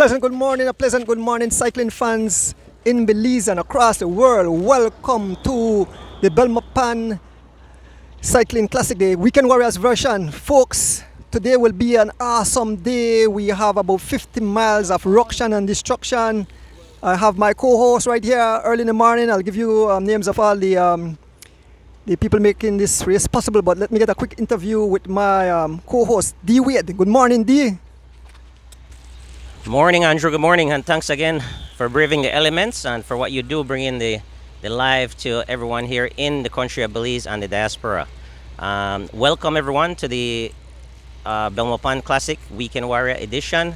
pleasant good morning, cycling fans in Belize and across the world. Welcome to the Belmopan Cycling Classic Day, Weekend Warriors version. Folks, today will be an awesome day. We have about 50 miles of ruction and destruction. I have my co-host right here early in the morning. I'll give you names of all the people making this race possible, but let me get a quick interview with my co-host, D. Wade. Good morning, D. Morning, Andrew. Good morning, and thanks again for braving the elements and for what you do, bringing the live to everyone here in the country of Belize and the diaspora. Welcome everyone to the Belmopan Classic Weekend Warrior Edition,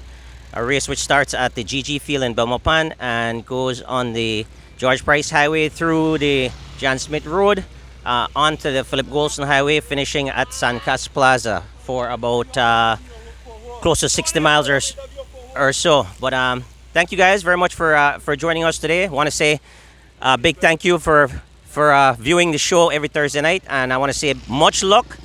a race which starts at the GG Field in Belmopan and goes on the George Price Highway through the John Smith Road onto the Philip Golson Highway, finishing at San Cas Plaza for about close to 60 miles or so. But thank you guys very much for joining us today. I want to say a big thank you for viewing the show every Thursday night, and I want to say much luck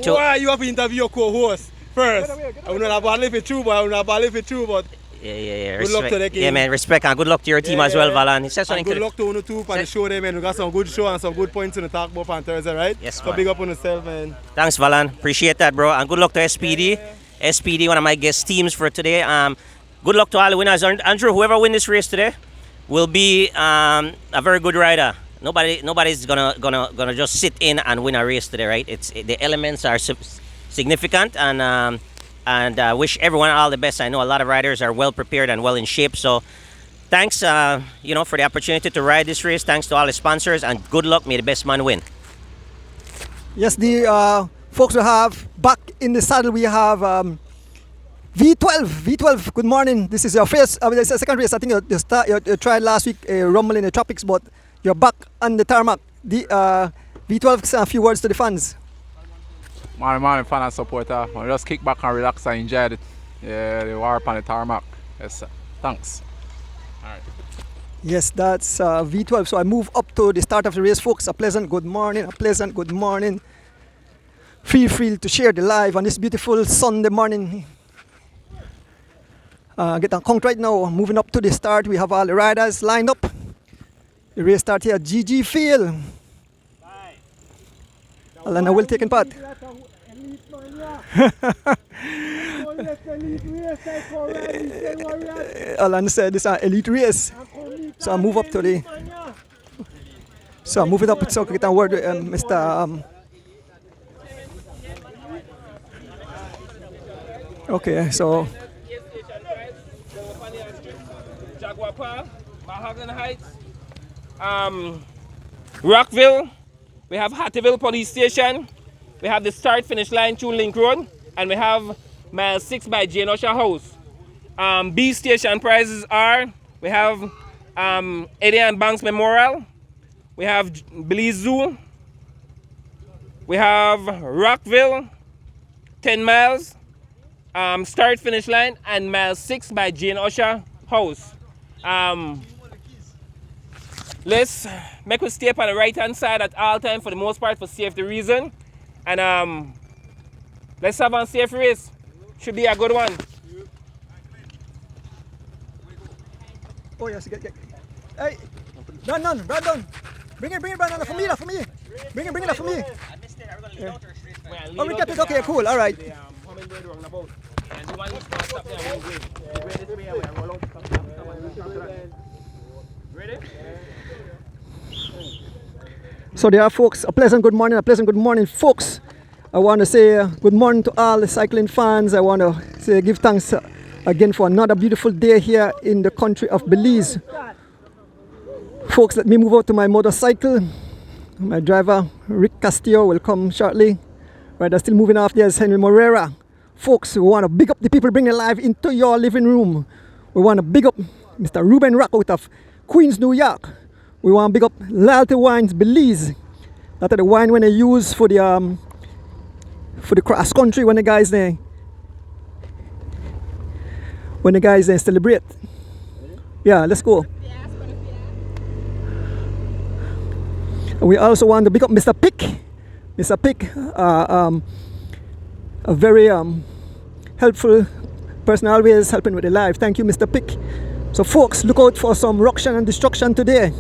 to... Why you have to interview your co-host first? I will not have to true, but I will not have true, but yeah. Good luck to the game. Yeah, man, respect and good luck to your team as well, Valan. He says something. Good luck to you too for the show there, man. We got some good show and some good points to talk about on Thursday, right? Yes, so big up on yourself, man. Thanks, Valan. Appreciate that, bro. And good luck to SPD. SPD, one of my guest teams for today. Good luck to all the winners. Andrew, whoever win this race today will be a very good rider. Nobody's gonna just sit in and win a race today, right? The elements are significant, and wish everyone all the best. I know a lot of riders are well prepared and well in shape. So thanks, for the opportunity to ride this race. Thanks to all the sponsors, and good luck. May the best man win. Yes, the folks we have back in the saddle. We have V12. Good morning. This is your first. This is the second race. I think you tried last week Rumble in the Tropics, but you're back on the tarmac. The V12, say a few words to the fans. Morning, fan and supporter. I just kick back and relax and enjoy it. Yeah, the war upon the tarmac. Yes, sir. Thanks. All right. Yes, that's V12. So I move up to the start of the race, folks. A pleasant good morning. Feel free to share the live on this beautiful Sunday morning. Get on count right now. Moving up to the start. We have all the riders lined up. The race start here at GG Field. Alana will taking part. Alana said this is an elite race. So I move up to the. So I'm moving up so I get a word with Mr. Okay, so. Mahogany Heights, Rockville, we have Hattieville Police Station, we have the start finish line Tune Link Road, and we have mile 6 by Jane Usher House. B station prizes are, we have Adrian Banks Memorial, we have Belize Zoo, we have Rockville, 10 miles, start finish line, and mile 6 by Jane Usher House. Let's make us stay up on the right hand side at all time for the most part for safety reason, and let's have a safe race. Should be a good one. Oh yes, get. Hey, Brandon. Bring it, Brandon, for me. Bring it for me. Yeah. Oh, we got it. Okay, cool. All right. So there are folks, a pleasant good morning folks. I want to say good morning to all the cycling fans. I want to say give thanks again for another beautiful day here in the country of Belize. Folks, let me move out to my motorcycle. My driver Rick Castillo will come shortly. Right, I'm still moving off. There's Henry Morera. Folks, we want to big up the people bringing live into your living room. We want to big up Mr. Ruben Rock out of Queens, New York. We want to big up Loyalty Wines Belize. That's the wine when they use for the cross country when the guys there celebrate. Yeah, let's go. We also want to big up Mr. Pick. Mr. Pick, a very helpful person always helping with the live. Thank you, Mr. Pick. So folks, look out for some ruction and destruction today.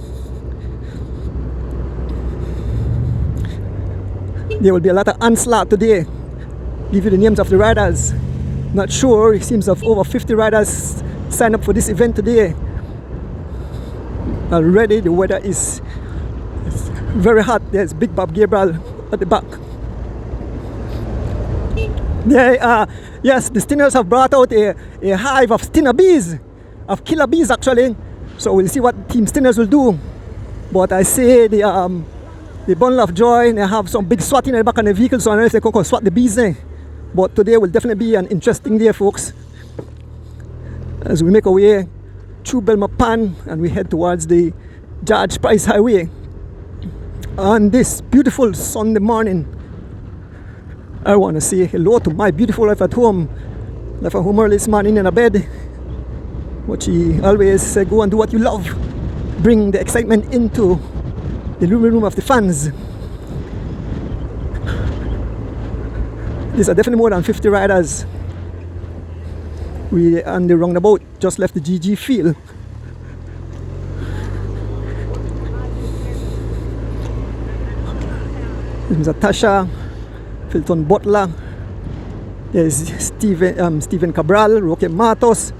There will be a lot of onslaught today. Give you the names of the riders. Not sure, it seems of over 50 riders signed up for this event today. Already the weather is very hot. There's Big Bob Cabral at the back. Yes, the stingers have brought out a hive of stinger bees, of killer bees actually. So we'll see what Team Stingers will do. But I say the bundle of joy, they have some big swatting in the back of the vehicle, so I don't know if they can swat the bees there. But today will definitely be an interesting day, folks, as we make our way through Belmopan and we head towards the George Price Highway on this beautiful Sunday morning. I want to say hello to my beautiful wife at home. Left at home early this morning in a bed, but she always say, go and do what you love. Bring the excitement into the room of the fans. These are definitely more than 50 riders. We on the roundabout just left the GG field. There's Tasha, Filton Butler, there's Stephen Cabral, Roque Matos,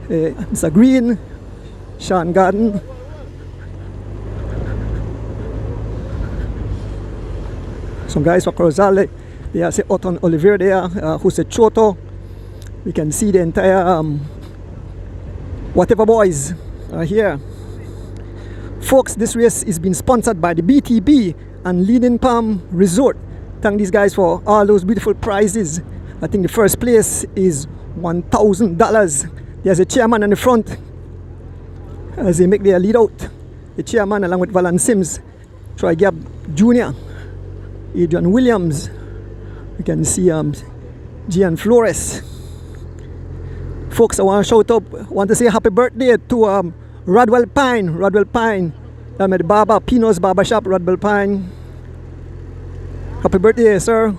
Mr. Green, Sean Garden. Some guys for Corozal, they are Otton Oliver there, Jose Choto. We can see the entire whatever boys are here. Folks, this race is being sponsored by the BTB and Leading Palm Resort. Thank these guys for all those beautiful prizes. I think the first place is $1,000. There's a chairman in the front as they make their lead out. The chairman along with Valan Sims, Troy Gab Jr., Adrian Williams. You can see Gian Flores. Folks, I want to shout out, want to say happy birthday to Rodwell Pine. Rodwell Pine. I'm at the Barber, Pino's Barber Shop, Rodwell Pine. Happy birthday, sir.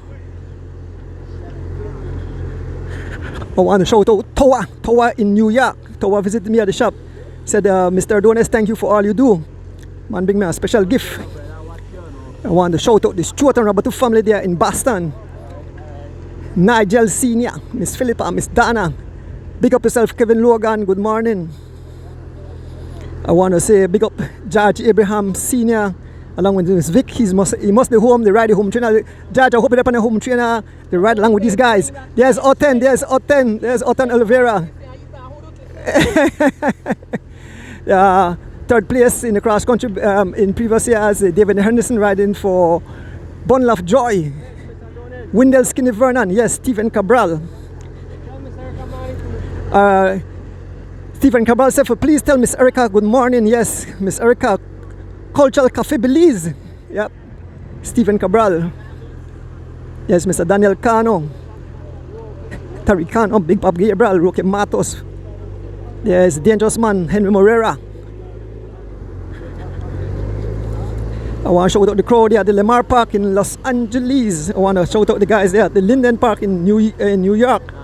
I want to shout out Towa in New York. Towa visited me at the shop. Said, Mr. Adonis, thank you for all you do. Man, bring me a special gift. I want to shout out the Stuart and Roberto family there in Boston. Nigel Sr., Miss Philippa, Miss Dana. Big up yourself, Kevin Logan. Good morning. I want to say big up George Abraham Sr. along with Miss Vic. He must be home. They ride the home trainer. George, I hope you're up on the home trainer. They ride along with these guys. There's Otten. There's Otten Oliveira. Third place in the cross country in previous years. David Henderson riding for Bundle of Joy. Wendell Skinny Vernon. Yes, Stephen Cabral. Stephen Cabral said, please tell Miss Erica good morning. Yes, Miss Erica, Cultural Cafe Belize. Yep, Stephen Cabral. Yes, Mr. Daniel Cano, Tariq Cano, Big Bob Gabriel, Roque Matos. There's Dangerous Man, Henry Morera. I want to shout out the crowd there at the Lamar Park in Los Angeles. I want to shout out the guys there at the Linden Park in New York.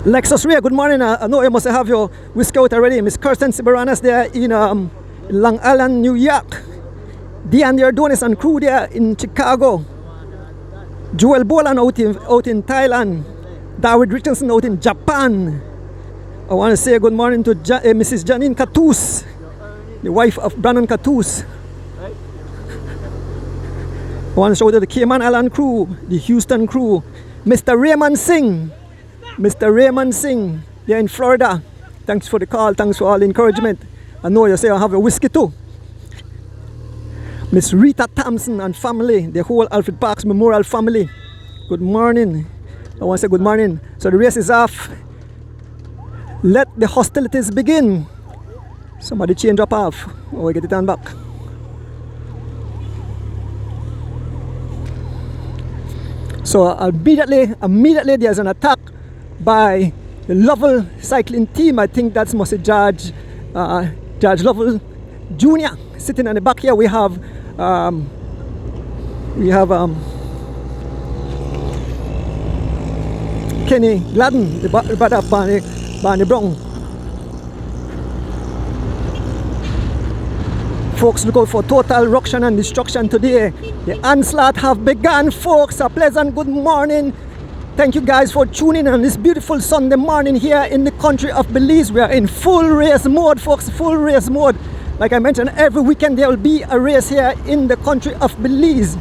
Lexus Ray, good morning. I know you must have your whiskey out already. Miss Kirsten Siberanas there in Long Island, New York. Deanne Adonis and crew there in Chicago. Joel Bolan out in Thailand. David Richardson out in Japan. I want to say good morning to Mrs. Janine Catus, the wife of Brandon Catus. I want to show to the Cayman Island crew, the Houston crew. Mr. Raymond Singh. Mr. Raymond Singh, they're in Florida. Thanks for the call, thanks for all the encouragement. I know you say I have a whiskey too. Miss Rita Thompson and family, the whole Alfred Parks Memorial family. Good morning. I want to say good morning. So the race is off. Let the hostilities begin. Somebody chain drop off. Oh, we get it on back. So immediately there's an attack by the Lovell cycling team. I think that's Mr. George Lovell Jr. Sitting on the back here. We have Kenny Gladden, the brother of Barney Brown. Folks, look out for total ruction and destruction today. The onslaught have begun, folks. A pleasant good morning. Thank you guys for tuning in on this beautiful Sunday morning here in the country of Belize. We are in full race mode, folks, full race mode. Like I mentioned, every weekend there will be a race here in the country of Belize.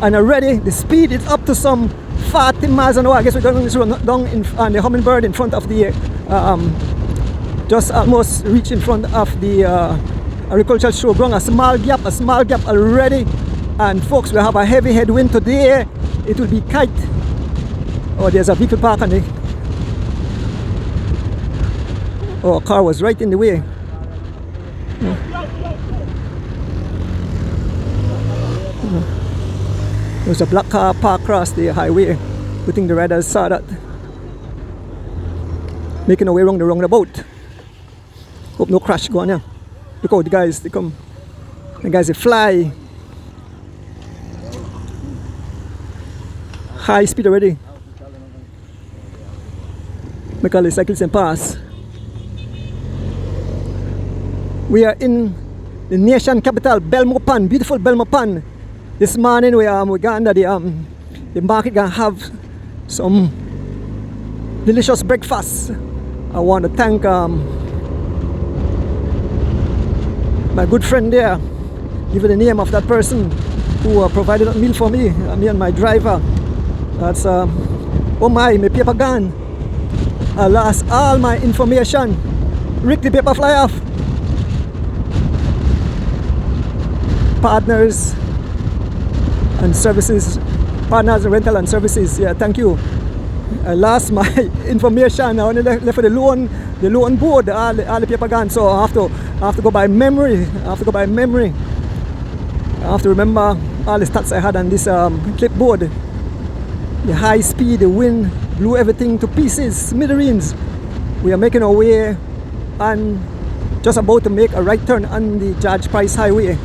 And already the speed is up to some 40 miles an hour. I guess we're going to run down on the Hummingbird in front of the, just almost reach in front of the agricultural showground. A small gap already. And folks, we have a heavy headwind today. It will be kite. Oh, there's a vehicle park on the... Oh, a car was right in the way. There's a black car parked across the highway. Good thing the riders saw that. Making our way around the roundabout. Hope no crash go on here. Look out, the guys, they come. The guys, they fly. High speed already. Make all the cyclists and pass. We are in the nation capital, Belmopan, beautiful Belmopan. This morning we go under the market, gonna have some delicious breakfast. I want to thank my good friend there. Give you the name of that person who provided a meal for me and my driver. That's oh my paper gone. I lost all my information. Rick, the paper fly off. Partners and services, partners and rental and services. Yeah, thank you. I lost my information. I only left for the loan board. All the paper gone. So I have to go by memory. I have to remember all the stats I had on this clipboard. The high speed, the wind blew everything to pieces, smithereens. We are making our way and just about to make a right turn on the George Price Highway.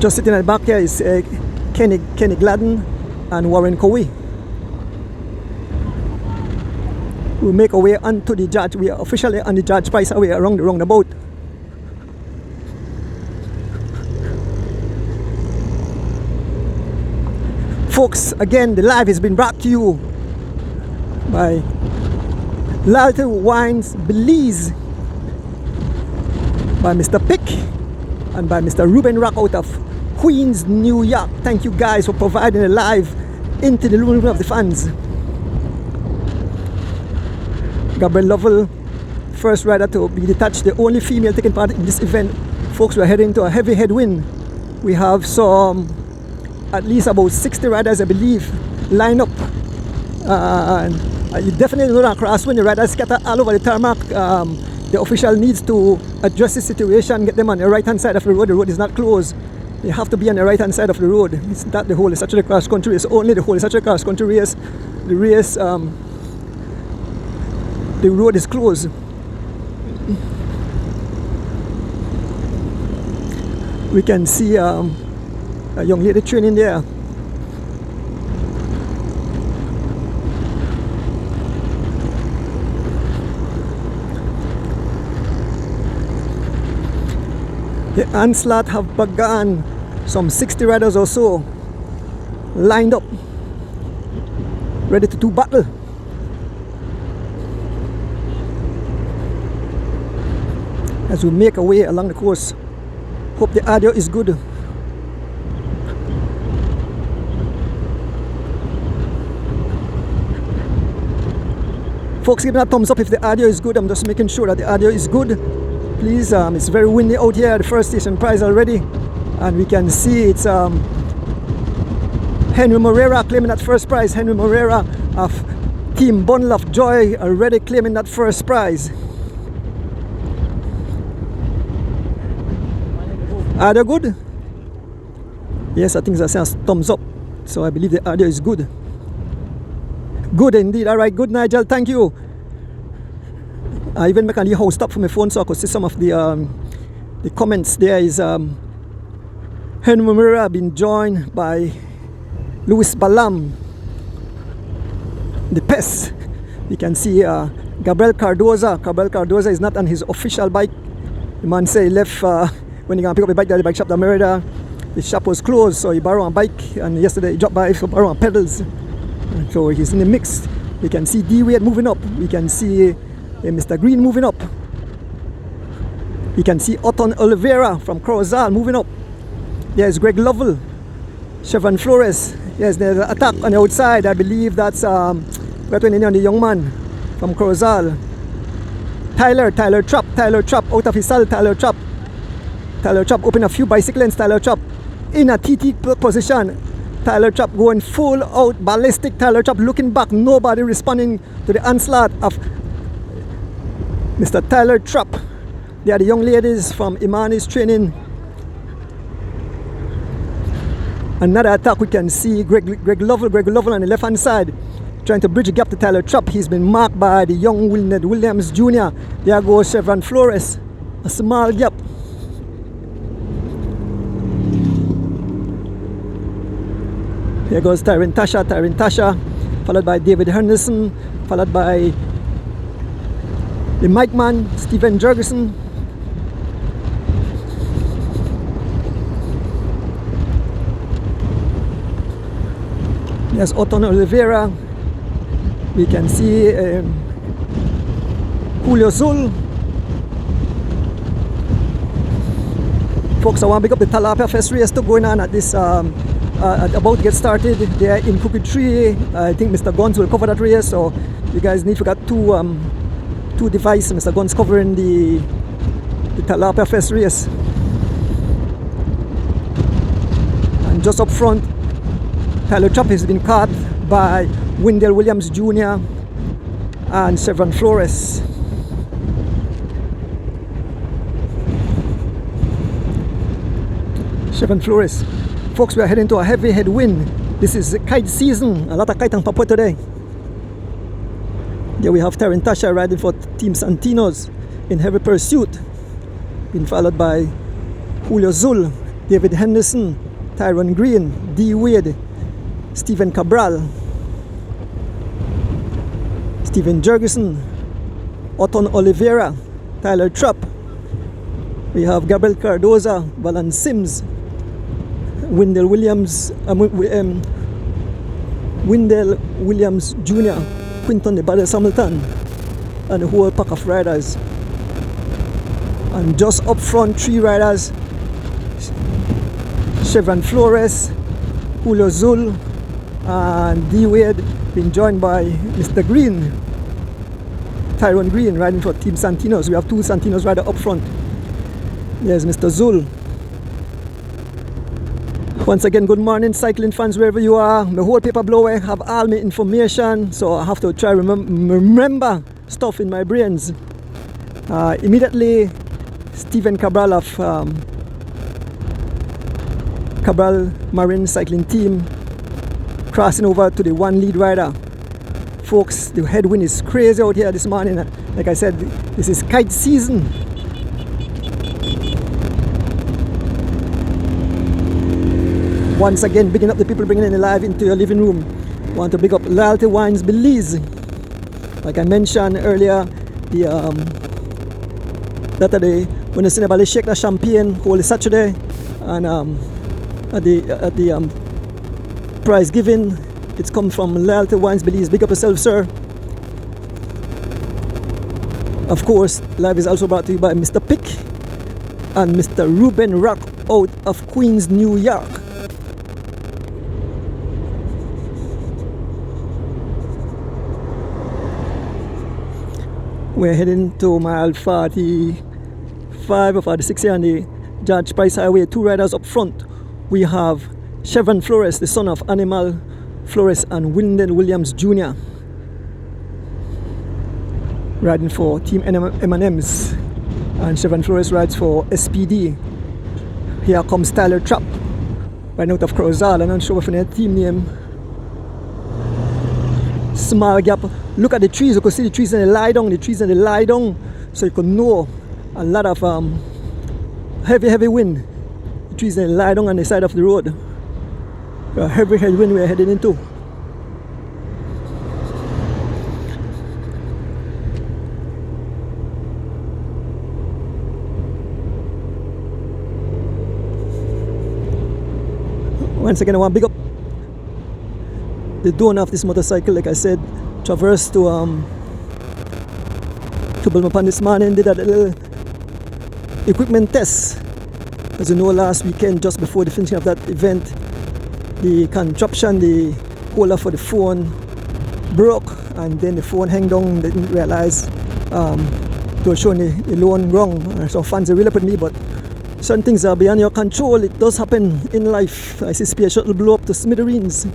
Just sitting at the back here is Kenny Gladden and Warren Cowie. We'll make our way onto the George. We are officially on the George Price Highway around the roundabout. Folks, again, the live has been brought to you by Loyalty Wines Belize, by Mr. Pick and by Mr. Ruben Rock out of Queens, New York. Thank you guys for providing a live into the living room of the fans. Cabral Lovell, first rider to be detached, the only female taking part in this event. Folks, we're heading to a heavy headwind. We have some, at least about 60 riders, I believe, lined up. You definitely know that crosswind, the riders scatter all over the tarmac. The official needs to address the situation, get them on the right hand side of the road. The road is not closed. They have to be on the right hand side of the road. It's not the whole, it's actually a cross country race. Only the whole, it's actually a cross country race. The race, the road is closed. We can see a young lady training there. The onslaught have begun. Some 60 riders or so lined up, ready to do battle. As we make our way along the course. Hope the audio is good. Folks, give me a thumbs up if the audio is good. I'm just making sure that the audio is good. Please, it's very windy out here. The first station prize already, and we can see it's Henry Morera claiming that first prize. Henry Morera of Team Bundle of Joy already claiming that first prize. Audio good? Yes, I think that says thumbs up. So I believe the audio is good. Good indeed. Alright, good Nigel, thank you. I even make a new house stop for my phone so I could see some of the comments. There is Henry Murray been joined by Louis Balam, the pest. You can see Gabriel Cardoza. Gabriel Cardoza is not on his official bike. The man say he left when he gonna pick up the bike at the bike shop. The Merida, the shop was closed, so he borrowed a bike, and yesterday he dropped by to borrow pedals. So he's in the mix. We can see D Wade moving up. We can see Mr. Green moving up. We can see Otton Oliveira from Corozal moving up. There's Greg Lovell, Chevron Flores. Yes, there's an attack on the outside. I believe that's the young man from Corozal. Tyler Trapp out of his saddle. Tyler Trapp open a few bicycle lanes. Tyler Trapp in a TT position. Tyler Trapp going full out ballistic. Tyler Trapp looking back, nobody responding to the onslaught of Mr. Tyler Trapp. They are the young ladies from Imani's training. Another attack, we can see Greg Lovell on the left hand side trying to bridge the gap to Tyler Trapp. He's been marked by the young Wilned Williams Jr. There goes Chevron Flores, a small gap. Here goes Tyron Tasha, followed by David Henderson, followed by the Mike man, Stephen Jurgensen. There's Otton Oliveira. We can see Julio Zul. Folks, I want to pick up the Talapia Fest race still going on at this about to get started. They are in Cookie Tree. I think Mr. Guns will cover that race, so you guys need to get two devices. Mr. Guns covering the Talapia Fest race. And just up front, Tyler Trapp has been caught by Wendell Williams Jr. and Chevron Flores. Chevron Flores. Folks, we are heading to a heavy headwind. This is kite season. A lot of kite on Papua today. Here we have Taryn Tasha riding for Team Santinos in heavy pursuit. Being followed by Julio Zul, David Henderson, Tyron Green, D. Wade, Stephen Cabral, Stephen Jurgensen, Otton Oliveira, Tyler Trapp. We have Gabriel Cardoza, Valan Sims, Wendell Williams Jr., Quinton the Baddest Hamilton, and a whole pack of riders. And just up front, 3 riders: Chevron Flores, Julio Zul, and D. Wade, being joined by Mr. Green, Tyron Green, riding for Team Santinos. We have 2 Santinos riders up front. There's Mr. Zul. Once again, good morning, cycling fans, wherever you are. My whole paper blower have all my information, so I have to try remember stuff in my brains. Immediately, Stephen Cabral of Cabral Marine Cycling Team crossing over to the 1 lead rider. Folks, the headwind is crazy out here this morning. Like I said, this is kite season. Once again, bigging up the people bringing in the live into your living room. Want to big up Loyalty Wines Belize. Like I mentioned earlier, the that day when the Cinebali shake the champagne Holy Saturday, and at the prize giving, it's come from Loyalty Wines Belize. Big up yourself, sir. Of course, live is also brought to you by Mr. Pick and Mr. Ruben Rock out of Queens, New York. We're heading to mile 45 or 46 here on the George Price Highway. 2 riders up front. We have Chevron Flores, the son of Animal Flores, and Wendell Williams Jr. riding for Team M&M's, and Chevron Flores rides for SPD. Here comes Tyler Trapp, riding out of Corozal. I'm not sure if any team name. Small gap, look at the trees. You could see the trees and they lie down. The trees and they lie down, so you could know a lot of heavy wind. The trees and they lie down on the side of the road. Heavy wind we're heading into. Once again, I want to big up the donor of this motorcycle. Like I said, traversed to Belmopan this morning, did a little equipment test. As you know, last weekend, just before the finishing of that event, the contraption, the holder for the phone broke, and then the phone hung down. They didn't realize they were showing the loan wrong. So fans are really up at me, but certain things are beyond your control. It does happen in life. I see space shuttle blow up to smithereens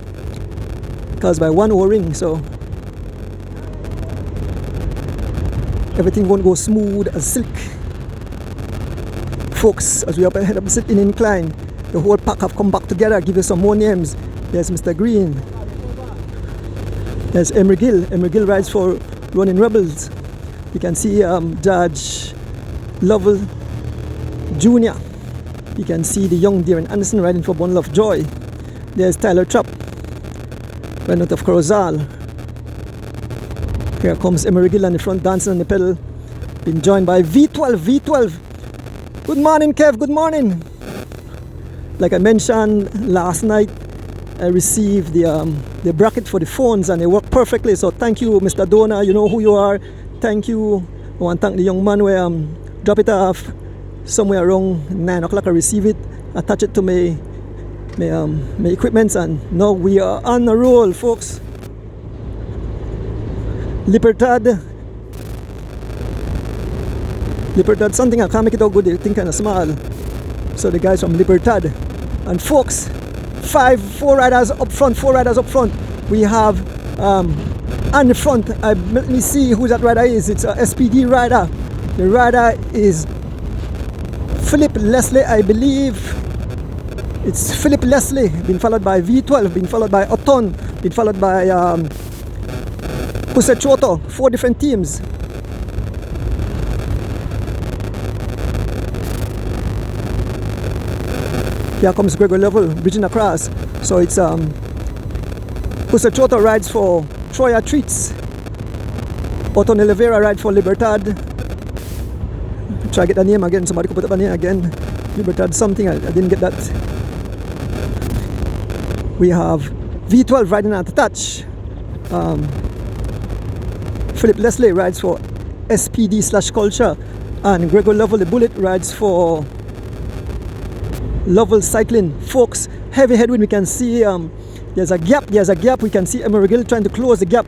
caused by one O-ring, so everything won't go smooth as silk. Folks, as we up ahead of the sitting incline, the whole pack have come back together. I'll give you some more names. There's Mr. Green. There's Emery Gill. Emery Gill rides for Running Rebels. You can see Judge Lovell Jr. You can see the young Darren Anderson riding for Bundle of Joy. There's Tyler Trapp, riding out of Corozal. Here comes Emery Gill on the front, dancing on the pedal. Being joined by V12. Good morning, Kev. Good morning. Like I mentioned last night, I received the bracket for the phones and they work perfectly. So thank you, Mr. Donor. You know who you are. Thank you. I want to thank the young man where drop it off somewhere around 9 o'clock. I receive it, attach it to my equipments, and now we are on the roll, folks. Libertad, something I can't make it out good. They think kind of small. So the guys from Libertad, and folks, four riders up front. We have on the front. Let me see who that rider is. It's a SPD rider. The rider is Philip Leslie, I believe. It's Philip Leslie, been followed by V12, been followed by Oton, been followed by Pusechoto. 4 different teams. Here comes Gregor Level, bridging across. So it's Pusechoto rides for Troya Treats. Oton Oliveira rides for Libertad. Try to get the name again. Somebody could put up a name again. Libertad something. I didn't get that. We have V12 riding at the touch. Philip Leslie rides for SPD/Culture, and Gregor Lovell the Bullet rides for Lovell Cycling. Folks, heavy headwind. We can see there's a gap. We can see Emery Gill trying to close the gap.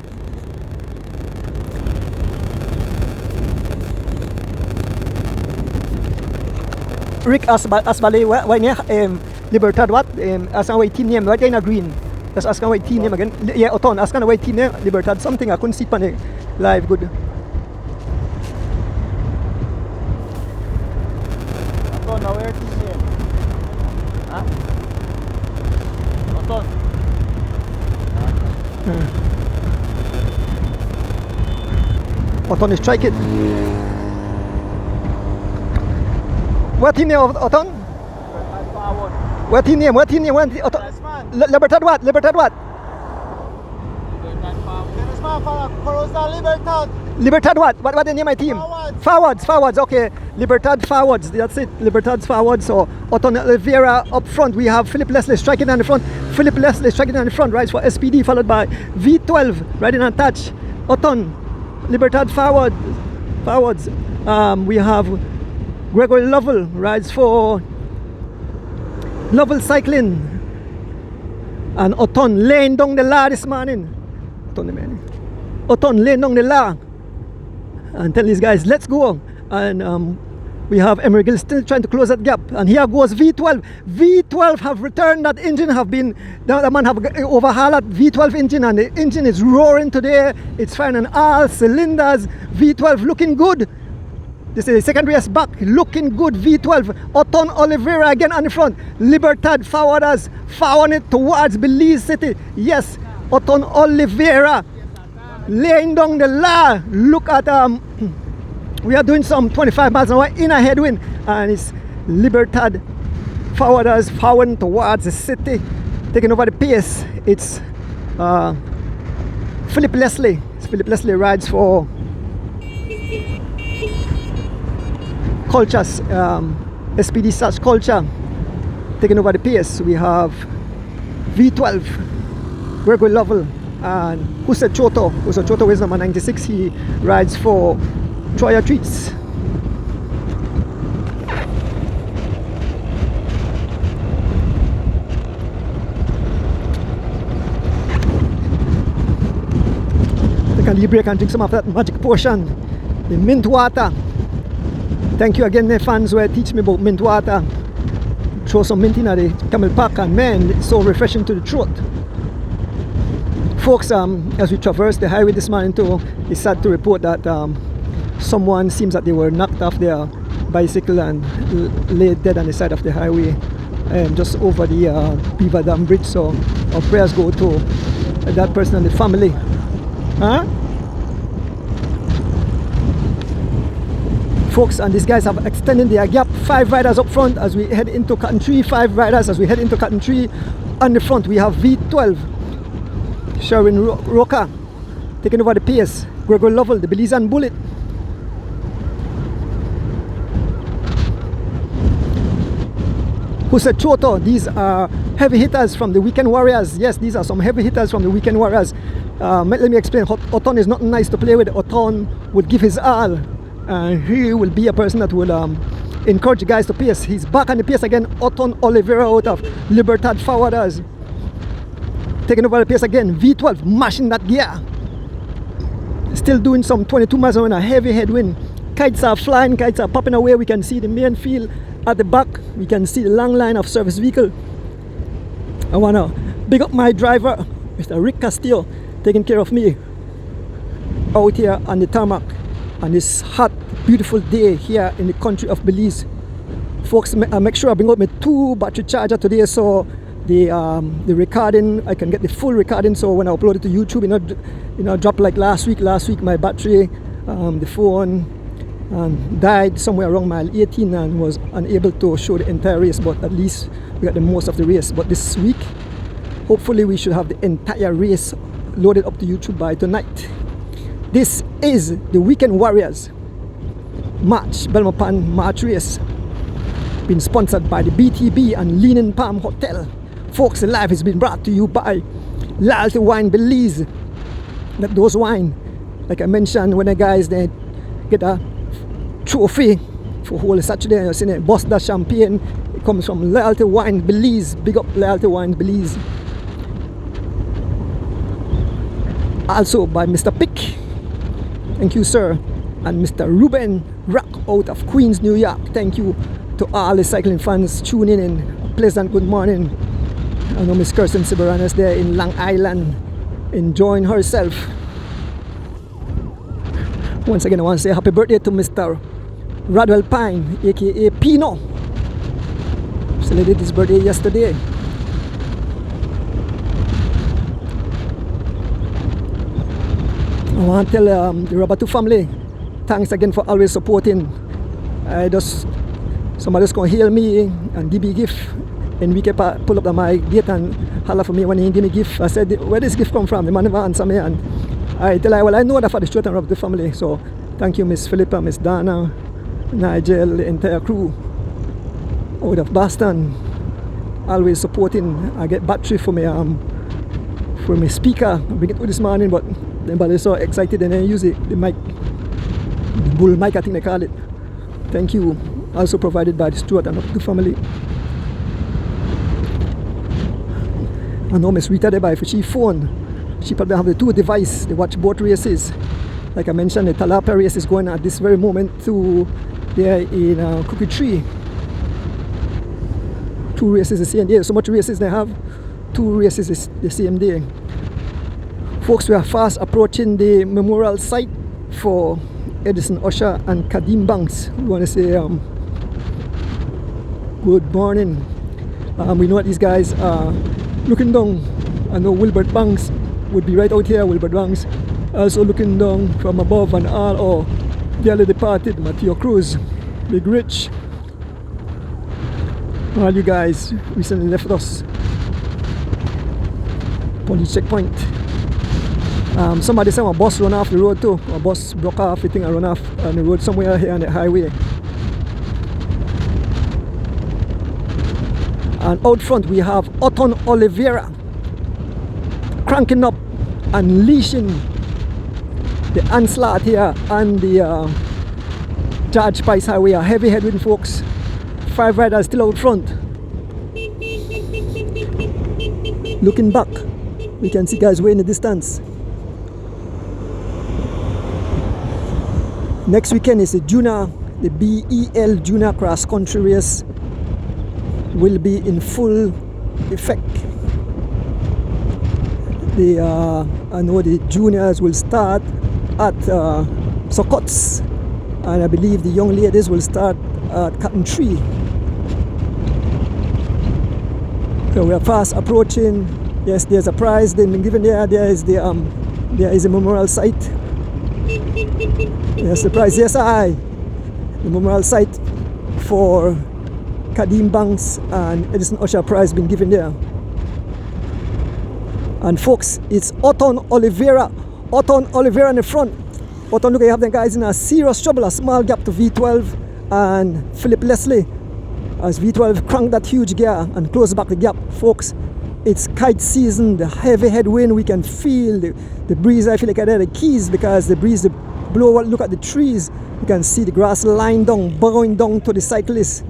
Rick Asbale, why Libertad what? Ask what team name, right in a green. Just ask what team name again. Yeah, Oton, ask what team name, Libertad something. I couldn't see it live good. Oton, now where team name? Huh? Oton. Oton is striking. What team name of Oton? What team name? Libertad what? Libertad what? Libertad what? What the name of my team? Forwards. Okay. Libertad forwards. That's it. Libertad's forwards. So Oton Oliveira up front. We have Philip Leslie striking on the front. Rides for SPD, followed by V12 riding on touch. Oton, Libertad forwards. We have Gregor Lovell rides for Lovell Cycling, and Oton laying down the law this morning. Oton laying down the law and tell these guys let's go. And we have Emery Gill still trying to close that gap, and here goes V12 have returned. That engine have been, the man have overhauled that V12 engine, and the engine is roaring today. It's firing on all cylinders. V12 looking good. This is the second race back, looking good. V12, Oton Oliveira again on the front. Libertad forwarding it towards Belize City. Yes, Oton Oliveira. laying down the law. Look at we are doing some 25 miles an hour in a headwind, and it's Libertad forwarders forwarding towards the city, taking over the pace. It's Philip Leslie. Philip Leslie rides for Cultures, SPD Search Culture, taking over the pace. We have V12, Gregory Lovell, and Husa Choto. Husa Choto is number 96. He rides for Troya Treats. Take a little break and drink some of that magic potion, the mint water. Thank you again, the fans who teach me about mint water. Throw some mint in the camel pack, and man, it's so refreshing to the throat. Folks, as we traverse the highway this morning too, it's sad to report that someone seems that they were knocked off their bicycle and laid dead on the side of the highway, just over the Beaver Dam Bridge. So our prayers go to that person and the family. Huh? Folks, and these guys have extended their gap. 5 riders up front as we head into Cotton Tree. 5 riders as we head into Cotton Tree. On the front we have V12, Sherwin Roca taking over the pace. Gregory Lovell, the Belizean Bullet. Husa Choto, these are heavy hitters from the Weekend Warriors. Yes, these are some heavy hitters from the Weekend Warriors. Let me explain. Oton is not nice to play with. Oton would give his all. He will be a person that will encourage guys to pace. He's back on the pace again. Oton Oliveira out of Libertad Forwarders, taking over the pace again. V12 mashing that gear. Still doing some 22 miles an hour in a heavy headwind. Kites are flying, kites are popping away. We can see the main field at the back. We can see the long line of service vehicle. I want to big up my driver, Mr. Rick Castillo, taking care of me out here on the tarmac on this hot, beautiful day here in the country of Belize. Folks, I make sure I bring out my 2 battery charger today, so the recording, I can get the full recording, so when I upload it to YouTube, drop like last week. My battery, the phone died somewhere around mile 18 and was unable to show the entire race, but at least we got the most of the race. But this week, hopefully we should have the entire race loaded up to YouTube by tonight. This is the Weekend Warriors March, Belmopan March race, being sponsored by the BTB and Leaning Palm Hotel. Folks, the live has been brought to you by Loyalty Wine Belize. That those wine, like I mentioned, when the guys they get a trophy for whole Saturday, you see it, bust that champagne. It comes from Loyalty Wine Belize. Big up Loyalty Wine Belize. Also by Mr. Pick. Thank you, sir. And Mr. Ruben Rock out of Queens, New York. Thank you to all the cycling fans tuning in. A pleasant good morning. I know Miss Kirsten Siberan is there in Long Island enjoying herself. Once again, I want to say happy birthday to Mr. Radwell Pine, aka Pino. Celebrated his birthday yesterday. I want to tell the Rabatu family, thanks again for always supporting. Somebody's gonna hail me and give me a gift, and we can pull up at my gate and holler for me when he give me a gift. I said, where this gift come from? The man never answer me, and I tell her, well, I know that for the Stuart and Rabatu family. So thank you, Miss Philippa, Miss Dana, Nigel, the entire crew out of Boston, always supporting. I get battery for my speaker. I bring it with this morning, but everybody's so excited and they use it, the mic, the bull mic, I think they call it. Thank you. Also provided by the Stuart and the family. I know Miss Rita there by she phone. She probably have the 2 devices. They watch both races. Like I mentioned, the Talapa race is going at this very moment to there in Cookie Tree. 2 races the same day. So much races they have. 2 races the same day. Folks, we are fast approaching the memorial site for Edison Usher and Kadim Banks. We want to say good morning. We know that these guys are looking down. I know Wilbert Banks would be right out here. Wilbert Banks Also looking down from above and all our dearly departed Mateo Cruz, Big Rich. All you guys recently left us. Police checkpoint. Somebody said a bus run off the road too. A bus broke off, I think I run off on the road somewhere here on the highway. And out front we have Otton Oliveira cranking up, unleashing the onslaught here on the George Price Highway. A heavy headwind, folks. 5 riders still out front. Looking back, we can see guys way in the distance. Next weekend is the BEL Junior Cross Country Race will be in full effect. I know the juniors will start at Sokots, and I believe the young ladies will start at Cotton Tree. So we are fast approaching. Yes, there's a prize they've been given there. There is a memorial site. Yes, the prize. Yes, the memorial site for Kadeem Banks and Edison Usher prize been given there. And folks, it's Otton Oliveira. Otton Oliveira in the front. Otton, look, you have the guys in a serious trouble. A small gap to V12 and Philip Leslie. As V12 cranked that huge gear and closed back the gap. Folks, it's kite season, the heavy headwind. We can feel the breeze. I feel like I had the keys because the breeze, the blow, look at the trees. You can see the grass lying down, burrowing down to the cyclists.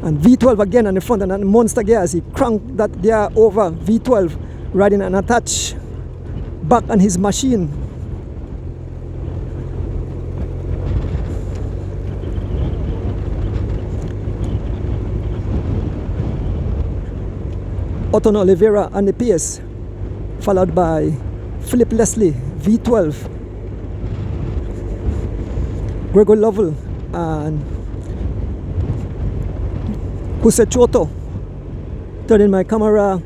And V12 again on the front, and that monster gear as he cranked that gear over V12, riding an attach back on his machine. Otton Oliveira on the pace, followed by Philip Leslie, V12, Gregor Lovell, and Jose Choto. Turning my camera,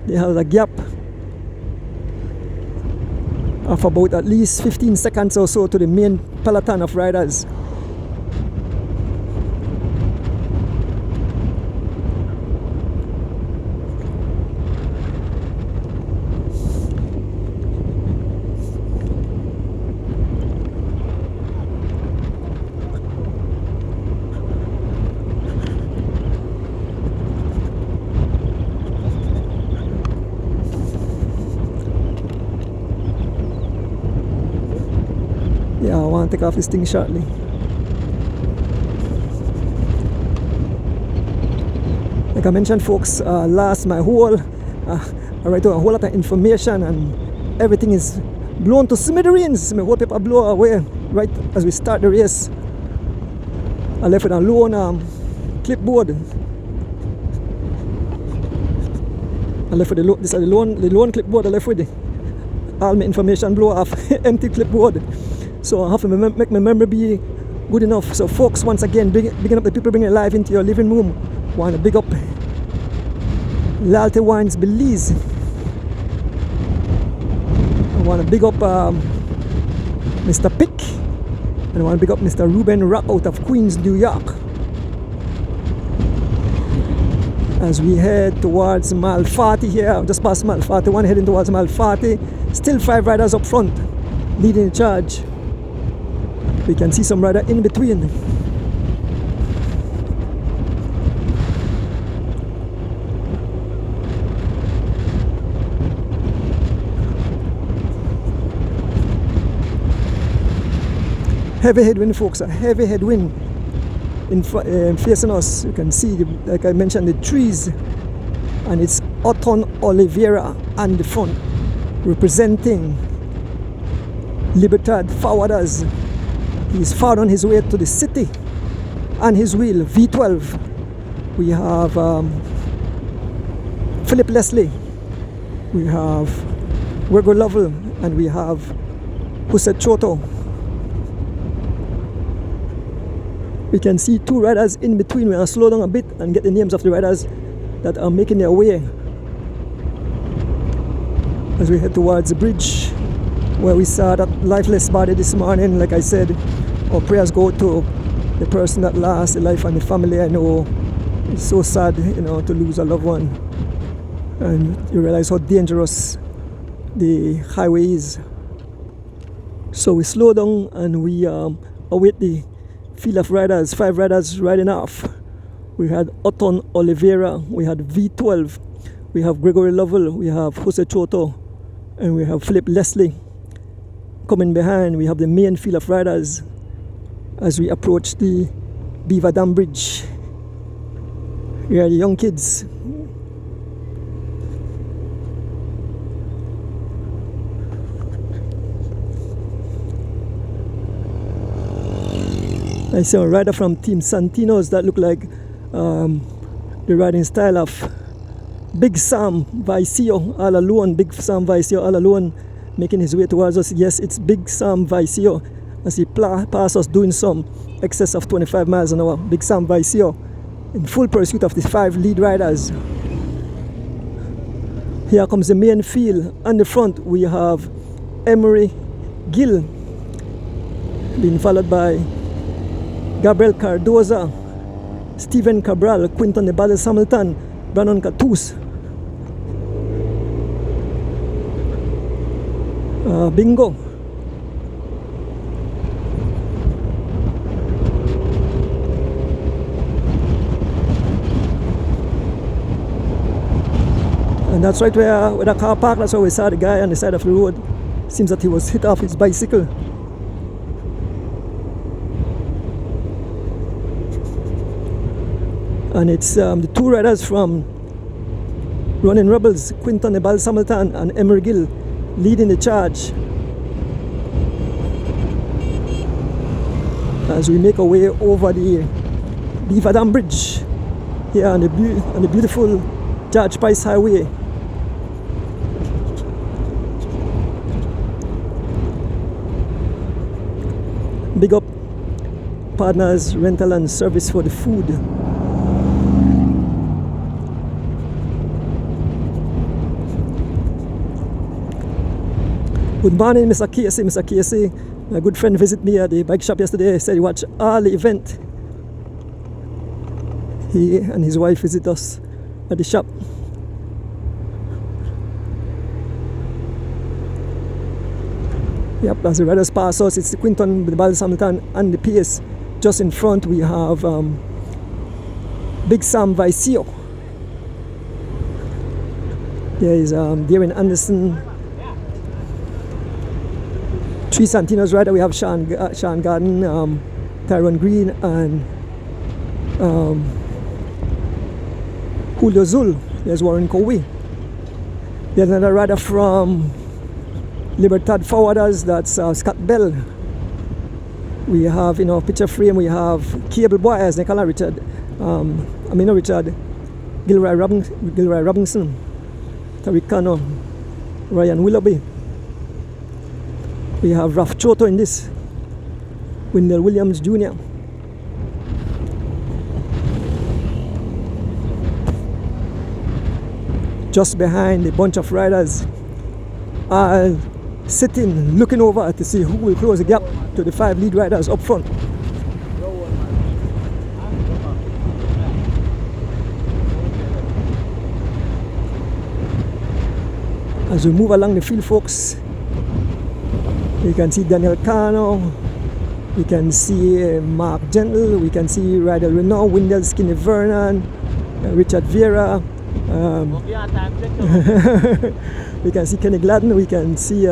they have a gap of about at least 15 seconds or so to the main peloton of riders. Yeah, I want to take off this thing shortly. Like I mentioned, folks, my whole I write down a whole lot of information and everything is blown to smithereens. My whole paper blow away right as we start the race. I left with a lone clipboard. I left with the lone clipboard. I left with all my information blow off empty clipboard. So I have to make my memory be good enough. So folks, once again, bigging up the people bringing it live into your living room. Want to big up Loyalty Wines Belize. I want to big up Mr. Pick. And I want to big up Mr. Ruben Rapp out of Queens, New York. As we head towards mile 40 here, just past mile 41, heading towards mile 40. Still 5 riders up front, leading the charge. We can see some rider in between. Heavy headwind, folks, a heavy headwind facing us. You can see, like I mentioned, the trees, and it's Otton Oliveira on the front, representing Libertad Forwarders. He's far on his way to the city on his wheel, V12. We have Philip Leslie, we have Gregor Lovell, and we have Jose Choto. We can see 2 riders in between. We're going to slow down a bit and get the names of the riders that are making their way as we head towards the bridge. where we saw that lifeless body this morning. Like I said, our prayers go to the person that lost the life and the family. I know it's so sad, you know, to lose a loved one, and you realize how dangerous the highway is. So we slow down and we await the field of riders, 5 riders riding off. We had Otton Oliveira, we had V12, we have Gregory Lovell, we have Jose Choto, and we have Philip Leslie. Coming behind, we have the main field of riders as we approach the Beaver Dam Bridge. Here are the young kids. I see a rider from Team Santinos that look like the riding style of Big Sam Vicio all alone. Big Sam Vicio all alone, making his way towards us. Yes, it's Big Sam Vicio as he passes us doing some excess of 25 miles an hour. Big Sam Vicio in full pursuit of the 5 lead riders. Here comes the main field. On the front we have Emery Gill, being followed by Gabriel Cardoza, Stephen Cabral, Quinton de Balles Hamilton, Brandon Catus, Bingo. And that's right where the car parked. That's where we saw the guy on the side of the road. Seems that he was hit off his bicycle. And it's the 2 riders from Running Rebels, Quinton de Balles Hamilton and Emery Gill, leading the charge as we make our way over the Beaver Dam Bridge here on the beautiful George Price Highway. Big up Partners Rental and Service for the food. Good morning, Mr. Casey. Mr. Casey, my good friend visited me at the bike shop yesterday. He said he watched all the event. He and his wife visit us at the shop. Yep, as the riders pass us, it's Quinton de Balles Hamilton and the pace. Just in front we have Big Sam Vicio. There is Darren Anderson. 3 Santinos rider. We have Sean Garden, Tyrone Green, and Julio Zul. There's Warren Cowie. There's another rider from Libertad Forwarders, that's Scott Bell. We have in our picture frame, we have Cable Boy, as they call her, Gilroy Robinson, Tariq Cano, Ryan Willoughby. We have Raf Choto in this, Wendell Williams Jr. Just behind a bunch of riders are sitting, looking over to see who will close the gap to the 5 lead riders up front. As we move along the field, folks, we can see Daniel Cano, we can see Mark Gentle, we can see Ryder Renault, Wendell Skinny Vernon, Richard Vieira, we can see Kenny Gladden, we can see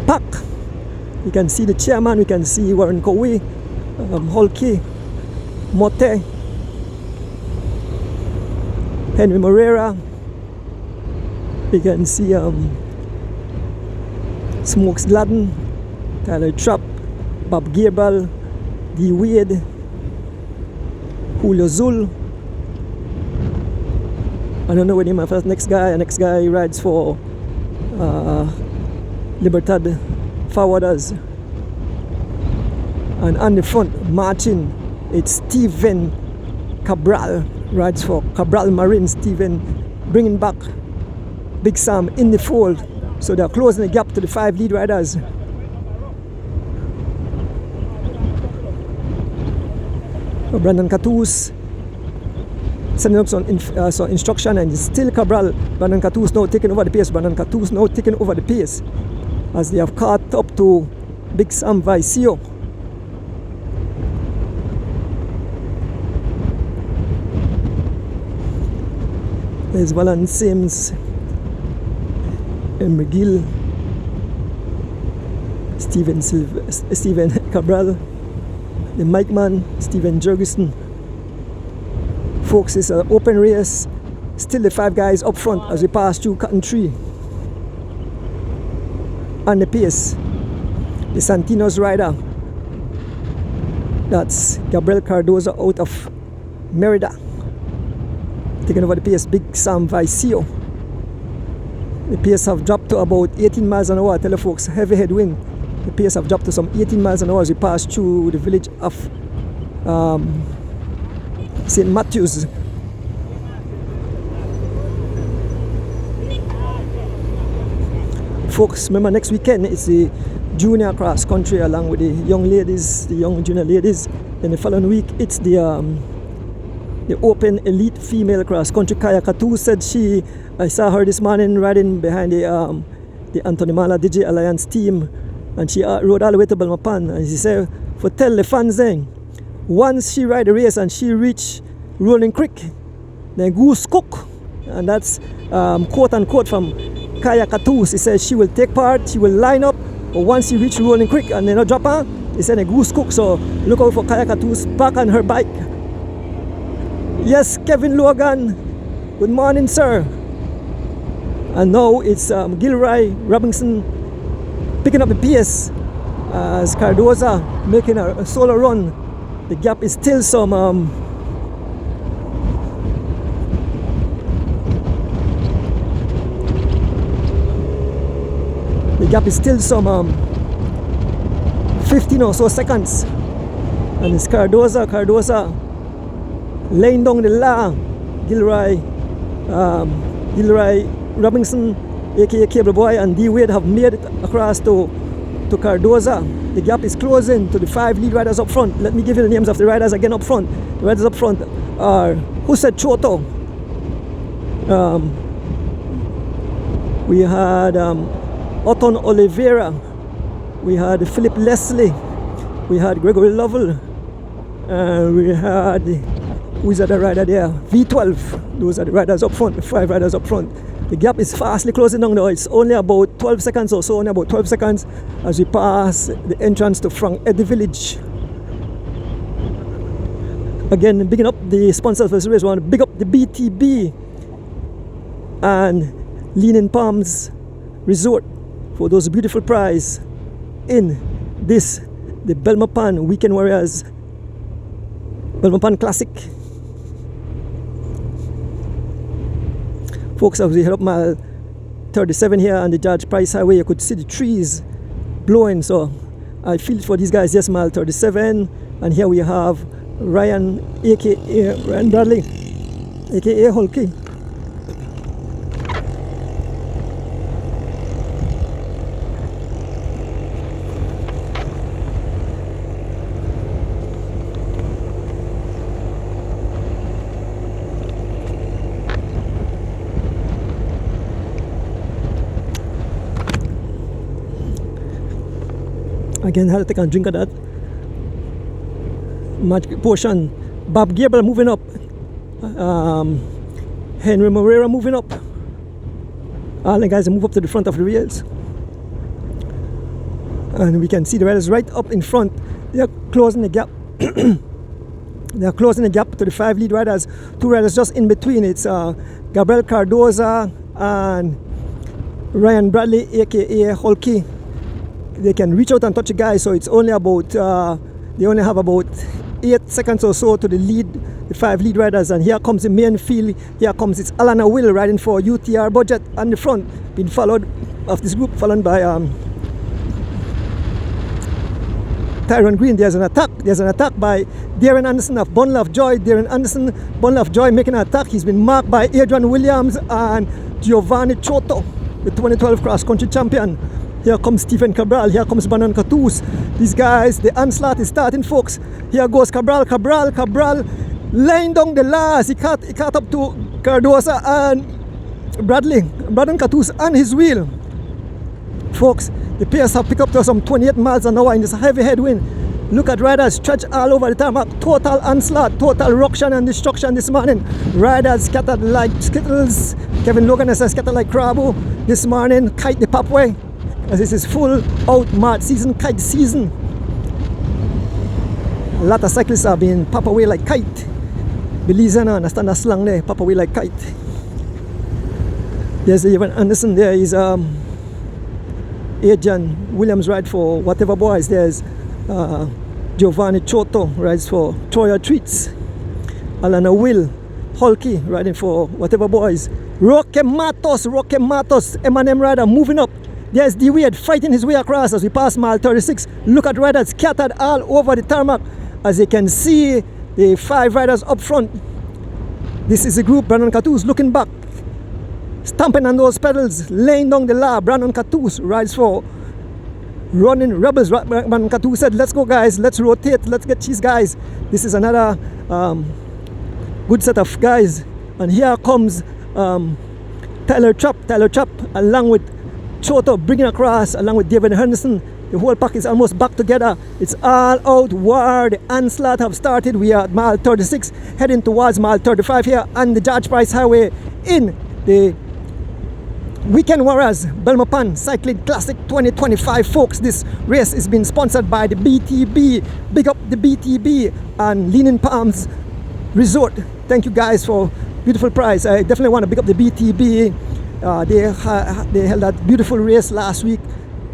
Pac, we can see the chairman, we can see Warren Cowie, Holke, Mote, Henry Moreira, we can see Smokes Gladden, Tyler Trapp, Bob Gabriel, D. Wade, Julio Zul. I don't know what name my first next guy. Next guy rides for Libertad Forwarders. And on the front, marching, it's Stephen Cabral, rides for Cabral Marine. Stephen bringing back Big Sam in the fold. So they're closing the gap to the 5 lead riders. So Brandon Catus sending up some instruction, and it's still Cabral. Brandon Catus now taking over the pace. Brandon Catus now taking over the pace as they have caught up to Big Sam Vicio. There's Valance Sims, McGill, Stephen Cabral, the Mike Man, Stephen Jurgensen. Folks, it's an open race. Still the 5 guys up front as we pass through Cotton Tree. On the pace, the Santinos rider. That's Gabriel Cardoza out of Merida. Taking over the pace, Big Sam Vicio. The pace have dropped to about 18 miles an hour. I tell you folks, heavy headwind. The pace have dropped to some 18 miles an hour as we pass through the village of St. Matthews. Folks, remember next weekend it's the junior cross country along with the young ladies, the young junior ladies. Then the following week it's the open elite female cross country. Kaya Katu said I saw her this morning riding behind the Anthony Mala DJ Alliance team, and she rode all the way to Belmopan, and she said for tell the fans then once she ride the race and she reach Rolling Creek, then goose cook, and that's quote unquote from Kaya Katus. He says she will take part, she will line up, but once she reach Rolling Creek and then drop her, he said a goose cook. So look out for Kaya Katus back on her bike. Yes, Kevin Logan, good morning, sir. And now it's Gilroy Robinson picking up the pace as Cardoza making a solo run. The gap is still some the gap is still some 15 or so seconds, and it's Cardoza laying down the law. Gilroy Robinson, aka Cable Boy, and D Wade have made it across to Cardoza. The gap is closing to the 5 lead riders up front. Let me give you the names of the riders again up front. The riders up front are Hussein Choto. We had Otton Oliveira. We had Philip Leslie. We had Gregory Lovell. We had, who is the rider there? V12. Those are the riders up front, the 5 riders up front. The gap is fastly closing down now. It's only about 12 seconds or so, only about 12 seconds as we pass the entrance to Frank Eddy Village. Again, bigging up the sponsors for this race. We want to big up the BTB and Leaning Palms Resort for those beautiful prize in this, the Belmopan Weekend Warriors Belmopan Classic. Folks, as we head up mile 37 here on the George Price Highway, you could see the trees blowing, so I feel for these guys. Yes, mile 37, and here we have Ryan, aka Ryan Bradley, aka Hulky. Again, had to take a drink of that magic potion. Bob Gabriel moving up. Henry Moreira moving up. All the guys move up to the front of the rails. And we can see the riders right up in front. They are closing the gap. They are closing the gap to the 5 lead riders. 2 riders just in between. It's Gabriel Cardoza and Ryan Bradley, aka Hulky. They can reach out and touch the guys, so it's only about they only have about 8 seconds or so to the lead, the 5 lead riders. And here comes the main field. Here comes it's Alana Will riding for UTR Budget on the front, being followed of this group, followed by Tyrone Green. There's an attack by Darren Anderson of Bundle of Joy. Darren Anderson, Bundle of Joy, making an attack. He's been marked by Adrian Williams and Giovanni Choto. the 2012 cross country champion. Here comes Stephen Cabral, here comes Banan Catus. These guys, the onslaught is starting, folks. Here goes Cabral, laying down the last. He caught up to Cardoza and Bradley. Banan Catus on his wheel. Folks, the pace have picked up to some 28 miles an hour in this heavy headwind. Look at riders stretched all over the tarmac. Total onslaught, total ruction and destruction this morning. Riders scattered like skittles. Kevin Logan has scattered like crabbo this morning. Kite the pathway, as this is full out March season, kite season. A lot of cyclists are being pop away like kite. Belize, I understand that slang there, pop away like kite. There's even Anderson there. He's Adrian Williams ride for Whatever Boys. There's Giovanni Choto rides for Troya Treats. Alana Will Hulky riding for Whatever Boys. Roque Matos, M&M rider moving up. There's D Wade fighting his way across as we pass mile 36. Look at riders scattered all over the tarmac. As you can see, the 5 riders up front. This is the group. Brandon Catus looking back, stamping on those pedals, laying down the law. Brandon Catus rides for Running Rebels. Brandon Catus said, let's go guys, let's rotate, let's get these guys. This is another good set of guys. And here comes Tyler Trapp along with Choto bringing across, along with David Henderson. The whole pack is almost back together. It's all out war. The onslaught have started. We are at mile 36, heading towards mile 35 here on the George Price Highway in the Weekend Warriors Belmopan Cycling Classic 2025, folks. This race is being sponsored by the BTB. Big up the BTB and Leaning Palms Resort. Thank you guys for beautiful prize. I definitely want to big up the BTB. They held that beautiful race last week,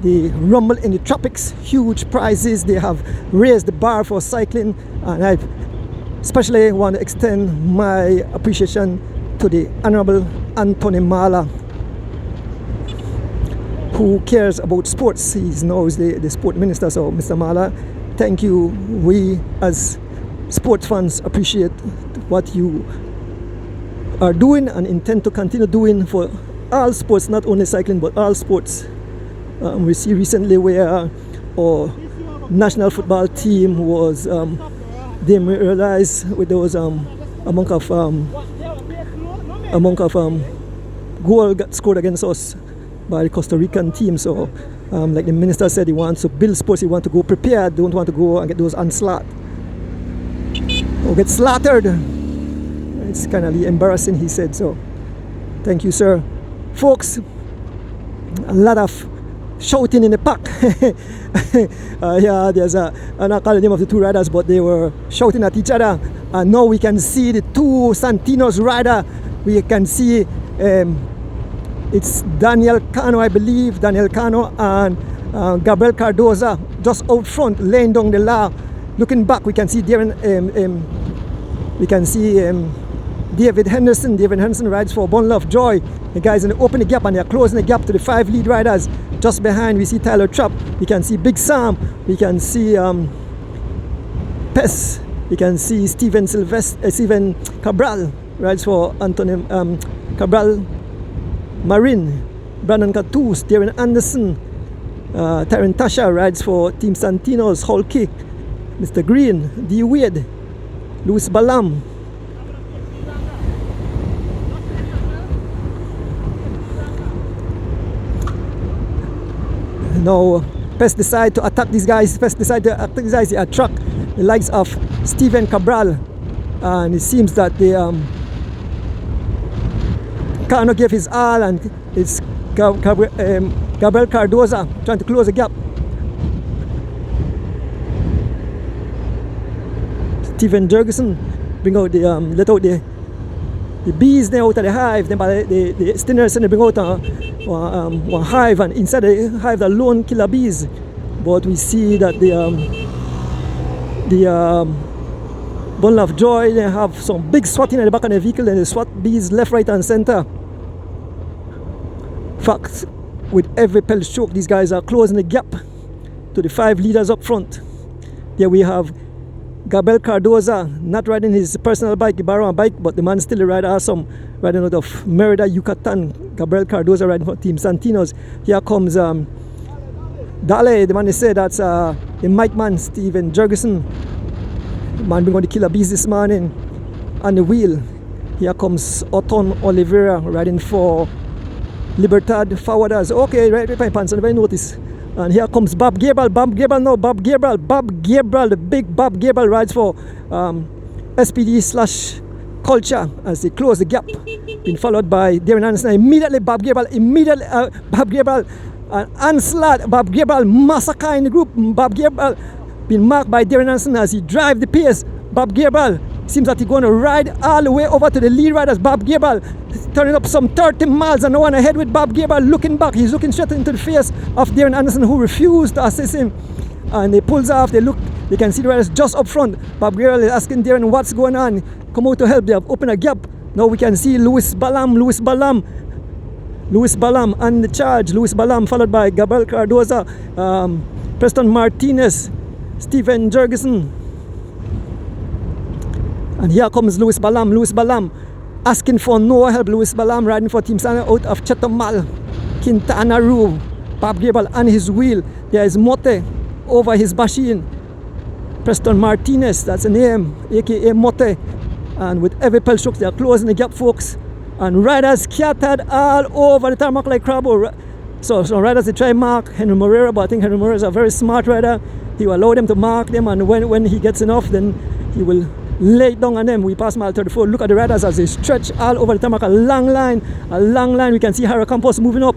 the Rumble in the Tropics. Huge prizes. They have raised the bar for cycling, and I especially want to extend my appreciation to the Honorable Anthony Mala, who cares about sports. He's now the sport minister. So Mr. Mala, thank you. We as sports fans appreciate what you are doing and intend to continue doing for all sports, not only cycling but all sports. We see recently where our national football team was demoralized with those amount of goal got scored against us by the Costa Rican team. So like the minister said, he wants to build sports, he wants to go prepared, don't want to go and get those onslaught or get slaughtered. It's kind of embarrassing, he said. So thank you, sir. Folks, a lot of shouting in the pack. Yeah, there's I'm not calling the name of the 2 riders, but they were shouting at each other. And now we can see the 2 Santinos rider. We can see it's Daniel Cano, I believe, Daniel Cano and Gabriel Cardoza just out front, laying down the law. Looking back, we can see David Henderson. David Henderson rides for One Love Joy. The guys in the open the gap, and they are closing the gap to the 5 lead riders. Just behind, we see Tyler Trapp. We can see Big Sam. We can see Pes. We can see Stephen Cabral rides for Anthony Cabral Marin. Brandon Catus, Darren Anderson, Tyron Tasha rides for Team Santinos, Hull Kick, Mr. Green, D. Wade, Louis Balam. Now, Pest decide to attack these guys. He attract the likes of Stephen Cabral, and it seems that they cannot give his all, and it's Gabriel Cardoza trying to close the gap. Stephen Jurgensen bring out the let out the bees there out of the hive. Then by the stingers bring out one hive, and inside the hive the lone killer bees. But we see that the One Love Joy, they have some big swatting at the back of the vehicle, and the SWAT bees left, right and center. Fact, with every pedal stroke, these guys are closing the gap to the 5 leaders up front. There we have Gabriel Cardoza, not riding his personal bike, he borrowed a bike, but the man still ride awesome, riding out of Merida, Yucatan. Gabriel Cardoza riding for Team Santinos. Here comes Dale, the man they say that's the Mike man, Steven Jurgensen. The man been going to kill a beast this morning on the wheel. Here comes Oton Oliveira riding for Libertad Forwarders. Okay, right my pants, and I notice. And here comes Bob Gabriel, the big Bob Gabriel rides for SPD/Culture as they close the gap. Been followed by Darren Anderson. Immediately Bob Gabriel, onslaught, Bob Gabriel massacre in the group. Bob Gabriel been marked by Darren Anderson as he drive the pace. Bob Gabriel seems that he's going to ride all the way over to the lead riders. Bob Gabriel turning up some 30 miles and one ahead with Bob Gabriel looking back. He's looking straight into the face of Darren Anderson, who refused to assist him. And he pulls off, they can see the riders just up front. Bob Gabriel is asking Darren what's going on. Come out to help, they have opened a gap. Now we can see Louis Balam on the charge. Louis Balam followed by Gabriel Cardoza, Preston Martinez, Steven Jurgensen. And here comes Louis Balam asking for no help. Louis Balam riding for Team Sana out of Chetamal, Quintana Roo. Bob Gabriel on his wheel. There is Mote over his machine. Preston Martinez, that's the name, aka Mote. And with every pedal stroke, they are closing the gap, folks. And riders scattered all over the tarmac like crabbo. So riders, they try mark Henry Morera, but I think Henry Morera is a very smart rider. He will allow them to mark them, and when he gets enough, then he will lay it down on them. We pass mile 34. Look at the riders as they stretch all over the tarmac. A long line. We can see Harry Campos moving up.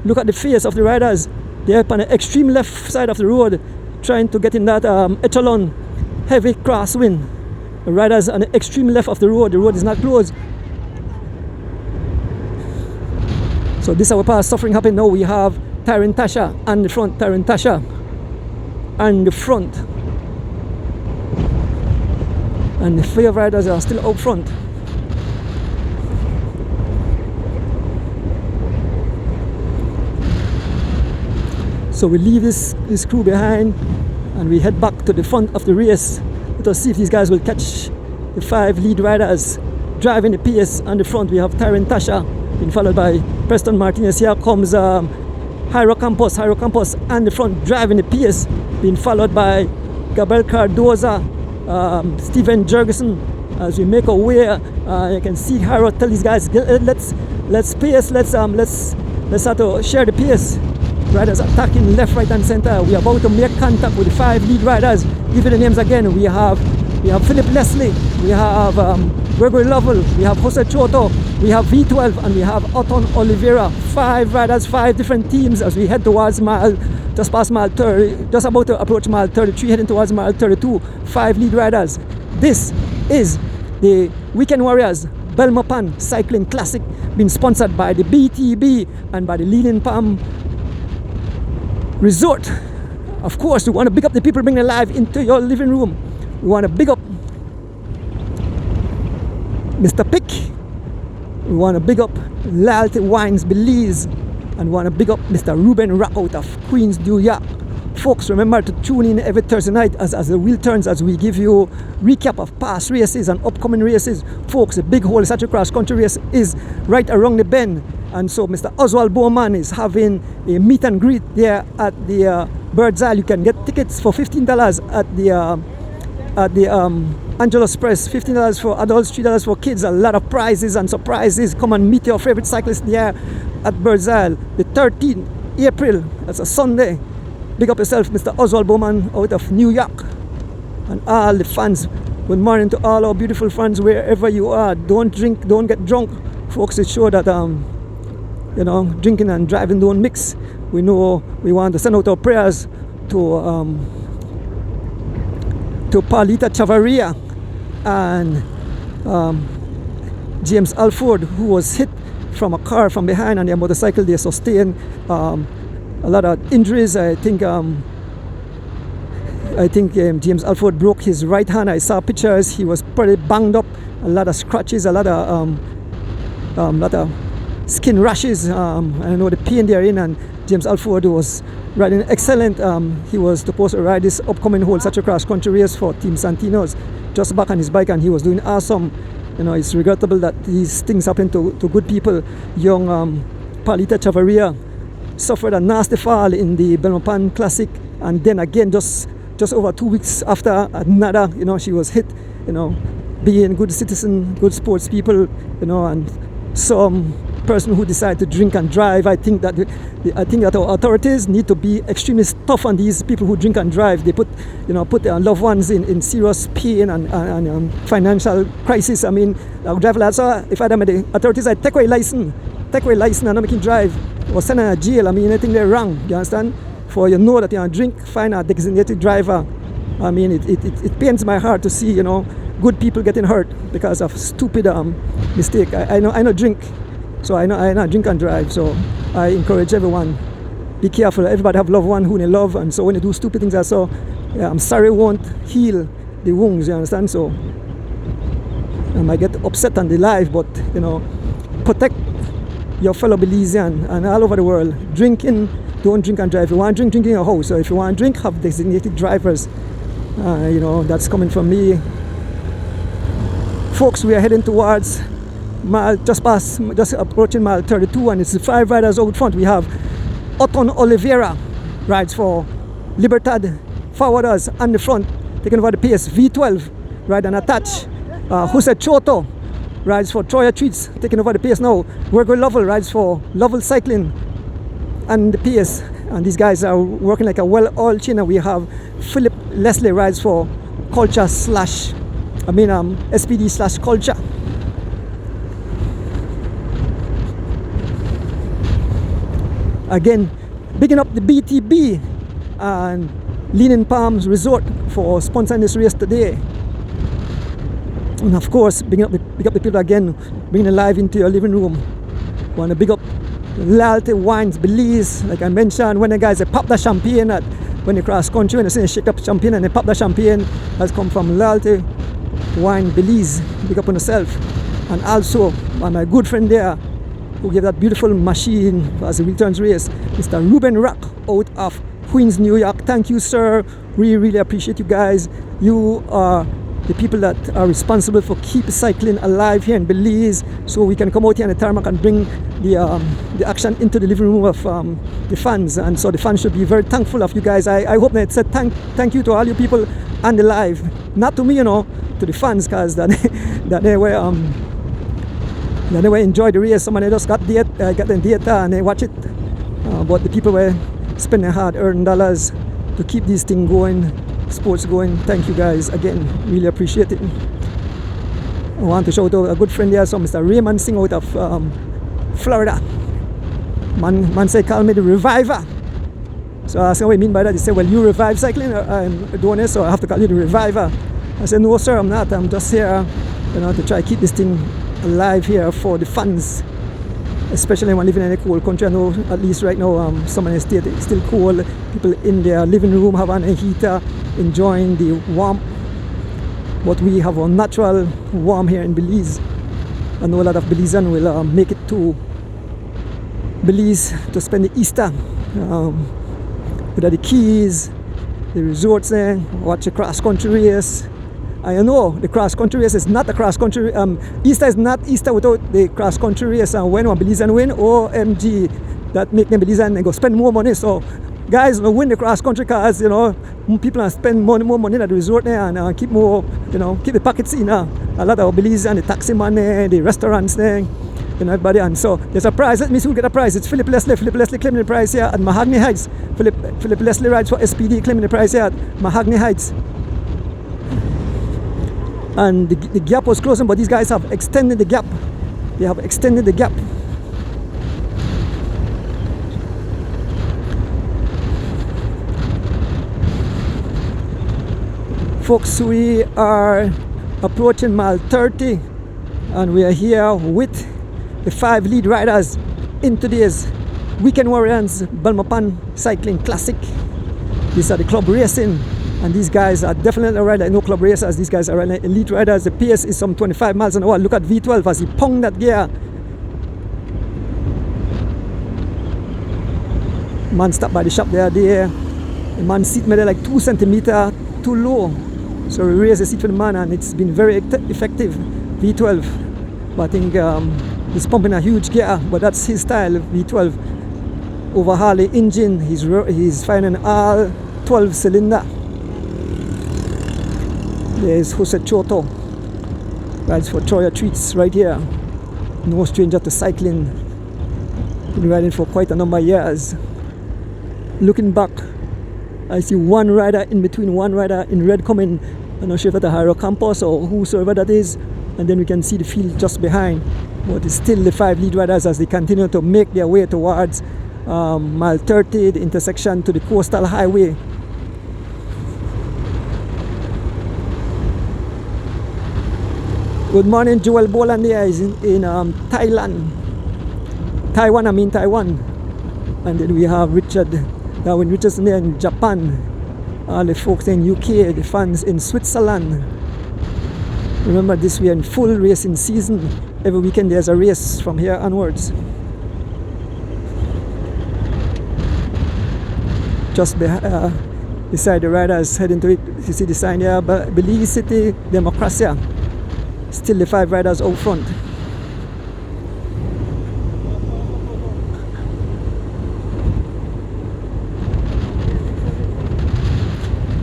Look at the face of the riders. They're up on the extreme left side of the road, trying to get in that echelon heavy crosswind. The riders on the extreme left of the road. The road is not closed. So this is our past suffering happening now. We have Tyron Tasha on the front. And the five riders are still out front. So we leave this crew behind and we head back to the front of the race. Let us see if these guys will catch the 5 lead riders driving the pace. On the front we have Tyron Tasha, being followed by Preston Martinez. Here comes Jairo Campos on the front driving the pace, being followed by Gabriel Cardoza, Steven Jurgensen. As we make our way, you can see Jairo tell these guys, let's pace, let's have to share the pace. Riders attacking left, right and center. We are about to make contact with the 5 lead riders. Give you the names again. We have Philip Leslie, we have Gregory Lovell, we have Jose Choto, we have V12, and we have Oton Oliveira. 5 riders, 5 different teams as we head towards just past mile 30, just about to approach mile 33, heading towards mile 32. 5 lead riders. This is the Weekend Warriors Belmopan Cycling Classic, being sponsored by the BTB and by the Leading Palm Resort. Of course, we want to big up the people bringing life into your living room. We want to big up Mr. Pick. We want to big up Loyalty Wines Belize. And we want to big up Mr. Ruben Rock out of Queens, New York. Folks, remember to tune in every Thursday night as the wheel turns, as we give you recap of past races and upcoming races. Folks, the big Holy Saturday Cross Country race is right around the bend. And so Mr. Oswald Bowman is having a meet and greet there at the Bird's Eye. You can get tickets for $15 at the Angelos Press. $15 for adults, $3 for kids. A lot of prizes and surprises. Come and meet your favorite cyclist there at Bird's Eye. The 13th April, that's a Sunday. Big up yourself, Mr. Oswald Bowman out of New York. And all the fans, good morning to all our beautiful fans wherever you are. Don't drink, don't get drunk. Folks, it's sure that drinking and driving don't mix. We know we want to send out our prayers to Paulita Chavarria and James Alford, who was hit from a car from behind on their motorcycle. They sustained a lot of injuries. I think James Alford broke his right hand. I saw pictures. He was pretty banged up. A lot of scratches, a lot of skin rashes. I know the pain they're in, and James Alford was riding excellent. He was supposed to ride this upcoming whole such a cross country race for Team Santino's, just back on his bike, and he was doing awesome. You know, it's regrettable that these things happen to good people. Young Paulita Chavarria suffered a nasty fall in the Belmopan Classic, and then again just over 2 weeks after another, you know, she was hit. You know, being good citizen, good sports people, you know, and some person who decide to drink and drive. I think that our authorities need to be extremely tough on these people who drink and drive. They put their loved ones in serious pain and financial crisis. I mean, I'll drive like so. If I had the authorities, I'd take away license and not making drive or send them to jail. I mean, anything they're wrong. You understand? For you know that you're drink, find a designated driver. I mean, it pains my heart to see, you know, good people getting hurt because of stupid mistake. I know drink, so I know drink and drive. So I encourage everyone, be careful. Everybody have loved one who they love, and so when they do stupid things, yeah, I'm sorry, it won't heal the wounds. You understand? So I might get upset on the life, but you know, protect your fellow Belizean and all over the world. Drinking, don't drink and drive. If you want to drink in your house. So if you want to drink, have designated drivers. You know, that's coming from me. Folks, we are heading towards mile, just approaching mile 32, and it's the 5 riders out front. We have Oton Oliveira rides for Libertad Forwarders on the front, taking over the pace. V12 ride and attach. Jose Choto rides for Troya Treats, taking over the pace now. Virgo Lovell rides for Lovell Cycling and the pace. And these guys are working like a well-oiled chain. And we have Philip Leslie rides for SPD/Culture. Again, bigging up the BTB and Leaning Palms Resort for sponsoring this race today. And of course, big up the people again, bringing it live into your living room. Want to big up Loyalty Wines Belize. Like I mentioned, when the guys they pop the champagne when they cross country, when they say shake up champagne and they pop the champagne, has come from Loyalty Wine Belize. Big up on yourself. And also my good friend there who gave that beautiful machine as a returns race, Mr. Ruben Rock out of Queens, New York. Thank you, sir. Really appreciate you guys. You are the people that are responsible for keep cycling alive here in Belize, so we can come out here on the tarmac and bring the action into the living room of the fans. And so the fans should be very thankful of you guys. I hope that it said thank you to all you people on the live, not to me, you know, to the fans, because that they were enjoy the race. Somebody just got the data and they watch it, but the people were spending hard-earned dollars to keep this thing going, sports going. Thank you guys again, really appreciate it. I want to shout out a good friend there, so Mr. Raymond Singh out of Florida. Man say call me the reviver. So I asked him what I mean by that. He said, well, you revive cycling? I'm doing it, so I have to call you the reviver. I said, no sir, I'm not. I'm just here, you know, to try to keep this thing alive here for the fans, especially when living in a cold country. I know at least right now some of the state is still cold. People in their living room have a heater, enjoying the warmth, but we have a natural warm here in Belize. I know a lot of Belizeans will make it to Belize to spend the Easter with the Keys, the resorts there, watch a cross country race. I know the cross country race is not a cross country. Easter is not Easter without the cross country race. And when one Belizean win, OMG, that make them Belizean and go spend more money. So guys, win the cross country cars. You know, people spend more money at the resort there and keep more. You know, keep the pockets in. A lot of Belizean, the taxi money, the restaurants there. You know, everybody. And so there's a prize. Let me see who get a prize. It's Philip Leslie. Philip Leslie claiming the prize here at Mahogany Heights. Philip Leslie rides for SPD, claiming the prize here at Mahogany Heights. And the gap was closing, but these guys have extended the gap. They have extended the gap. Folks, we are approaching mile 30 and we are here with the 5 lead riders in today's Weekend Warriors Belmopan Cycling Classic. These are the club racing. And these guys are definitely riders, no club racers. These guys are elite riders. The pace is some 25 miles an hour. Look at V12 as he ponged that gear. Man stopped by the shop the other day. The man seat made it like 2 centimeter too low. So we raised the seat for the man and it's been very effective. V12. But I think he's pumping a huge gear, but that's his style, V12. Overhaul the engine, he's finding all 12 cylinder. There's Jose Choto. Rides for Troya Treats right here. No stranger to cycling. Been riding for quite a number of years. Looking back, I see one rider in between, one rider in red coming. I'm not sure if it's a Hiro Campos or whosoever that is. And then we can see the field just behind. But it's still the 5 lead riders as they continue to make their way towards mile 30, the intersection to the coastal highway. Good morning, Joel Boland there is in Taiwan. And then we have Darwin Richardson there in Japan. All the folks in UK, the fans in Switzerland. Remember this, we are in full racing season. Every weekend there's a race from here onwards. Just beside the riders heading to it, you see the sign here, Belize City Democracia. Still the 5 riders out front.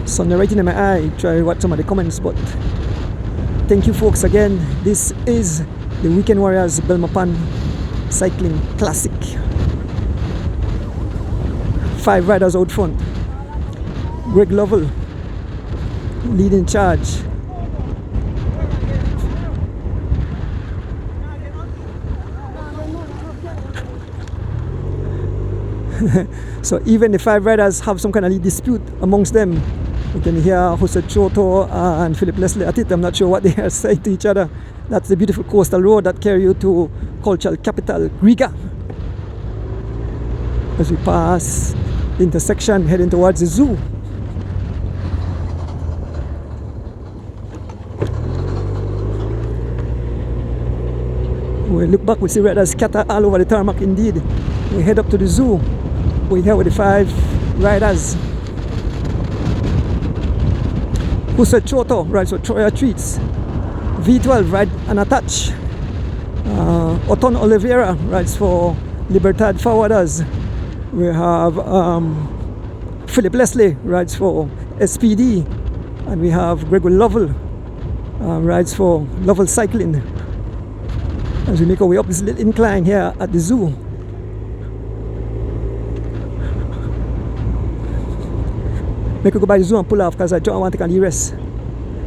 Sun right in my eye, try to watch some of the comments, but thank you folks again. This is the Weekend Warriors Belmopan Cycling Classic. 5 riders out front. Greg Lovell leading charge. So even the 5 riders have some kind of dispute amongst them. You can hear Jose Choto and Philip Leslie at it. I'm not sure what they are saying to each other. That's the beautiful coastal road that carries you to cultural capital Riga. As we pass the intersection heading towards the zoo. We look back, we see riders scatter all over the tarmac indeed. We head up to the zoo. We're here with the 5 riders. Jose Choto rides for Troya Treats. V12 ride unattached. Oton Oliveira rides for Libertad Forwarders. We have Philip Leslie rides for SPD. And we have Gregory Lovell rides for Lovell Cycling. As we make our way up this little incline here at the zoo. Make we go by the zoo and pull off because I don't want to take on the rest.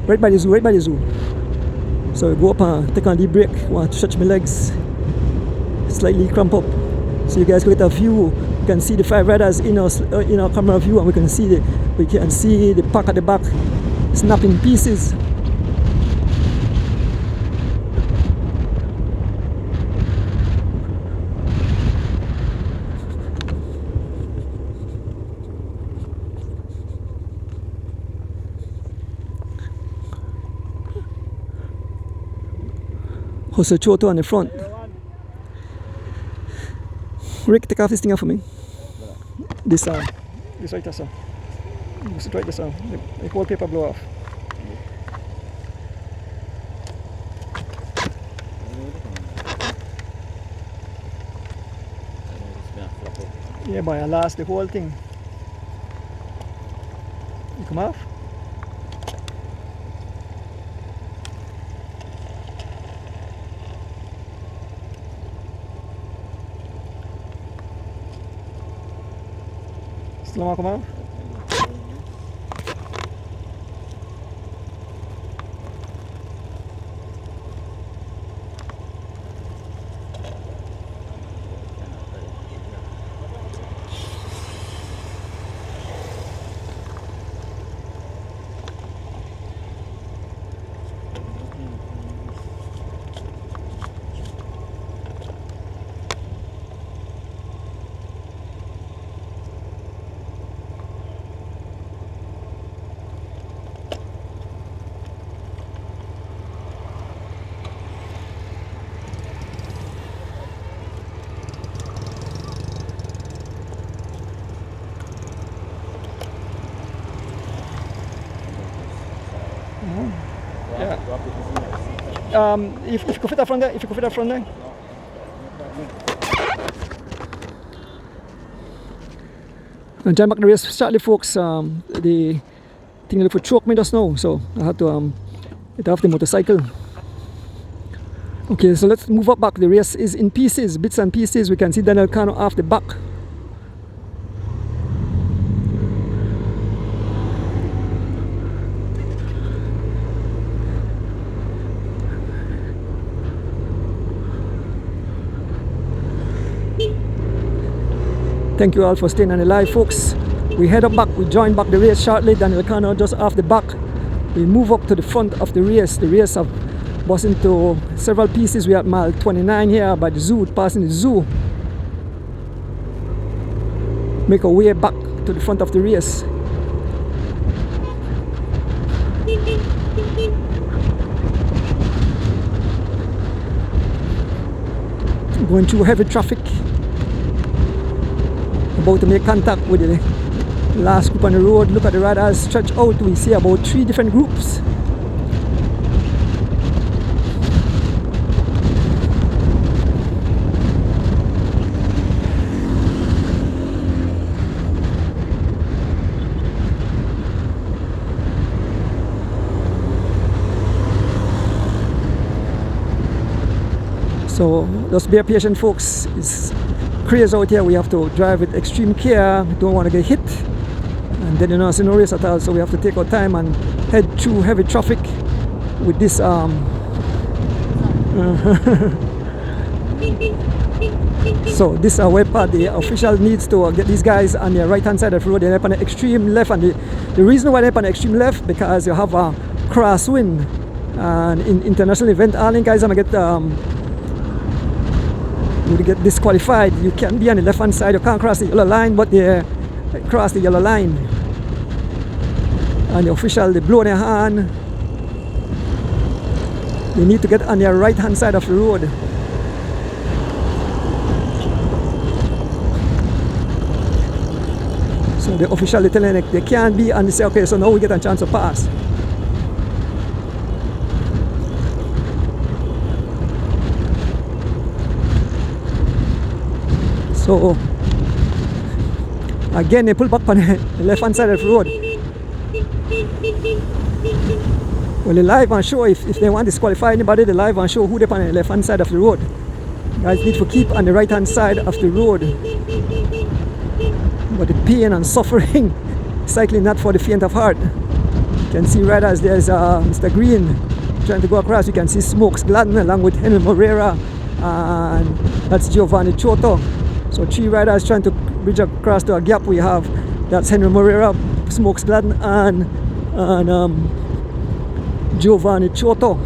Right by the zoo, right by the zoo. So I go up and take on the break. Want to stretch my legs. Slightly cramp up. So you guys can get a view. You can see the 5 riders in our camera view, and we can see the pack at the back snapping pieces. Jose Choto on the front. Rick, take off this thing off for me. This right there, sir. This right there, sir. The whole paper blow off. Yeah, boy, I lost the whole thing. You come off? Still want to come out? If you could fit that from there, if you could fit that from there. And join back the race shortly, folks. The thing look for choke me just now, so I had to get off the motorcycle. Okay, so let's move up back. The race is in pieces, bits and pieces. We can see Daniel Cano off the back. Thank you all for staying on the live, folks. We head up back, we join back the race shortly. Daniel Cano just off the back. We move up to the front of the race. The race have bust into several pieces. We are at mile 29 here by the zoo, passing the zoo. Make our way back to the front of the race. Going through heavy traffic. About to make contact with the last group on the road. Look at the radars stretch out. We see about 3 different groups. So just be patient, folks. It's crazy out here. We have to drive with extreme care. We don't want to get hit, and then it's no race at all. So we have to take our time and head through heavy traffic with this so this way part. The official needs to get these guys on the right hand side of the road. They're up on the extreme left, and the reason why they're up on the extreme left, because you have a crosswind, and in international event all the guys are gonna get disqualified. You can't be on the left hand side. You can't cross the yellow line, but they cross the yellow line, and the official, they blow their hand. They need to get on the right hand side of the road. So the official, they telling them they can't be, and they say, okay, so now we get a chance to pass. So again, they pull back on the left hand side of the road. Well, they live and show if they want to disqualify anybody, they live and show who they're on the left hand side of the road. Guys need to keep on the right hand side of the road. But the pain and suffering, cycling not for the faint of heart. You can see right as there's Mr. Green trying to go across. You can see Smokes Gladden along with Henry Moreira, and that's Giovanni Choto. So 3 riders trying to bridge across to a gap. We have, that's Henry Moreira, Smokes Gladden, and Giovanni Choto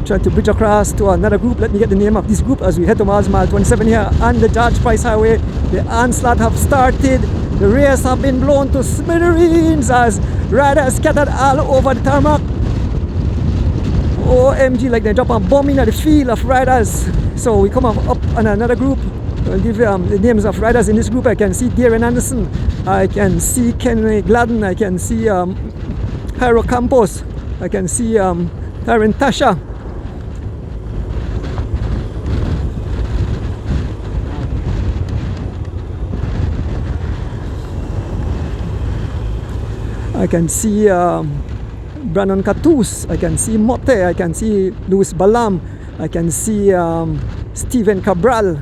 trying to bridge across to another group. Let me get the name of this group as we head towards mile 27 here on the George Price Highway. The onslaught have started. The race have been blown to smithereens as riders scattered all over the tarmac. OMG, like they drop a bomb in the field of riders. So we come up on another group. I'll give you the names of riders in this group. I can see Darren Anderson, I can see Kenny Gladden, I can see Jairo Campos, I can see Taryn Tasha. I can see Brandon Catus, I can see Motte, I can see Luis Balam, I can see Steven Cabral.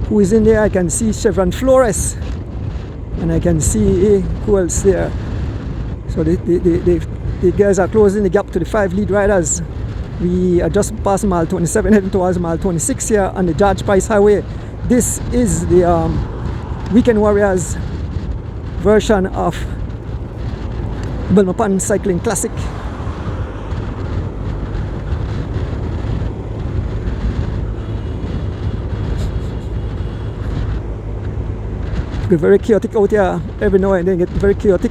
Who is in there? I can see Chevron Flores, and I can see who else there. So the guys are closing the gap to the 5 lead riders. We are just past mile 27, heading towards mile 26 here on the George Price Highway. This is the Weekend Warriors version of Belmopan Cycling Classic. It's very chaotic out here. Every now and then get very chaotic.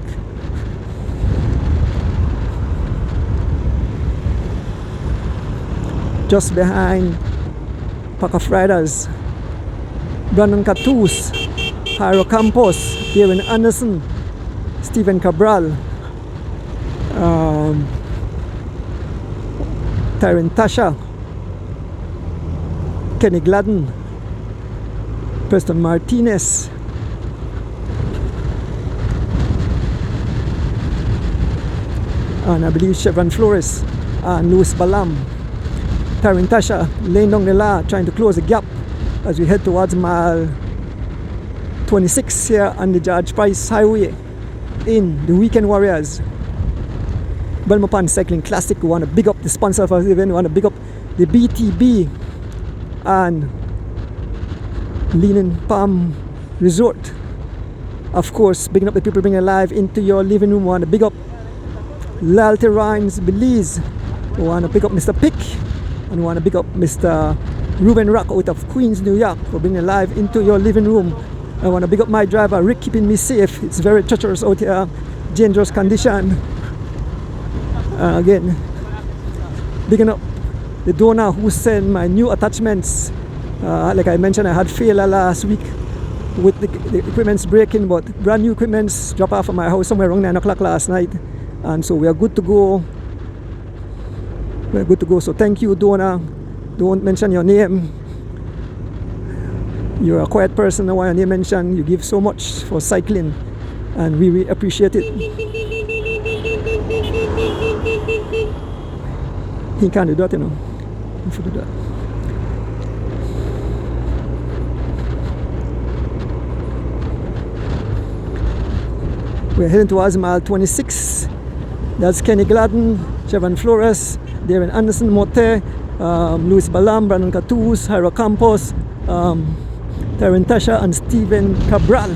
Just behind pack of riders, Brandon Catus, Jairo Campos, Darren Anderson, Steven Cabral. Tasha, Kenny Gladden, Preston Martinez, and I believe Chevron Flores and Luis Balam. Tasha laying down the law, trying to close the gap as we head towards mile 26 here on the George Price Highway in the Weekend Warriors Belmopan Cycling Classic. We want to big up the sponsor for the event. We want to big up the BTB and Leaning Palm Resort. Of course, bigging up the people bringing live into your living room. We want to big up Loyalty Rhymes Belize. We want to big up Mr. Pick, and we want to big up Mr. Ruben Rock out of Queens, New York, for bringing live into your living room. I want to big up my driver Rick, keeping me safe. It's very treacherous out here, dangerous condition. Again, bigging up the donor who sent my new attachments. Like I mentioned, I had failure last week with the equipment's breaking, but brand new equipment's dropped off at my house somewhere around 9 o'clock last night, and so we are good to go. We're good to go. So thank you, donor. Don't mention your name. You're a quiet person. I want your name mentioned. You give so much for cycling, and we really appreciate it. He can't do that, you know. If you do that. We're heading towards mile 26. That's Kenny Gladden, Chevron Flores, Darren Anderson, Mote, Luis Balam, Brandon Catus, Jairo Campos, Tasha, and Steven Cabral.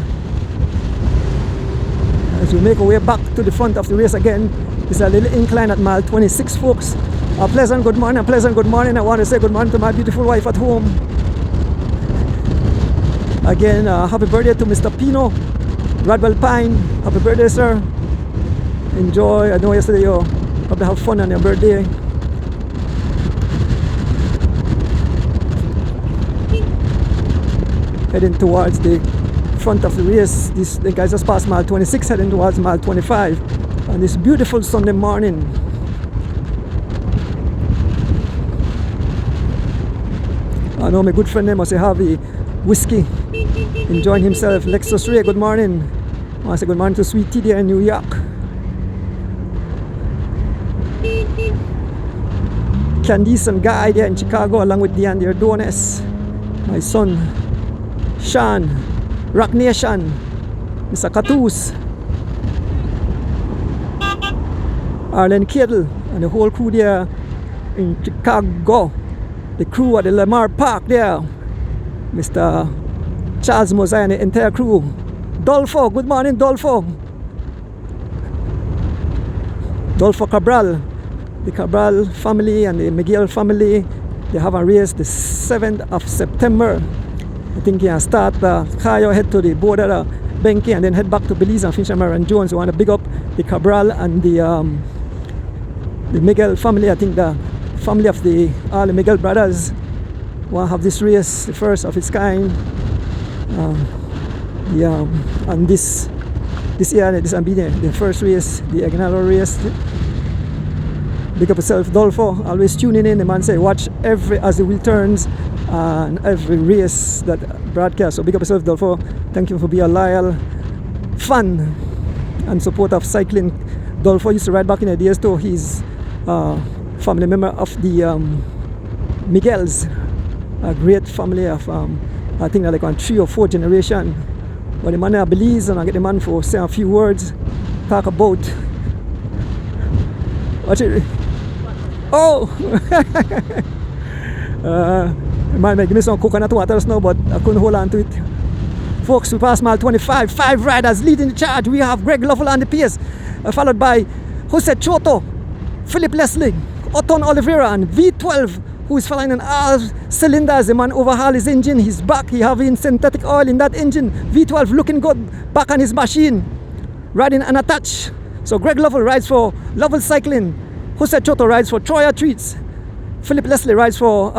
As we make our way back to the front of the race again, it's a little incline at mile 26, folks. A pleasant good morning, I want to say good morning to my beautiful wife at home. Again, happy birthday to Mr. Pino, Radwell Pine. Happy birthday, sir. Enjoy. I know yesterday you probably have fun on your birthday. Heading towards the front of the race. The guys just passed mile 26, heading towards mile 25 on this beautiful Sunday morning. I know my good friend there must have the whiskey, enjoying himself. Lexus Ray, good morning. I want to say good morning to Sweet Tea there in New York. Candice and Guy there in Chicago, along with DeAndre Dones, my son Sean, Rock Nation, Mr. Catus, Arlen Kittle, and the whole crew there in Chicago. The crew at the Lamar Park there, Mr. Charles Mosiah and the entire crew. Dolfo, good morning, Dolfo. Dolfo Cabral, the Cabral family and the Miguel family, they have a race the 7th of September. I think you can start Cayo, head to the border of Benki, and then head back to Belize and finish at Marion Jones. We want to big up the Cabral and the Miguel family. I think the family of all the Miguel brothers want to have this race, the first of its kind. And this year, this will be the first race, the inaugural race. Big up yourself, Dolfo. Always tuning in. The man say, watch as the wheel turns and every race that broadcast. So big up yourself, Dolfo. Thank you for being a loyal fan and supporter of cycling. Dolfo used to ride back in the days too. He's family member of the Miguels, a great family of I think they're like on 3 or 4 generation. But the man I Belize, and I get the man for say a few words, talk about watch it. Oh the man may give me some coconut water now, but I couldn't hold on to it. Folks, we passed mile 25, 5 riders leading the charge. We have Greg Lovell on the pace, followed by Jose Choto, Philip Leslie, Oton Oliveira, and V12, who is flying on all cylinders. The man overhauled his engine. He's back. He having synthetic oil in that engine. V12 looking good, back on his machine, riding unattached. So Greg Lovell rides for Lovell Cycling. Jose Choto rides for Troya Treats. Philip Leslie rides for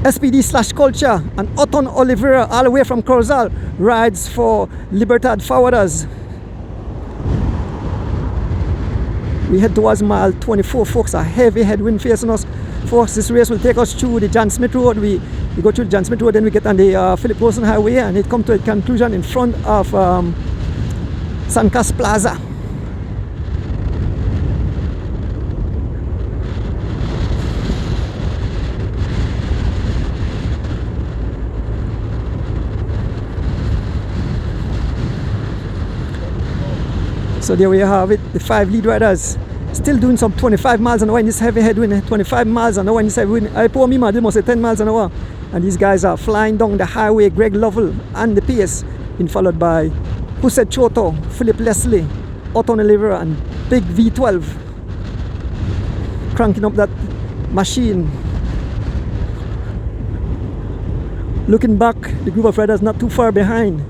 SPD/Culture. And Oton Oliveira, all the way from Corzal, rides for Libertad Forwarders. We head towards mile 24, folks. A heavy headwind facing us. Folks, this race will take us through the John Smith Road. We go through the John Smith Road, then we get on the Philip Wilson Highway, and it comes to a conclusion in front of Sancas Plaza. So there we have it, the 5 lead riders still doing some 25 miles an hour in this heavy headwind. 25 miles an hour in this heavy wind. I poor me man, they must say 10 miles an hour. And these guys are flying down the highway. Greg Lovell and the pace, been followed by Jose Choto, Philip Leslie, Otto Oliveira, and Big V12 cranking up that machine. Looking back, the group of riders not too far behind.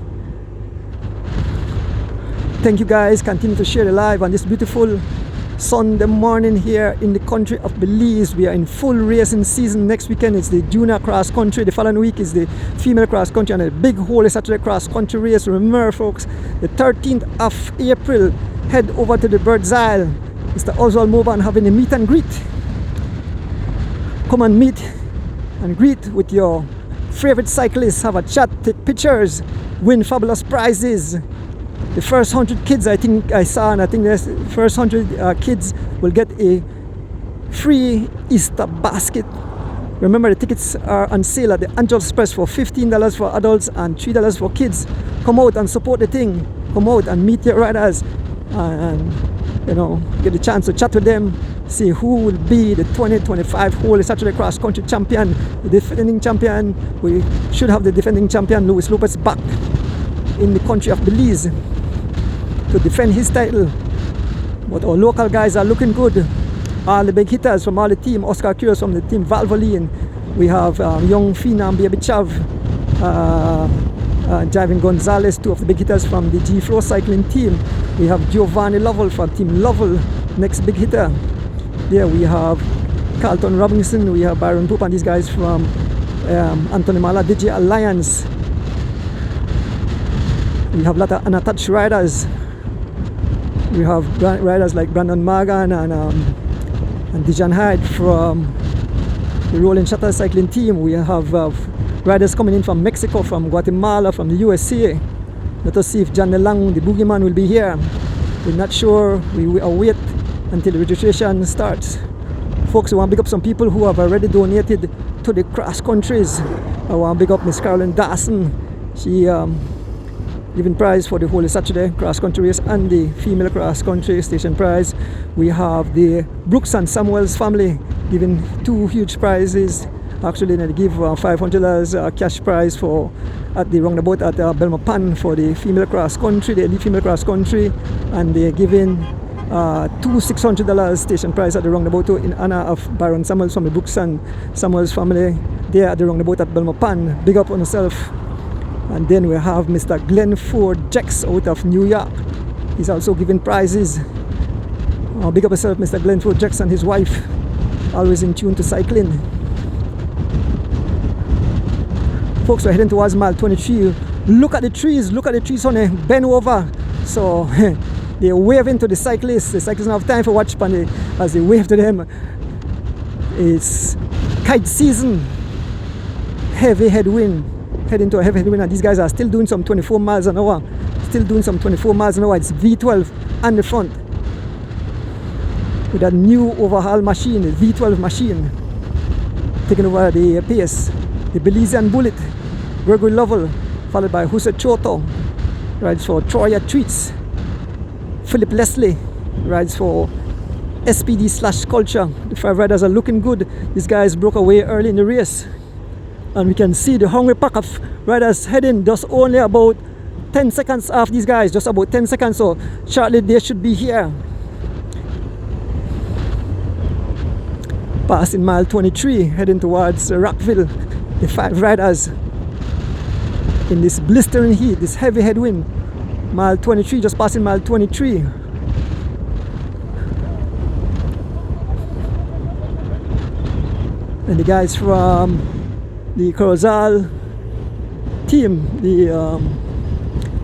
Thank you guys, continue to share the live on this beautiful Sunday morning here in the country of Belize. We are in full racing season. Next weekend is the junior cross country. The following week is the female cross country and a big Holy Saturday cross country race. Remember folks, the 13th of April, head over to the Bird's Isle. Mr. Oswald Moban having a meet and greet. Come and meet and greet with your favorite cyclists, have a chat, take pictures, win fabulous prizes. The first 100 kids I think I saw, and I think the first 100 kids will get a free Easter basket. Remember, the tickets are on sale at the Angels Press for $15 for adults and $3 for kids. Come out and support the thing. Come out and meet your riders and you know, get the chance to chat with them, see who will be the 2025 Holy Saturday Cross Country champion, the defending champion. We should have the defending champion Luis Lopez back in the country of Belize to defend his title. But our local guys are looking good. All the big hitters from all the team, Oscar Curios from the team Valvoline. We have young Phenom Baby Chav, Javin Gonzalez, 2 of the big hitters from the G-Flow cycling team. We have Giovanni Lovell from Team Lovell, next big hitter. There we have Carlton Robinson, we have Byron Pope, and these guys from Anthony Mala DJ Alliance. We have a lot of unattached riders. We have riders like Brandon Morgan and Dijon Hyde from the Rolling Shutter cycling team. We have riders coming in from Mexico, from Guatemala, from the USA. Let us see if John Lelang, the boogeyman, will be here. We're not sure. We await until the registration starts. Folks, we want to big up some people who have already donated to the cross countries. I want to big up Miss Carolyn Dawson. She giving prize for the Holy Saturday cross country race and the female cross country station prize. We have the Brooks and Samuels family giving 2 huge prizes. Actually, they give $500 cash prize for at the roundabout at Belmopan for the female cross country, the elite female cross country, and they're giving 2 $600 station prize at the roundabout in honor of Byron Samuels from the Brooks and Samuels family there at the roundabout at Belmopan. Big up on yourself. And then we have Mr. Glenn Ford Jex out of New York. He's also giving prizes. Big up yourself, Mr. Glenn Ford Jex and his wife. Always in tune to cycling. Folks, we're heading towards mile 23. Look at the trees, honey. Bend over. So they're waving to the cyclists. The cyclists don't have time for watch as they wave to them. It's kite season. Heavy headwind. Heading to a heavy headwind, and these guys are still doing some 24 miles an hour. Still doing some 24 miles an hour. It's V12 on the front with that new overhaul machine, the V12 machine, taking over the pace. The Belizean Bullet, Gregory Lovell, followed by Jose Choto, rides for Troya Treats. Philip Leslie rides for SPD/Culture. The 5 riders are looking good. These guys broke away early in the race. And we can see the hungry pack of riders heading just only about 10 seconds off these guys, just about 10 seconds, so shortly they should be here. Passing mile 23, heading towards Rockville. The 5 riders in this blistering heat, this heavy headwind. Mile 23, just passing mile 23. And the guys from the Corozal team, the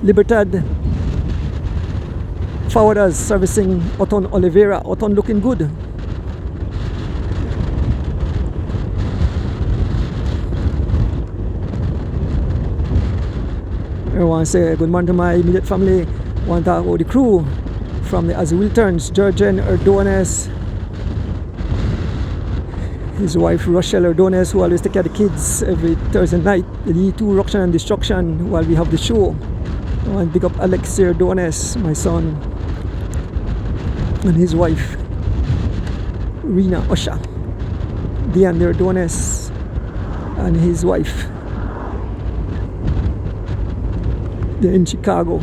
Libertad forwarders servicing Oton Oliveira. Oton looking good. I want to say good morning to my immediate family. I want to talk about the crew from the As the Wheel Turns, Georgian Erdones, his wife Rochelle Erdones, who always take care of the kids every Thursday night, the E2 Ruction and Destruction while we have the show. I want to pick up Alex Erdones, my son, and his wife Rena Osha, Dean Erdones and his wife. They're in Chicago.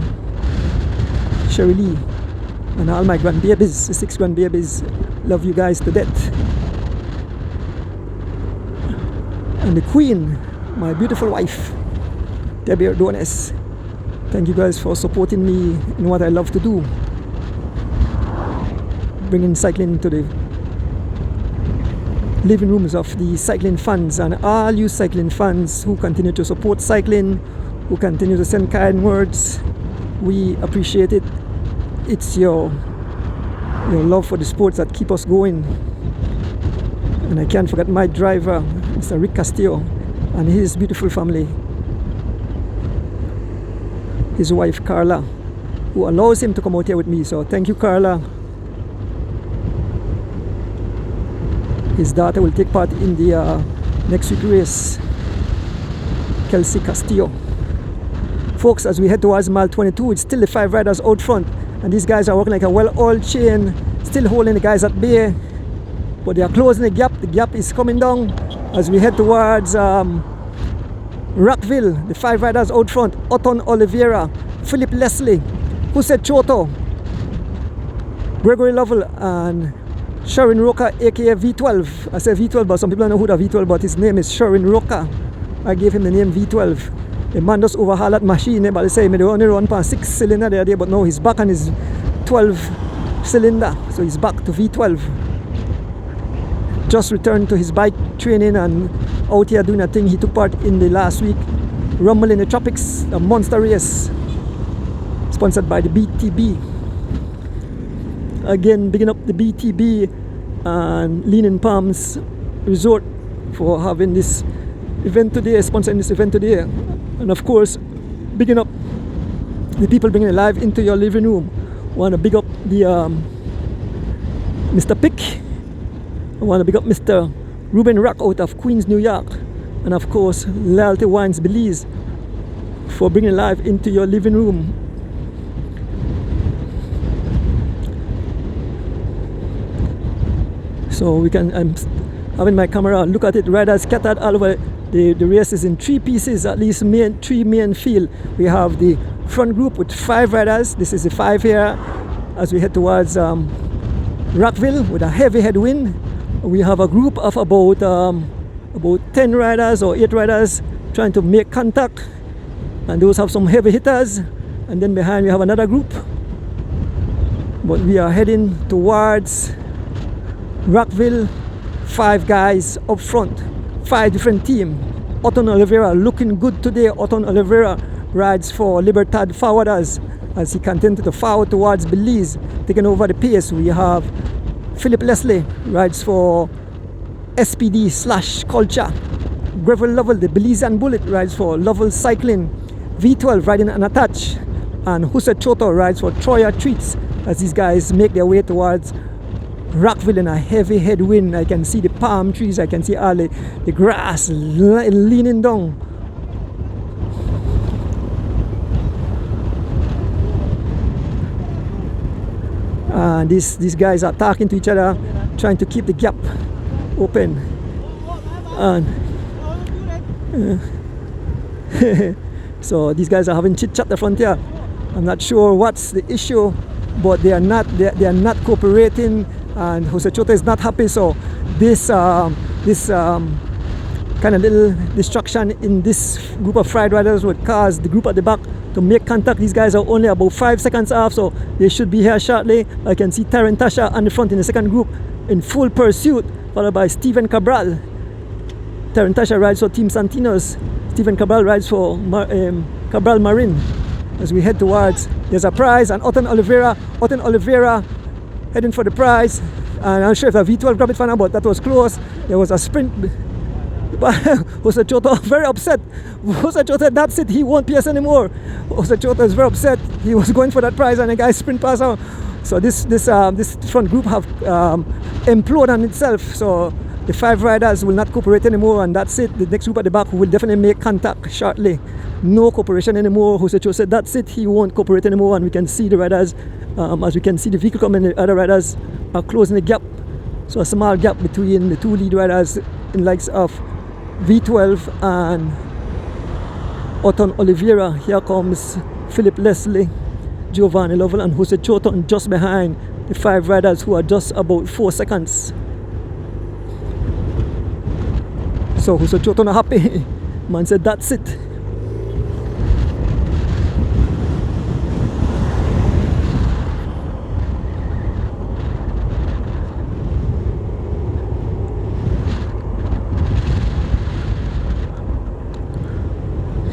Sherry Lee and all my grandbabies, the 6 grandbabies, love you guys to death. And the Queen, my beautiful wife, Debbie Erdones. Thank you guys for supporting me in what I love to do, bringing cycling to the living rooms of the cycling fans, and all you cycling fans who continue to support cycling, who continue to send kind words. We appreciate it. It's your love for the sports that keep us going. And I can't forget my driver, Mr. Rick Castillo, and his beautiful family, his wife Carla, who allows him to come out here with me. So thank you, Carla. His daughter will take part in the next week race, Kelsey Castillo. Folks, as we head towards mile 22, it's still the 5 riders out front, and these guys are working like a well-oiled chain, still holding the guys at bay, but they are closing the gap. The gap is coming down as we head towards Rockville. The 5 riders out front: Oton Oliveira, Philip Leslie, Jose Choto, Gregory Lovell, and Sharon Roca, aka V12. I say V12, but some people don't know who the V12, but his name is Sharon Roca. I gave him the name V12. The man just overhaul that machine. Everybody say he only run past 6 cylinder the other day, but now he's back on his 12 cylinder, so he's back to V12. Just returned to his bike training and out here doing a thing he took part in the last week, Rumble in the Tropics, a monster race sponsored by the BTB. Again, bigging up the BTB and Leaning Palms Resort for having this event today, sponsoring this event today. And of course, bigging up the people bringing it live into your living room. Want to big up the Mr. Pick. I want to big up Mr. Ruben Rock out of Queens, New York. And of course, Loyalty Wines Belize for bringing it live into your living room. So we can, I'm having my camera look at it, riders scattered all over. The race is in 3 pieces, at least 3 main field. We have the front group with 5 riders. This is the 5 here as we head towards Rockville with a heavy headwind. We have a group of about 10 riders or 8 riders trying to make contact, and those have some heavy hitters. And then behind we have another group, but we are heading towards Rockville. 5 guys up front, 5 different teams. Oton Oliveira looking good today. Oton Oliveira rides for Libertad Forwarders as he continues to forward towards Belize, taking over the pace. We have Philip Leslie rides for SPD/Culture. Gregory Lovell, the Belizean Bullet, rides for Lovell Cycling. V12 riding unattached, and Jose Choto rides for Troya Treats as these guys make their way towards Rockville in a heavy headwind. I can see the palm trees, I can see all the grass leaning down. And these guys are talking to each other, trying to keep the gap open. And so these guys are having chit chat at the frontier. I'm not sure what's the issue, but they are not cooperating, and Jose Choto is not happy. So this kind of little distraction in this group of fried riders would cause the group at the back to make contact. These guys are only about 5 seconds off, so they should be here shortly. I can see Tarantasha on the front in the second group in full pursuit, followed by Stephen Cabral. Tarantasha rides for Team Santinos. Stephen Cabral rides for Cabral Marine. as we head towards, there's a prize, and Otten Oliveira heading for the prize. And I'm not sure if a V12 grabbed it for now, but that was close. There was a sprint. But Jose Choto very upset. Jose Choto, that's it, he won't PS anymore. Jose Choto is very upset. He was going for that prize and the guy sprint past him. So this front group have imploded on itself. So the 5 riders will not cooperate anymore, and that's it. The next group at the back will definitely make contact shortly. No cooperation anymore. Jose Choto said that's it, he won't cooperate anymore, and we can see the riders, as we can see the vehicle coming, the other riders are closing the gap. So a small gap between the 2 lead riders in likes of V12 and Otten Oliveira. Here comes Philip Leslie, Giovanni Lovell and Jose Choto, and just behind the 5 riders who are just about 4 seconds. So Jose Choto not happy. Man said that's it.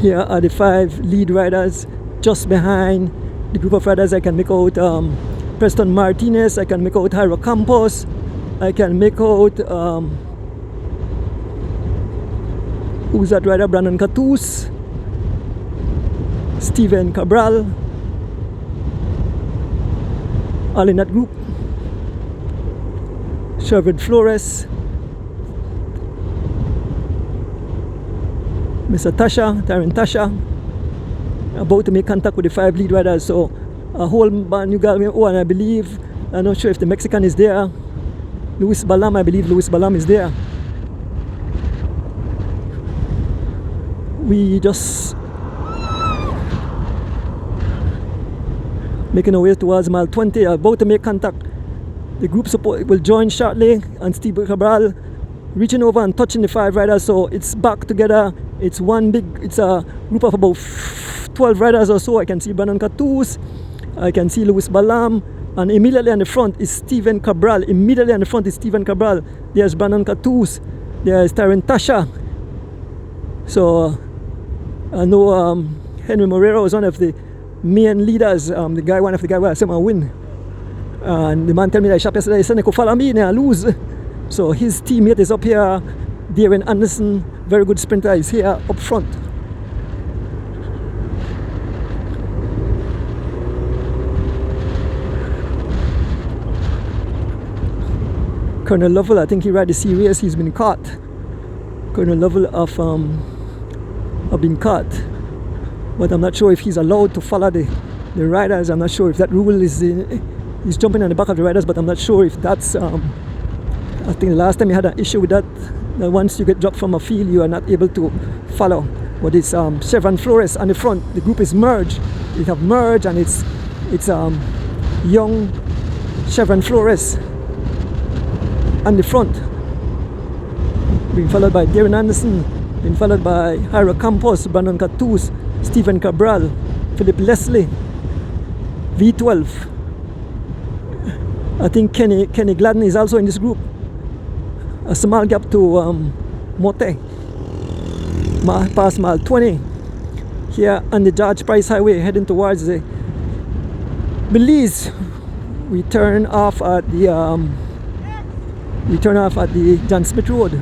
Here are the 5 lead riders just behind the group of riders. I can make out Preston Martinez, I can make out Jairo Campos, I can make out who's that rider, Brandon Catus, Steven Cabral, all in that group. Sherwood Flores, Mr. Taryn Tasha, about to make contact with the 5 lead riders. So a whole new guy, and I believe, I'm not sure if the Mexican is there. Luis Balam, I believe Luis Balam is there. We just making our way towards mile 20, about to make contact. The group support will join shortly, and Steve Cabral reaching over and touching the 5 riders. So it's back together. It's a group of about 12 riders or so. I can see Brandon Catus, I can see Luis Balam, and immediately on the front is Steven Cabral. There's Brandon Catus, there's Taryn Tasha. So I know Henry Morero is one of the main leaders, one of the guys who I said I win. And the man told me that shop yesterday, he said, follow me and I lose. So his teammate is up here, Darren Anderson, very good sprinter, is here up front. Colonel Lovell, I think he ride the series, he's been caught. Colonel Lovell have been caught. But I'm not sure if he's allowed to follow the riders. I'm not sure if that rule is he's jumping on the back of the riders, but I'm not sure if that's I think the last time we had an issue with that once you get dropped from a field you are not able to follow. But it's Chevron Flores on the front. The group is merged. They have merged, and it's young Chevron Flores on the front, being followed by Darren Anderson, being followed by Jairo Campos, Brandon Catus, Steven Cabral, Philip Leslie, V12. I think Kenny Gladden is also in this group. A small gap to Mote, past mile 20. Here on the George Price Highway, heading towards the Belize. We turn off at the John Smith Road.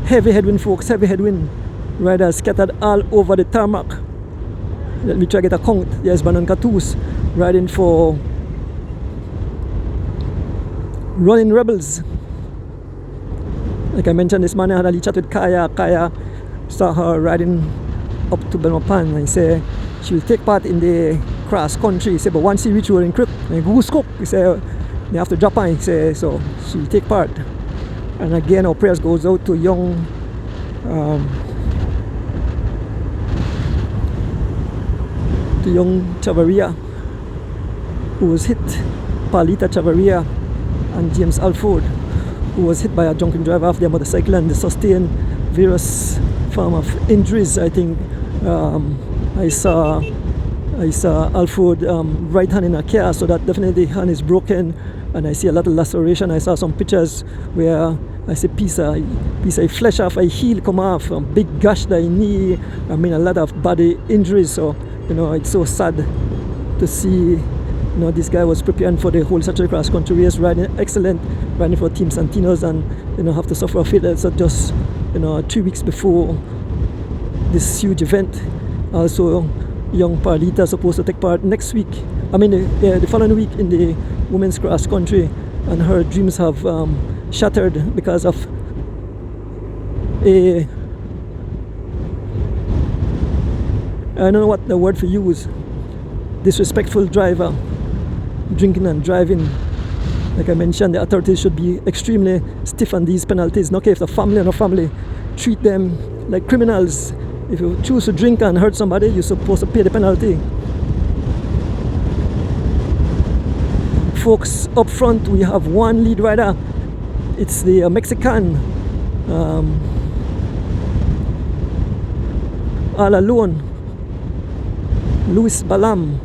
Heavy headwind, folks, heavy headwind. Riders scattered all over the tarmac. Let me try to get a count. There's Brandon Catus riding for Running Rebels. Like I mentioned, this morning I had a little chat with Kaya. Kaya saw her riding up to Belmopan, and say she will take part in the cross country. He said, but once she reach Rolling Creek and Goose Cook, he said they have to drop on. He said, so she will take part. And again, our prayers goes out to young Chavaria, who was hit, Palita Chavaria and James Alford, who was hit by a drunken driver off their motorcycle, and they sustained various form of injuries. I think I saw Alford right hand in a car, so that definitely hand is broken, and I see a lot of laceration. I saw some pictures where I see piece of flesh off a heel come off, a big gash that knee. I mean, a lot of body injuries. So You know, it's so sad to see, you know, this guy was preparing for the whole Saturday cross country race, riding excellent, riding for Team Santinos, and, you know, have to suffer a failure. So just, you know, 3 weeks before this huge event. Also, young Parlita supposed to take part next week. I mean, the following week in the women's cross country, and her dreams have shattered because of a, I don't know what the word for use, disrespectful driver, drinking and driving. Like I mentioned, the authorities should be extremely stiff on these penalties. Not care if the family or no family, treat them like criminals. If you choose to drink and hurt somebody, you're supposed to pay the penalty. Folks, up front we have one lead rider. It's the Mexican, all alone, Luis Balam.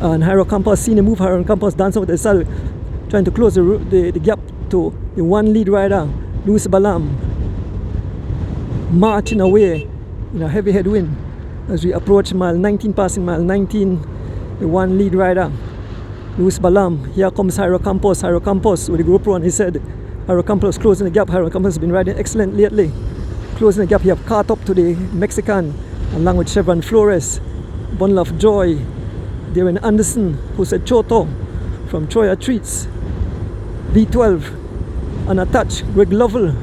And Jairo Campos, seen him move. Jairo Campos dancing with himself, trying to close the gap to the one lead rider, Luis Balam, marching away in a heavy headwind as we approach mile 19, passing mile 19, the one lead rider, Luis Balam. Here comes Jairo Campos. Jairo Campos with the GoPro on his head. Jairo Campos closing the gap. Jairo Campos has been riding excellent lately. Closing the gap, he have caught up to the Mexican, along with Chevron Flores, Bundle of Joy, Darren Anderson, who said Choto from Troya Treats, V12, unattached, Greg Lovell,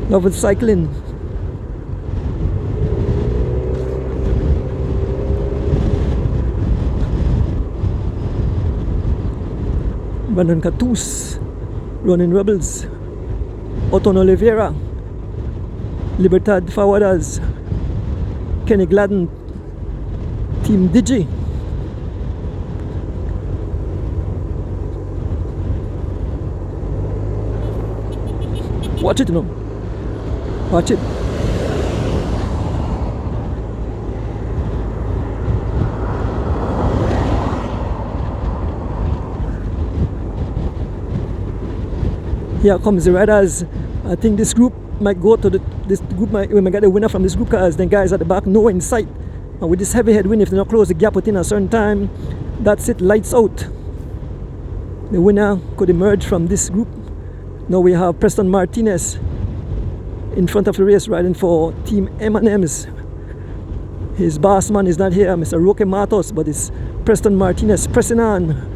Lovell Cycling, Brandon Catus, Running Rebels, Oton Oliveira, Libertad Fawadas, Kenny Gladden, Team Digi, watch it, you know, watch it. Here comes the riders. I think this group might go to we might get a winner from this group, because the guys at the back no in sight. And with this heavy headwind, if they don't close the gap within a certain time, that's it, lights out. The winner could emerge from this group. Now we have Preston Martinez in front of the race, riding for Team M&M's. His boss man is not here, Mr. Roque Matos, but it's Preston Martinez pressing on.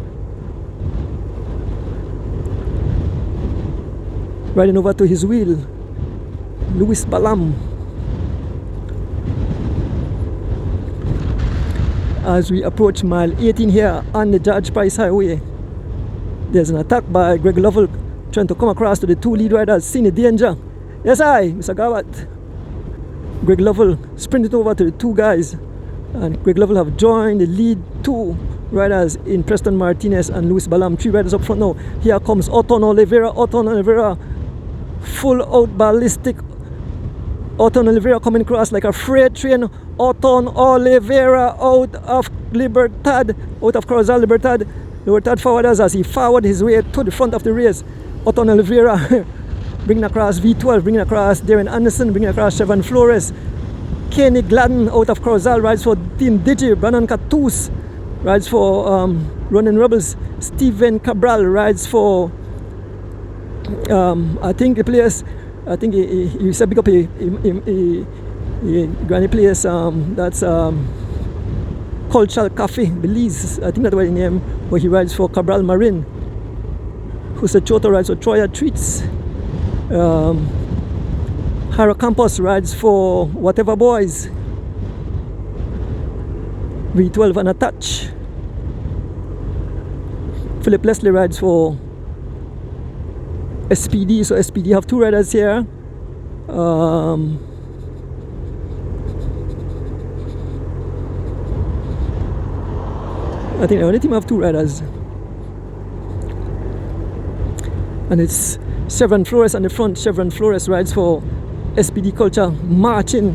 Riding over to his wheel, Luis Balam. As we approach mile 18 here on the George Price Highway, there's an attack by Greg Lovell trying to come across to the two lead riders, seeing the danger. Yes, Mr. Gawat. Greg Lovell sprinted over to the two guys, and Greg Lovell have joined the lead two riders in Preston Martinez and Luis Balam. Three riders up front now. Here comes Oton Oliveira, full out ballistic. Oton Oliveira coming across like a freight train. Oton Oliveira out of Corozal Libertad forwarders as he forward his way to the front of the race. Oton Oliveira bringing across V12, bringing across Darren Anderson, bringing across Chevron Flores. Kenny Gladden out of Corozal rides for Team Digi. Brandon Catus rides for Running Rebels. Steven Cabral rides for I think the place, I think he said pick up a granny place, that's Cultural Cafe, Belize, I think that's what the name, where he rides for Cabral Marin. Jose Choto rides for Troya Treats. Jairo Campos rides for Whatever Boys. V12 unattached. Philip Leslie rides for SPD, so SPD have two riders here. I think the only team have two riders, and it's Chevron Flores on the front. Chevron Flores rides for SPD Culture, marching.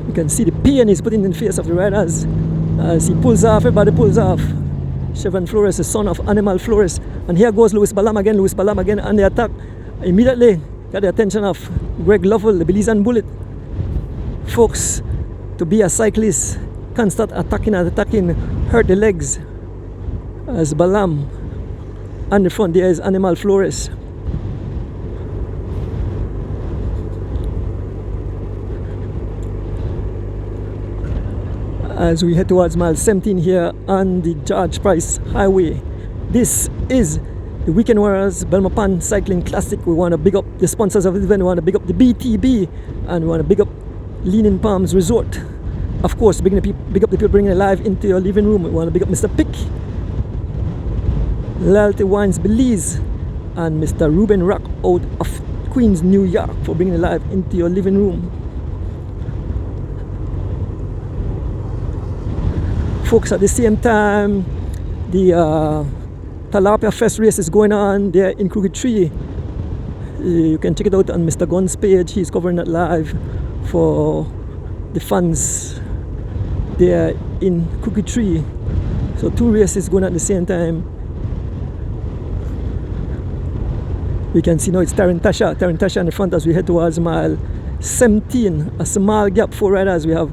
You can see the pain he's putting in the face of the riders as he pulls off. Everybody pulls off. Chevron Flores, the son of Animal Flores. And here goes Luis Balam again on the attack. Immediately got the attention of Greg Lovell, the Belizean Bullet. Folks, to be a cyclist, can't start attacking, hurt the legs. As Balam, and the front there is Animal Flores. As we head towards mile 17 here on the George Price Highway. This is the Weekend Warriors Belmopan Cycling Classic. We want to big up the sponsors of the event. We want to big up the BTB, and we want to big up Leaning Palms Resort. Of course, big up the people bringing it live into your living room. We want to big up Mr. Pick, Loyalty Wines Belize, and Mr. Ruben Rock out of Queens, New York for bringing it live into your living room. Folks, at the same time, the Tilapia Fest race is going on there in Crooked Tree. You can check it out on Mr. Gunn's page. He's covering that live for the fans there in Crooked Tree. So 2 races going at the same time. We can see now it's Tarantasha in the front as we head towards mile 17. A small gap, 4 riders. We have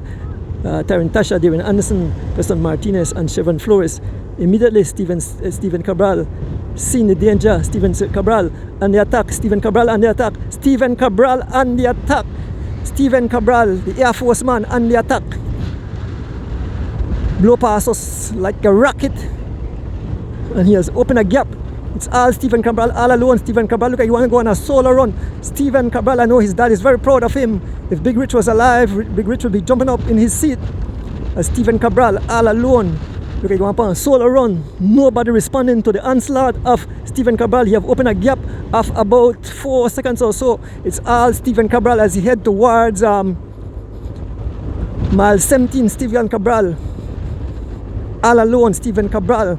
Tarantasha, Darren Anderson, Preston Martinez, and Chevron Flores. Immediately, Stephen Cabral, seeing the danger. Stephen Cabral on the attack. Stephen Cabral on the attack. Stephen Cabral on the attack. Stephen Cabral, the Air Force man, on the attack. Blow past us like a rocket, and he has opened a gap. It's all Stephen Cabral, all alone. Stephen Cabral, look at, you want to go on a solo run. Stephen Cabral, I know his dad is very proud of him. If Big Rich was alive, Big Rich would be jumping up in his seat. As Stephen Cabral, all alone. Look at, you want to go on a solo run. Nobody responding to the onslaught of Stephen Cabral. He have opened a gap of about 4 seconds or so. It's all Stephen Cabral as he head towards mile 17. Stephen Cabral, all alone. Stephen Cabral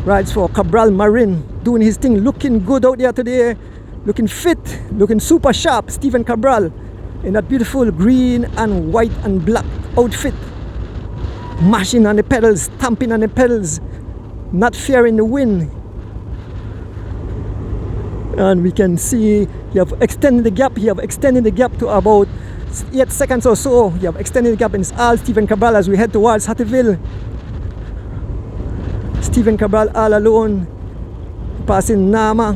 rides for Cabral Marine, doing his thing, looking good out there today, looking fit, looking super sharp. Stephen Cabral in that beautiful green and white and black outfit, mashing on the pedals, stamping on the pedals, not fearing the wind. And we can see you have extended the gap. You have extended the gap to about 8 seconds or so. You have extended the gap, and it's all Stephen Cabral as we head towards Hattieville. Stephen Cabral all alone, passing Nama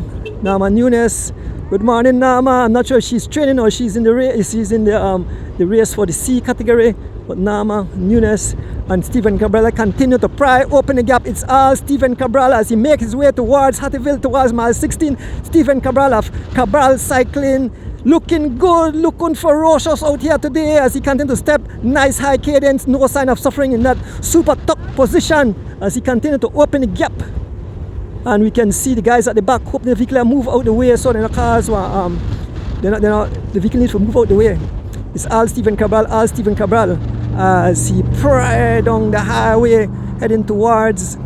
Nunes. Good morning, Nama. I'm not sure if she's training or she's in the race. She's in the race for the C category. But Nama Nunes and Stephen Cabral continue to pry open the gap. It's all Stephen Cabral as he makes his way towards Hattieville, towards mile 16. Stephen Cabral of Cabral Cycling, looking good, looking ferocious out here today as he continues to step. Nice high cadence, no sign of suffering in that super tuck position as he continues to open the gap. And we can see the guys at the back hoping the vehicle move out the way so the cars the vehicle needs to move out the way. It's all Stephen Cabral, as he pry down the highway heading towards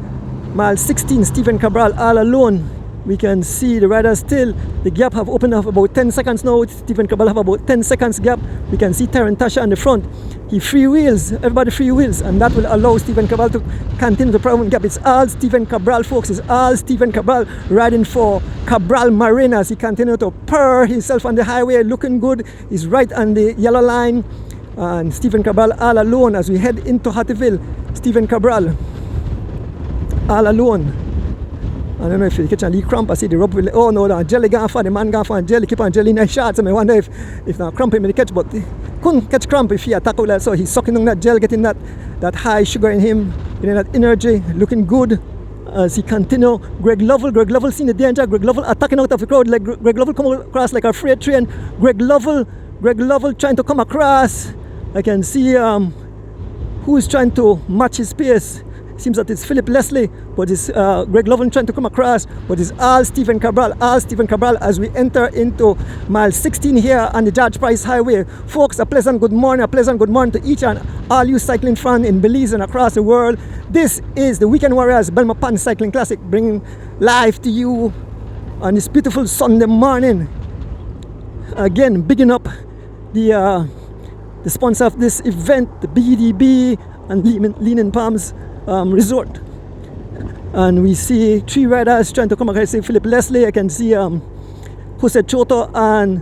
mile 16. Stephen Cabral all alone. We can see the riders still. The gap have opened up about 10 seconds now. Stephen Cabral have about 10 seconds gap. We can see Tarantasha on the front. He freewheels, everybody freewheels, and that will allow Stephen Cabral to continue the problem gap. It's all Stephen Cabral, folks. It's all Stephen Cabral riding for Cabral Marine as he continues to purr himself on the highway, looking good. He's right on the yellow line. And Stephen Cabral all alone as we head into Hattieville. Stephen Cabral all alone. I don't know if you catch a leak cramp. I see the rope will. Oh no, the jelly gone for the man gone for jelly. Keep on jelly in shots. I wonder if not cramp him in the catch, but he couldn't catch cramp if he attack out that. So he's sucking on that gel, getting that high sugar in him, getting that energy, looking good as he continue. Greg Lovell seeing the danger. Greg Lovell attacking out of the crowd. Like Greg Lovell come across like a freight train. Greg Lovell trying to come across. I can see who is trying to match his pace. Seems that it's Philip Leslie, but it's Greg Lovell trying to come across, but it's all Stephen Cabral as we enter into mile 16 here on the George Price Highway. Folks, a pleasant good morning to each and all you cycling fans in Belize and across the world. This is the Weekend Warriors Belmopan Cycling Classic, bringing live to you on this beautiful Sunday morning. Again, bigging up the sponsor of this event, the BDB and Leaning Palms Resort. And we see 3 riders trying to come across. I see Philip Leslie, I can see Jose Choto and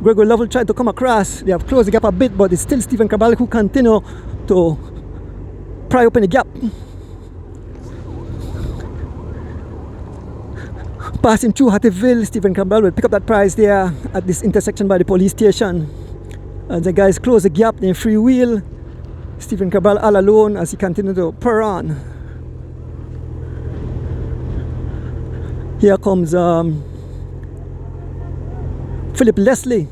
Gregory Lovell tried to come across. They have closed the gap a bit, but it's still Stephen Cabral who continue to pry open the gap. Passing through Hattieville, Stephen Cabral will pick up that prize there at this intersection by the police station. As the guys close the gap, then freewheel. Stephen Cabral all alone as he continues to purr on. Here comes Philip Leslie,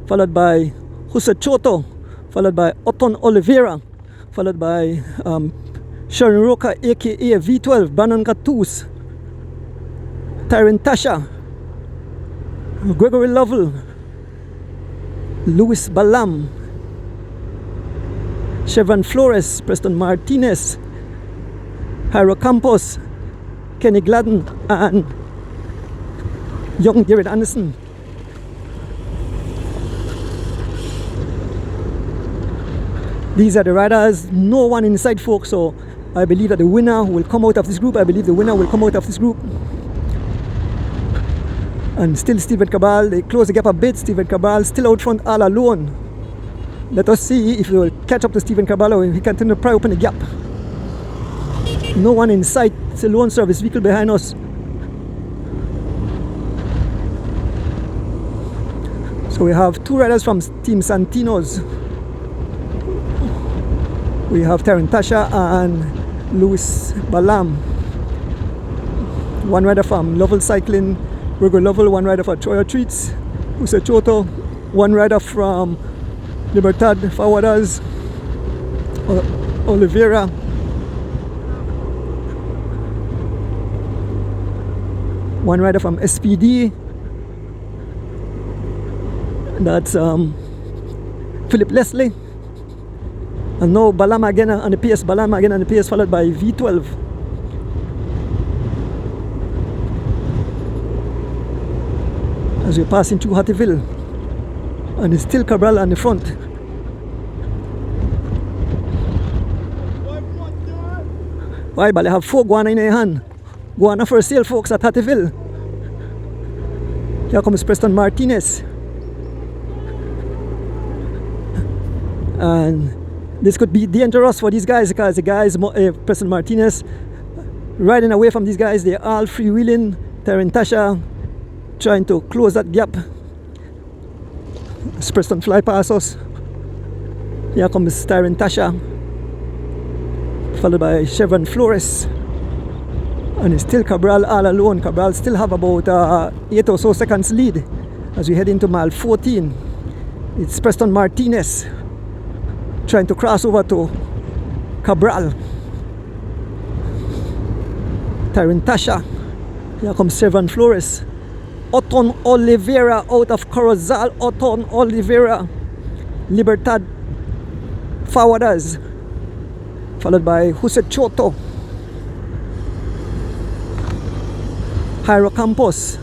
followed by Jose Choto, followed by Oton Oliveira, followed by Sharon Roca aka V12, Brandon Gattus, Tyron Tasha, Gregory Lovell, Luis Balam, Chevron Flores, Preston Martinez, Jairo Campos, Kenny Gladden, and young Jared Anderson. These are the riders, no one inside, folks, so I believe that the winner will come out of this group. And still Stephen Cabral, they close the gap a bit. Stephen Cabral still out front all alone. Let us see if we will catch up to Stephen Cabral or if he continue to pry open the gap. No one in sight. It's a lone service vehicle behind us. So we have two riders from Team Santino's. We have Tyron Tasha and Luis Balam. One rider from Lovell Cycling, Gregory Lovell. One rider for Troya Treats, Jose Choto. One rider from Libertad Forwarders, Oliveira. One rider from SPD, that's Philip Leslie. And now Balam again on the PS, followed by V12. As we're passing through Hattieville. And it's still Cabral on the front. Why, but they have 4 guana in their hand. Guana for sale, folks, at Hattieville. Here comes Preston Martinez. And this could be dangerous for these guys because the guys, Preston Martinez, riding away from these guys. They're all freewheeling. Tyron Tasha trying to close that gap. As Preston fly past us. Here comes Tyron Tasha, followed by Chevron Flores. And it's still Cabral all alone. Cabral still have about 8 or so seconds lead as we head into mile 14. It's Preston Martinez trying to cross over to Cabral. Tyron Tasha. Here comes Chevron Flores. Oton Oliveira out of Corozal. Oton Oliveira, Libertad Forwarders, followed by Jose Choto, Jairo Campos,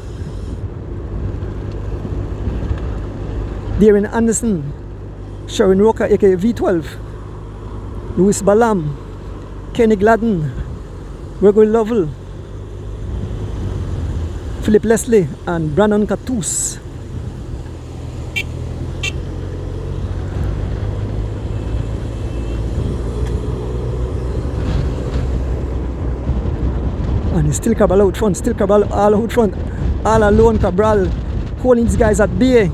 Darren Anderson, Sharon Roca aka V12, Luis Balam, Kenny Gladden, Gregory Lovell, Philip Leslie, and Brandon Gattus. And it's still Cabral out front, still Cabral all out front, all alone. Cabral holding these guys at bay.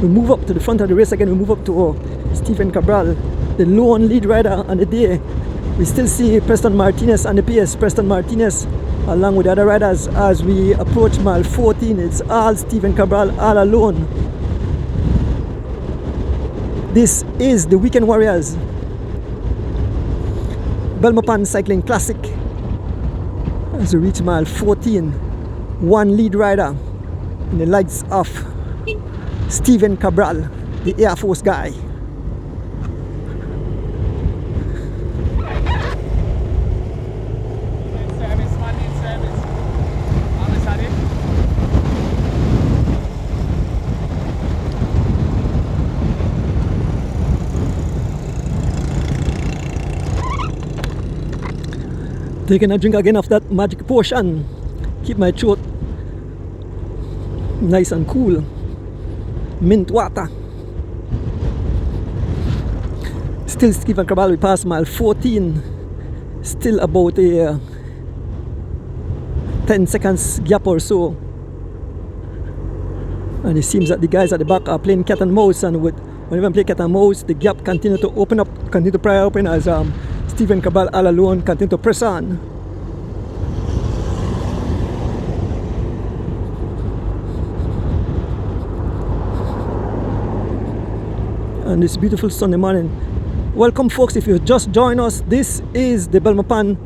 We move up to the front of the race again. We move up to Stephen Cabral, the lone lead rider on the day. We still see Preston Martinez on the pace. Preston Martinez along with the other riders as we approach mile 14. It's all Stephen Cabral all alone. This is the Weekend Warriors Belmopan Cycling Classic. As we reach mile 14, one lead rider in the likes of Stephen Cabral, the Air Force guy. Taking a drink again of that magic potion. Keep my throat nice and cool. Mint water. Still Stephen Cabral, we passed mile 14. Still about a 10 seconds gap or so. And it seems that the guys at the back are playing cat and mouse, and whenever I play cat and mouse, the gap continue to open up, continue to pry open as Stephen Cabral all alone continue to press on. And this beautiful Sunday morning. Welcome folks, if you just joined us, this is the Belmopan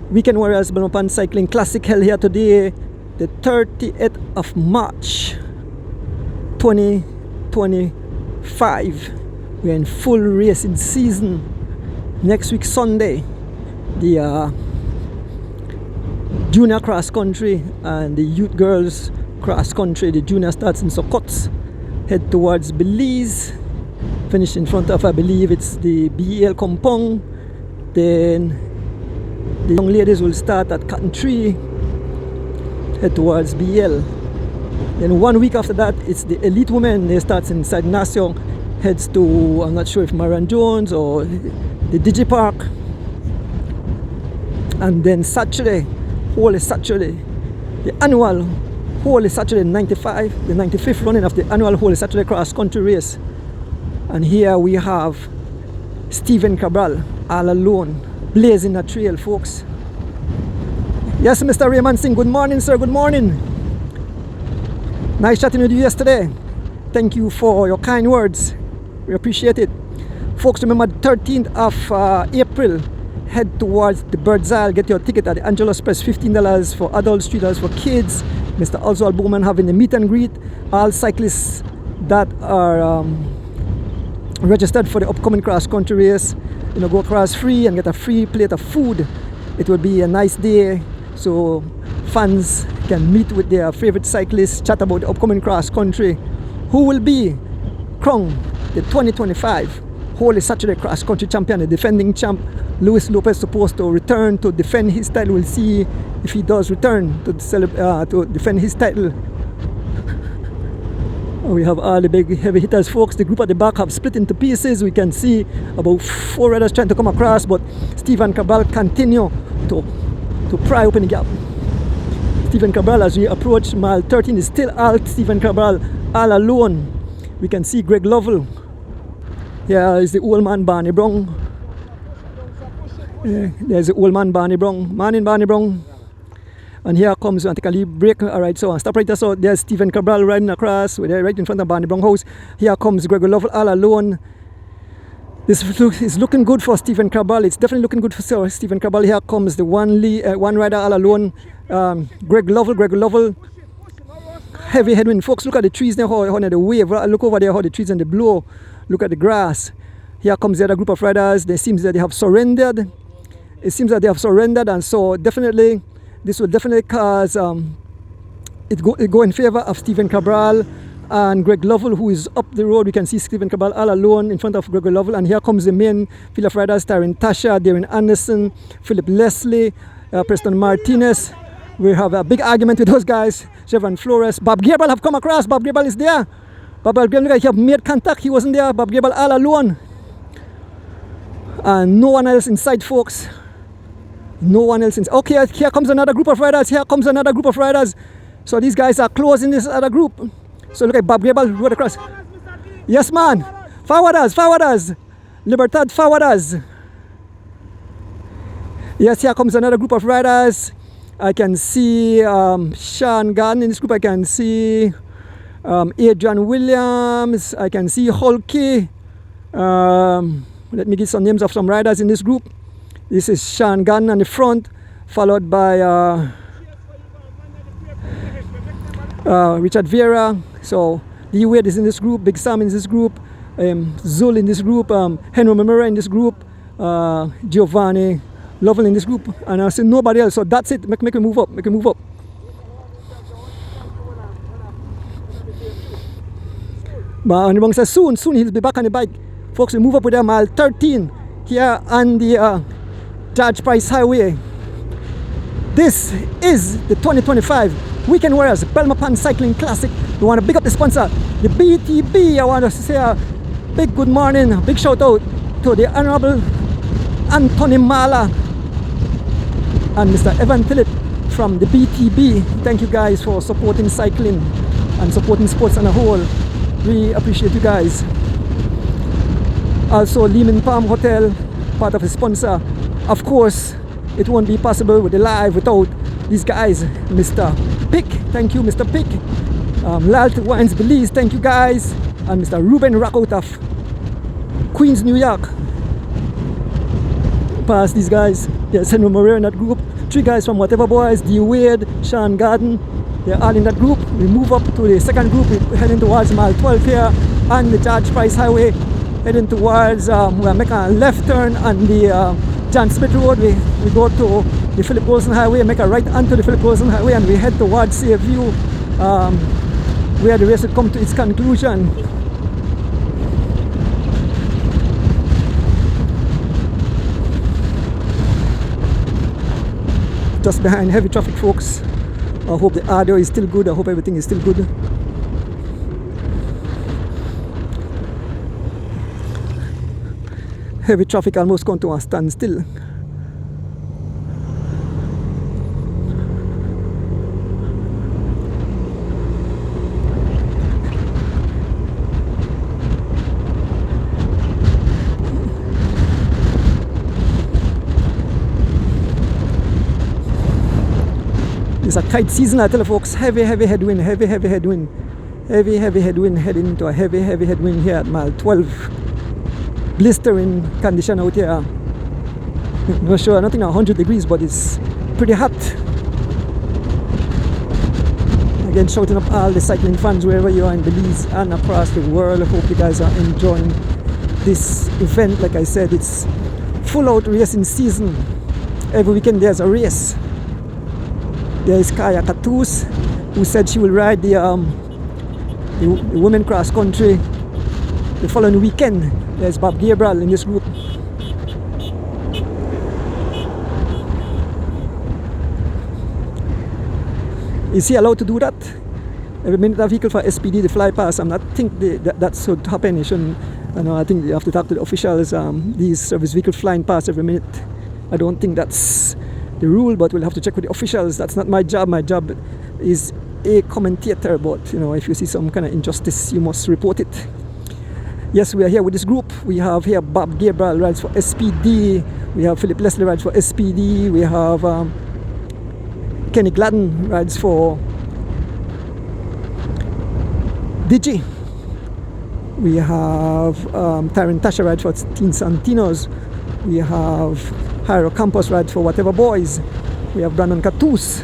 Weekend Warriors Belmopan Cycling Classic held here today, the 30th of March 2025. We're in full racing season. Next week Sunday, the junior cross country and the youth girls cross country. The junior starts in Sokots, head towards Belize, finish in front of, I believe it's the BEL compound. Then the young ladies will start at Cotton Tree, head towards BEL. Then 1 week after that, it's the elite women. They start inside Nassau, heads to, I'm not sure if Marion Jones or the Digipark. And then Saturday, Holy Saturday, the annual Holy Saturday 95, the 95th running of the annual Holy Saturday cross country race. And here we have Stephen Cabral all alone, blazing the trail, folks. Yes, Mr. Raymond Singh, good morning, sir, good morning. Nice chatting with you yesterday. Thank you for your kind words. We appreciate it. Folks, remember the 13th of April, head towards the Bird's Eye. Get your ticket at the Angelos Press, $15 for adults, $3 for kids. Mr. Oswald Bowman having the meet and greet. All cyclists that are registered for the upcoming cross country race, you know, go across free and get a free plate of food. It will be a nice day, so fans can meet with their favorite cyclists, chat about the upcoming cross country, who will be crowned the 2025 Holy Saturday cross country champion. The defending champ Luis Lopez supposed to return to defend his title. We'll see if he does return to defend his title. We have all the big heavy hitters, folks. The group at the back have split into pieces. We can see about 4 riders trying to come across, but Stephen Cabral continue to pry open the gap. Stephen Cabral, as we approach mile 13, is still out. Stephen Cabral all alone. We can see Greg Lovell. Here is the old man Barney Brown. There's the old man Barney Brown. Morning, Barney Brown. And here comes, I take a little break. Alright, so stop right there. So there's Stephen Cabral riding across. We're right in front of Barney Brown house. Here comes Greg Lovell all alone. This is looking good for Stephen Cabral. It's definitely looking good for Stephen Cabral. Here comes the one rider all alone. Greg Lovell. Heavy headwind. Folks, look at the trees now, how the wave. Look over there how the trees and the blow. Look at the grass. Here comes the other group of riders. It seems that they have surrendered. And so definitely this will definitely cause it go in favor of Stephen Cabral and Greg Lovell, who is up the road. We can see Stephen Cabral all alone in front of Greg Lovell. And here comes the main field of riders: Taryn Tasha, Darren Anderson, Philip Leslie, Preston Martinez. We have a big argument with those guys. Chevron Flores. Bob Gabriel have come across. Bob Gabriel is there. Bob Gabriel, he have made contact. He wasn't there. Bob Gabriel all alone. And no one else in sight, folks. No one else in sight. Okay, here comes another group of riders. So these guys are closing this other group. So look at Bob Gabriel rode across. Yes, man. Forward us. Libertad, forward us. Yes, here comes another group of riders. I can see Sean Garden in this group. I can see Adrian Williams. I can see Hulky. Let me get some names of some riders in this group. This is Sean Garden on the front, followed by Richard Vieira. So Lee Wade is in this group, Big Sam in this group, Zul in this group, Henry Memora in this group, Giovanni Lovell in this group, and I see nobody else. So that's it. Make me move up. But Anibong says soon he'll be back on the bike. Folks, we move up with them mile 13 here on the George Price Highway. This is the 2025 Weekend Warriors Belmopan Cycling Classic. We want to big up the sponsor, the BTB. I want to say a big good morning, a big shout out to the Honorable Anthony Mala and Mr. Evan Phillip from the BTB. Thank you guys for supporting cycling and supporting sports on a whole. We appreciate you guys. Also Lehman Palm Hotel, part of the sponsor. Of course, it won't be possible with the live without these guys. Mr. Pick, thank you Mr. Pick. Loyalty Wines Belize, thank you guys. And Mr. Ruben Rock out of Queens, New York. Past these guys. Yes, Henry Moreira in that group. 3 guys from Whatever Boys, D. Wade, Sean Garden. They're all in that group. We move up to the second group. We're heading towards mile 12 here on the George Price Highway. Heading towards, we're making a left turn on the John Smith Road. We go to the Philip Wilson Highway, make a right onto the Philip Wilson Highway, and we head towards Seaview, where the race will come to its conclusion. Just behind heavy traffic, folks. I hope the audio is still good. I hope everything is still good. Heavy traffic almost come to a standstill. It's a tight season, I tell you folks. Heavy headwind, heavy headwind. Heavy headwind, heading into a heavy headwind here at mile 12. Blistering condition out here. Not sure, nothing 100 degrees, but it's pretty hot. Again, shouting up all the cycling fans wherever you are in Belize and across the world. I hope you guys are enjoying this event. Like I said, it's full out racing season. Every weekend there's a race. There is Kaya Katus, who said she will ride the women cross country the following weekend. There's Bob Cabral in this group. Is he allowed to do that? Every minute a vehicle for SPD, the fly pass. I'm not think that should happen. It shouldn't. I think you have to talk to the officials. These service vehicles flying past every minute. I don't think that's the rule, but we'll have to check with the officials. That's not my job. My job is a commentator. But if you see some kind of injustice, you must report it. Yes, we are here with this group. We have here Bob Gabriel rides for SPD. We have Philip Leslie rides for SPD. We have Kenny Gladden rides for Digi. We have Tyron Tasha rides for Teen Santinos. We have Jairo Campos rides for Whatever Boys. We have Brandon Catus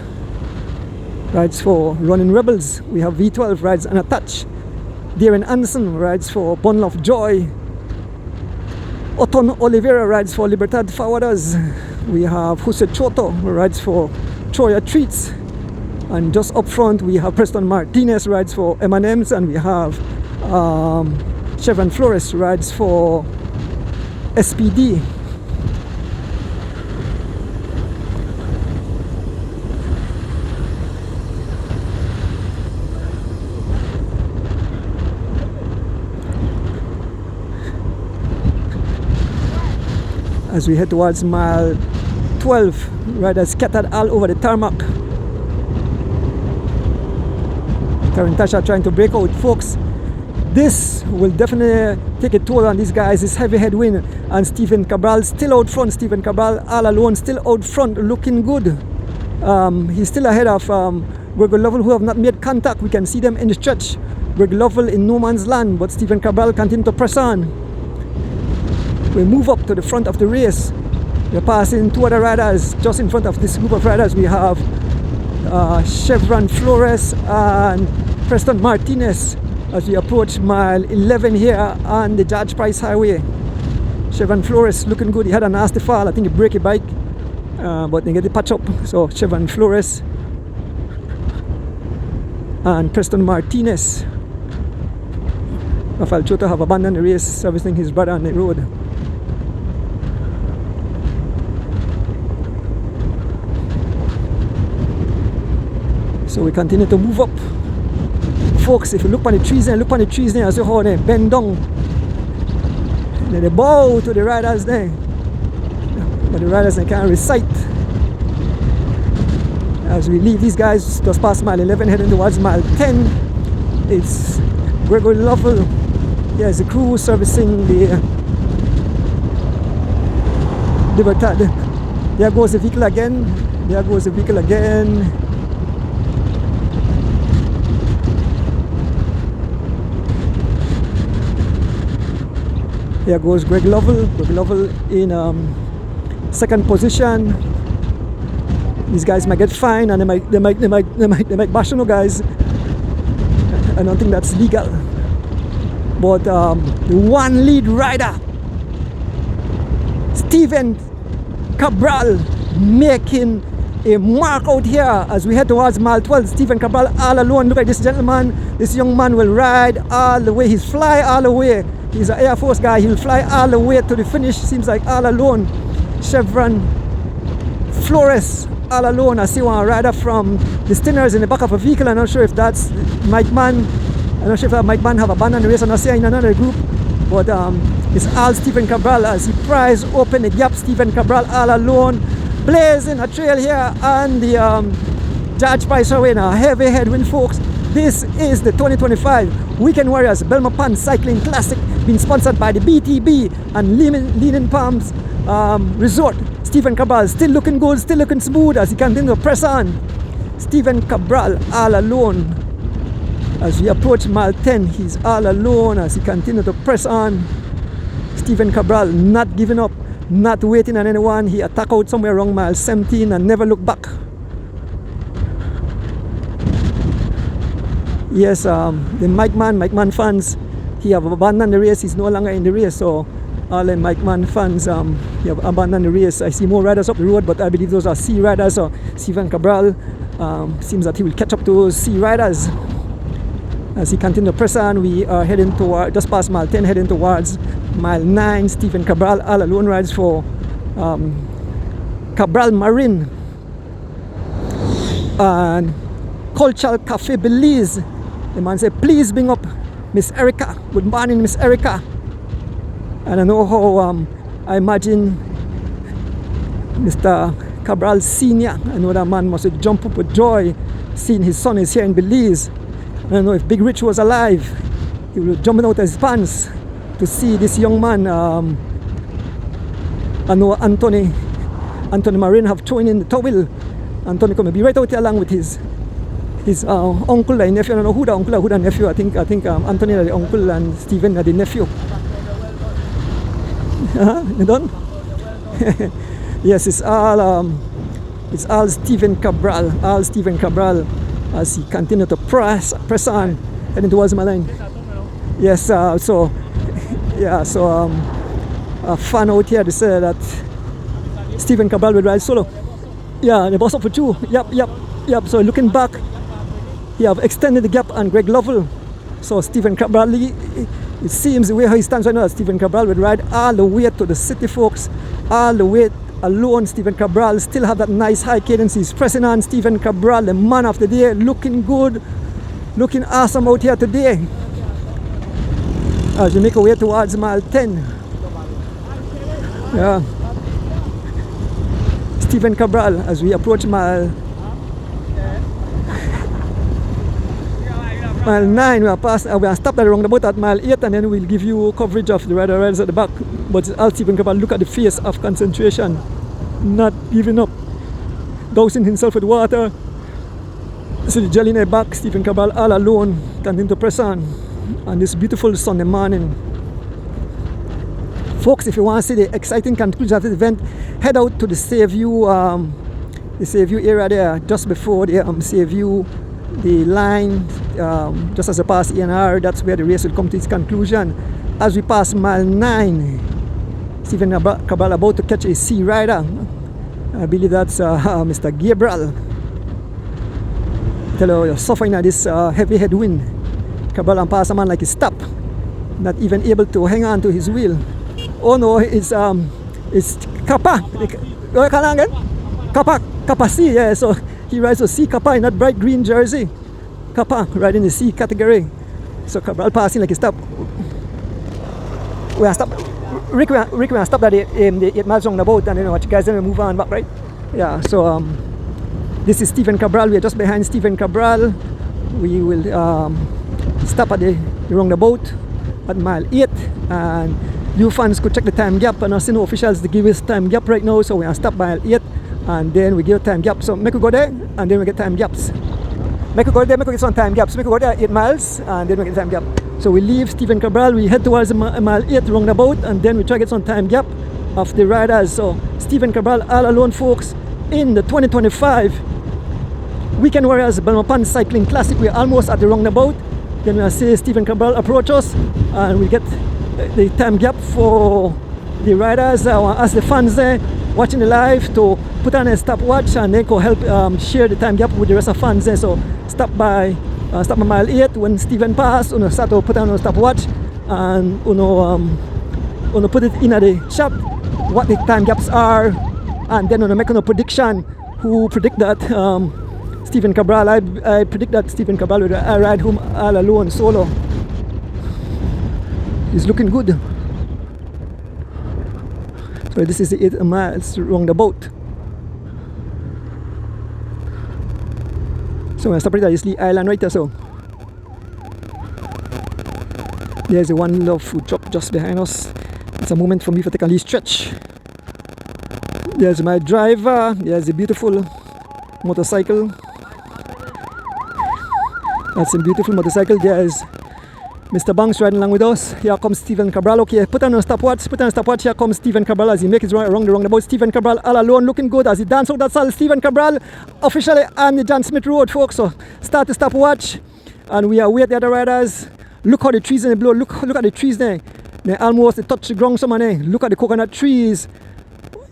rides for Running Rebels. We have V12 rides Unattached. Darren Anderson rides for Bundle of Joy. Oton Oliveira rides for Libertad Forwarders. We have Jose Choto who rides for Troya Treats. And just up front we have Preston Martinez rides for M&M's, and we have Chevron Flores rides for SPD. As we head towards mile 12, riders scattered all over the tarmac. Tarantasha trying to break out, folks. This will definitely take a toll on these guys. This heavy headwind, and Stephen Cabral still out front. Stephen Cabral all alone, still out front, looking good. He's still ahead of Greg Lovell, who have not made contact. We can see them in the stretch. Greg Lovell in no man's land, but Stephen Cabral continues to press on. We move up to the front of the race. We're passing 2 other riders just in front of this group of riders. We have Chevron Flores and Preston Martinez as we approach mile 11 here on the George Price Highway. Chevron Flores looking good. He had a nasty fall. I think he broke a bike, but they get the patch up. So Chevron Flores and Preston Martinez. Rafael Choto have abandoned the race, servicing his brother on the road. So we continue to move up. Folks, if you look on the trees there, you see how they bend down. And they bow to the riders there. But the riders, they can't recite. As we leave these guys just past mile 11 heading towards mile 10, it's Gregory Lovell. Yeah, it's the crew servicing the Libertad. There goes the vehicle again. There goes the vehicle again. There goes Greg Lovell. Greg Lovell in second position. These guys might get fined and they might bash on guys. I don't think that's legal. But the one lead rider, Stephen Cabral, making a mark out here as we head towards mile 12. Stephen Cabral all alone. Look at this gentleman. This young man will ride all the way. He's fly all the way. He's an Air Force guy. He'll fly all the way to the finish. Seems like all alone. Chevron Flores all alone. I see one rider from the Stinners in the back of a vehicle. I'm not sure if that's Mike Mann. I'm not sure if that Mike Mann have abandoned the race. I'm not saying in another group. But it's all Stephen Cabral as he pries open the gap. Stephen Cabral all alone, blazing a trail here on the George Price Highway in a heavy headwind, folks. This is the 2025 Weekend Warriors Belmopan Cycling Classic, being sponsored by the BTB and Leaning Palms Resort. Stephen Cabral still looking good, still looking smooth as he continues to press on. Stephen Cabral all alone. As we approach mile 10, he's all alone as he continues to press on. Stephen Cabral not giving up, not waiting on anyone. He attacked out somewhere around mile 17 and never looked back. Yes, the Mike Mann fans, he have abandoned the race. He's no longer in the race. So all the Mike Mann fans, he have abandoned the race. I see more riders up the road, but I believe those are C riders. So Stephen Cabral seems that he will catch up to those C riders. As he continues to press on, we are heading toward, just past mile 10, heading towards mile 9. Stephen Cabral all alone rides for Cabral Marine and Cultural Cafe Belize. The man said, please bring up Miss Erica. Good morning, Miss Erica. And I know how I imagine Mr. Cabral Sr. I know that man must have jumped up with joy seeing his son is here in Belize. I don't know if Big Rich was alive. He was jumping out of his pants to see this young man. I know Anthony Marin have thrown in the towel. Anthony come be right out here along with his uncle and nephew. I don't know who the uncle or who the nephew. I think Anthony is the uncle and Stephen is the nephew. You done? Yes, it's all Stephen Cabral. All Stephen Cabral. As he continued to press on, heading towards my line. Yes, a fan out here, they say that Stephen Cabral will ride solo. Yeah, they bust up for two. Yep. So looking back, he have extended the gap on Greg Lovell. So Stephen Cabral, it seems the way how he stands right now, Stephen Cabral would ride all the way to the city, folks, all the way alone. Stephen Cabral still have that nice high cadence. He's pressing on. Stephen Cabral, the man of the day, looking good, looking awesome out here today. As we make our way towards mile 10. Yeah. Stephen Cabral as we approach mile 9. We are stopped at around about at mile 8, and then we'll give you coverage of the riders at the back. But all Stephen Cabral, look at the face of concentration, not giving up, dousing himself with water. See the jelly in the back. Stephen Cabral all alone, continuing to press on this beautiful Sunday morning. Folks, if you want to see the exciting conclusion of the event, head out to the Sayview area there, just before the Sayview, the line, just as I pass ENR. That's where the race will come to its conclusion. As we pass mile 9, Stephen Cabral about to catch a C rider. I believe that's Mr. Gabriel. Tell you, you're suffering at this heavy headwind. Cabral and pass a man like he stopped, not even able to hang on to his wheel. Oh no, it's Kappa. Kappa C, yeah. So he rides a C Kappa in that bright green jersey. Kappa riding the C category. So Cabral passing like he stop. We are stop. Rick, we are stop at the 8 miles on the boat, and then watch you guys then we move on back, right? Yeah. So this is Stephen Cabral. We are just behind Stephen Cabral. We will stop at the boat at mile 8, and you fans could check the time gap, and I see no officials to give us time gap right now, so we are stop by mile 8, and then we give time gap. So make we go there, and then we get time gaps. Make we go there, make we get some time gaps. Make we go there 8 miles, and then we get time gap. So we leave Stephen Cabral, we head towards mile 8 roundabout, and then we try to get some time gap of the riders. So Stephen Cabral all alone, folks, in the 2025 Weekend Warriors Belmopan Cycling Classic. We're almost at the roundabout. Then we'll see Stephen Cabral approach us, and we get the time gap for the riders. I want to ask the fans there watching the live to put on a stopwatch, and they can help share the time gap with the rest of fans there. So stop by mile 8 when Stephen pass, start to put on a stopwatch, and put it in the chat what the time gaps are, and then make a prediction. Who predict that Stephen Cabral? I predict that Stephen Cabral will ride home all alone solo. He's looking good. So this is the 8 miles around the boat. So I stopped at this island right there. So there's a One Love food truck just behind us. It's a moment for me to take a little stretch. There's my driver. There's a beautiful motorcycle. That's a beautiful motorcycle. There's Mr. Banks riding along with us. Here comes Stephen Cabral. Okay, put on a stopwatch. Here comes Stephen Cabral as he makes his way around the roundabout. Stephen Cabral all alone, looking good as he dances out that saddle. Stephen Cabral officially on the John Smith Road, folks. So start the stopwatch, and we are with the other riders. Look how the trees in the blow. Look at the trees there. They almost touch the ground. Some there. Look at the coconut trees.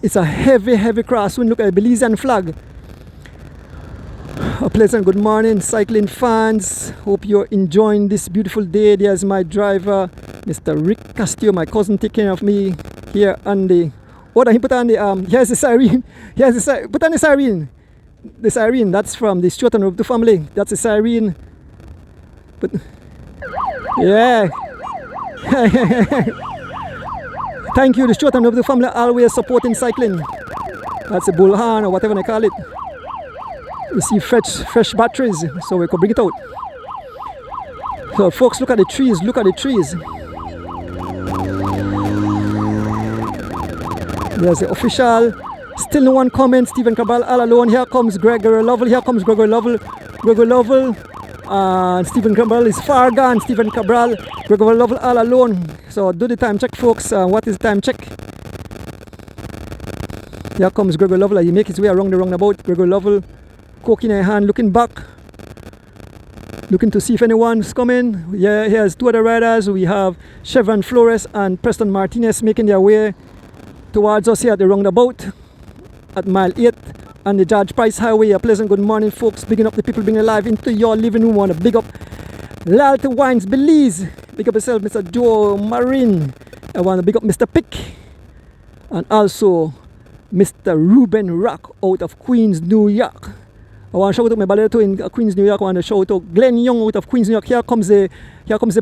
It's a heavy crosswind. Look at the Belizean flag. A pleasant good morning, cycling fans. Hope you're enjoying this beautiful day. There's my driver, Mr. Rick Castillo, my cousin, taking care of me here on the. What he put on the here's the siren. Put on the siren. The siren, that's from the Stuart and Roberto family. That's the siren. But yeah. Thank you, the Stuart and Roberto family, always supporting cycling. That's a bullhorn or whatever they call it. We see fresh batteries, so we can bring it out. So folks, look at the trees, There's the official. Still no one comment. Stephen Cabral all alone. Here comes Gregory Lovell. And Stephen Cabral is far gone. Stephen Cabral, Gregory Lovell all alone. So do the time check, folks. What is the time check? Here comes Gregory Lovell. He makes his way around the roundabout. Gregory Lovell, coke in her hand, looking back, looking to see if anyone's coming. Yeah, here's 2 other riders. We have Chevron Flores and Preston Martinez making their way towards us here at the roundabout at mile 8 on the George Price Highway. A pleasant good morning, folks. Bigging up the people bringing live into your living room. I want to big up Loyalty Wines Belize. Big up yourself, Mr. Joe Marin. I want to big up Mr. Pick, and also Mr. Ruben Rock out of Queens, New York. I want to shout out my ballet in Queens, New York. I want to shout out Glenn Young out of Queens, New York. Here comes the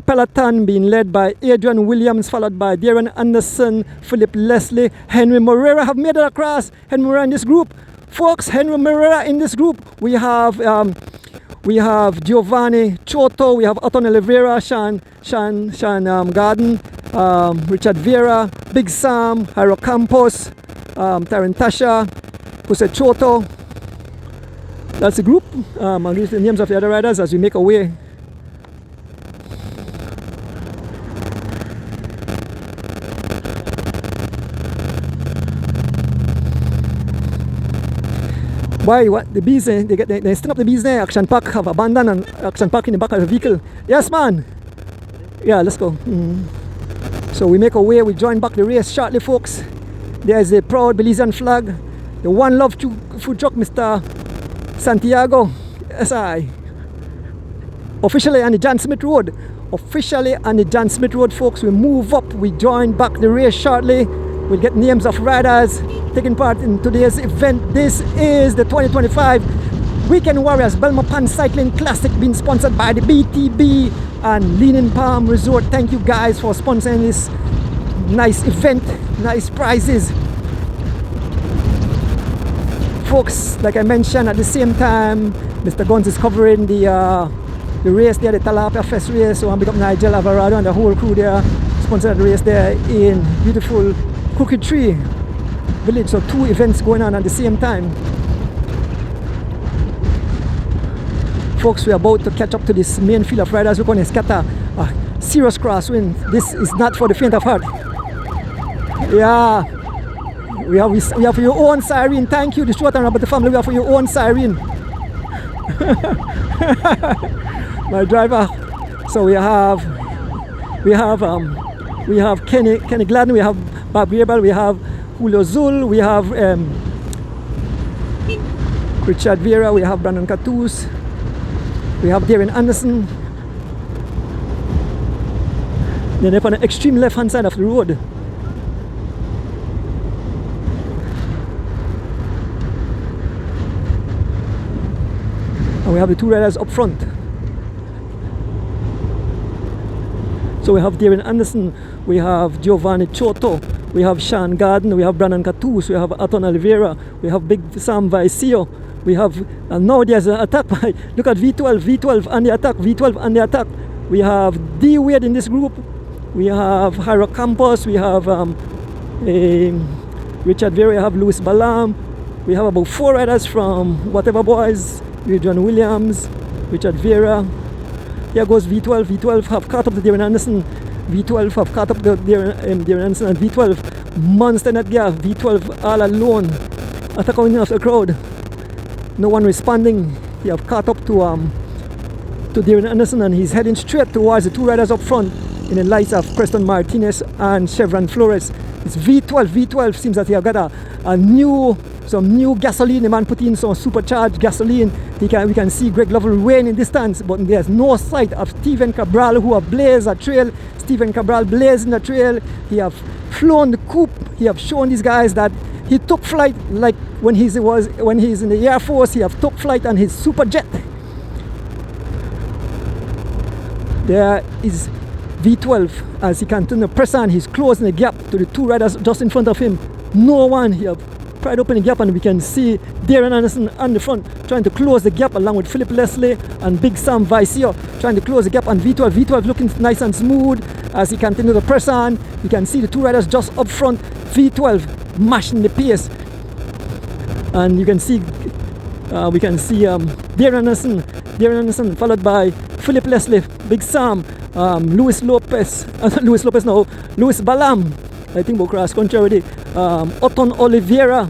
peloton being led by Adrian Williams, followed by Darren Anderson, Philip Leslie, Henry Morera have made it across. Henry Morera in this group, folks. Henry Morera in this group. We have Giovanni Choto. We have Otton Oliveira, Sean Garden, Richard Vera, Big Sam, Jairo Campos, Tarantasha, Jose Choto. That's the group. I'll give the names of the other riders as we make our way. Why? What? The bees, they stand up the bees there. Action Park have abandoned and Action Park in the back of the vehicle. Yes, man. Yeah, let's go. So we make our way. We join back the race shortly, folks. There's the proud Belizean flag. The One Love food truck, Mr. Santiago SI. Officially on the John Smith Road. Folks. We move up. We join back the race shortly. We'll get names of riders taking part in today's event. This is the 2025 Weekend Warriors Belmopan Cycling Classic, being sponsored by the BTB and Leaning Palm Resort. Thank you guys for sponsoring this nice event, nice prizes. Folks, like I mentioned, at the same time, Mr. Guns is covering the race there, the Tilapia Fest race. So I'm big up Nigel Alvarado and the whole crew there, sponsored the race there in beautiful Crooked Tree Village. So 2 events going on at the same time. Folks, we're about to catch up to this main field of riders. We're going to scatter a serious crosswind. This is not for the faint of heart. Yeah. We have for your own siren. Thank you, the short and about the family. We have for your own siren. My driver. So we have Kenny Gladden, we have Bob Gabriel, we have Julio Zul, we have Richard Vieira, we have Brandon Catus, we have Darren Anderson. Then they're on the extreme left hand side of the road. And we have the 2 riders up front. So we have Darren Anderson, we have Giovanni Choto, we have Sean Garden, we have Brandon Catus, we have Aton Oliveira, we have Big Sam Vicio, we have, and now there's an attack by, look at V12 on the attack, V12 on the attack. We have D Wade in this group, we have Hiro Campos, we have Richard Vera, we have Louis Balam, we have about 4 riders from Whatever Boys, John Williams, Richard Vera. Here goes V12. V12 have caught up to Darren Anderson. V12 have caught up to Darren Anderson, and V12 monster net gear. V12 all alone, attacking off the crowd. No one responding. He have caught up to Darren Anderson, and he's heading straight towards the 2 riders up front in the lights of Preston Martinez and Chevron Flores. It's V12. V12 seems that he have got some new gasoline. The man put in some supercharged gasoline. We can see Greg Lovell way in distance, but there's no sight of Stephen Cabral, who have blazed a trail. Stephen Cabral blazing the trail. He have flown the coupe. He have shown these guys that he took flight, like when he's in the Air Force. He have took flight on his super jet. There is V12 as he continues to press on. He's closing the gap to the 2 riders just in front of him. No one. He have pried open the gap, and we can see Darren Anderson on the front trying to close the gap along with Philip Leslie and Big Sam Vicio trying to close the gap on V12. V12 looking nice and smooth as he continues to press on. You can see the 2 riders just up front. V12 mashing the pace, and you can see Darren Anderson followed by Philip Leslie, Big Sam, Louis Balam. I think we'll cross country already. Oton Oliveira,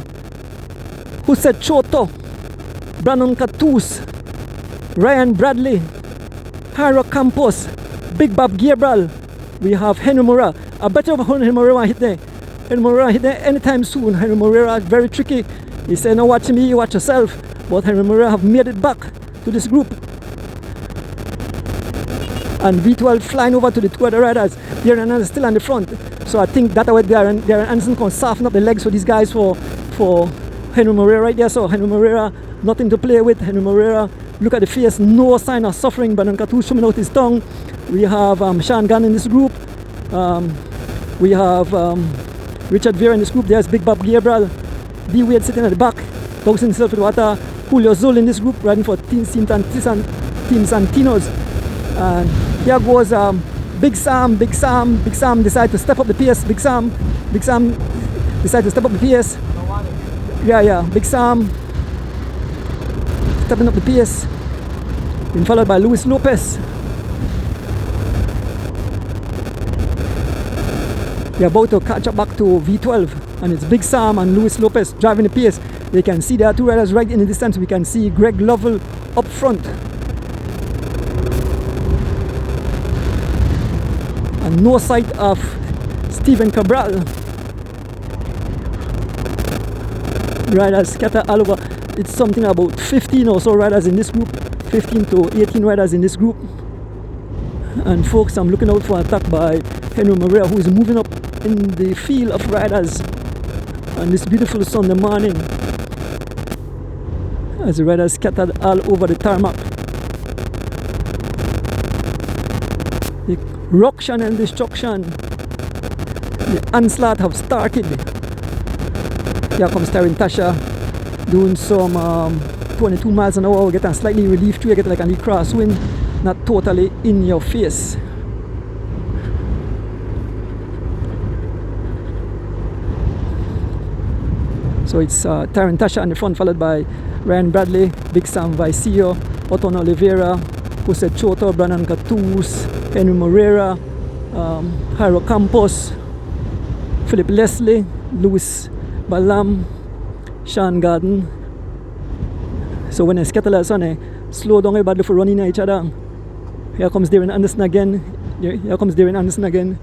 who said Choto, Brandon Catus, Ryan Bradley, Hiro Campos, Big Bob Gabriel. We have Henry Moreira. I bet you Henry Moreira hit there. Henry Moreira hit there anytime soon. Henry Moreira is very tricky. He said, "No, watch me, you watch yourself." But Henry Moreira have made it back to this group. And V12 flying over to the 2 other riders. Darren Anderson still on the front. So I think that way Darren Anderson can soften up the legs for these guys for Henry Moreira right there. So Henry Moreira, nothing to play with. Henry Moreira, look at the face, no sign of suffering. Brandon Catus showing out his tongue. We have Sean Gunn in this group. We have Richard Vera in this group. There's Big Bob Gabriel. D Wade sitting at the back, dousing himself with water. Julio Zul in this group, riding for Team Santinos. And here goes Big Sam decide to step up the pace. Big Sam decide to step up the pace. Yeah, Big Sam stepping up the pace. Been followed by Luis Lopez. They're about to catch up back to V12, and it's Big Sam and Luis Lopez driving the pace. They can see there are 2 riders right in the distance. We can see Greg Lovell up front. And no sight of Stephen Cabral. Riders scatter all over. It's something about 15 or so riders in this group. 15 to 18 riders in this group. And folks, I'm looking out for an attack by Henry Moreira, who is moving up in the field of riders on this beautiful Sunday morning. as the riders scattered all over the tarmac. The ruction and destruction, the onslaught have started. Here comes Taryn Tasha doing some 22 miles an hour. We get a slightly relief through, you get like a little crosswind, not totally in your face. So it's Taryn Tasha on the front, followed by Ryan Bradley, Big Sam Vicio, Oton Oliveira, Jose Choto, Brandon Catus, Henry Moreira, Jairo Campos, Philip Leslie, Louis Balam, Sean Garden. So when I scatter like son, I slow down a bit for running at each other. Here comes Darren Anderson again. Here comes Darren Anderson again.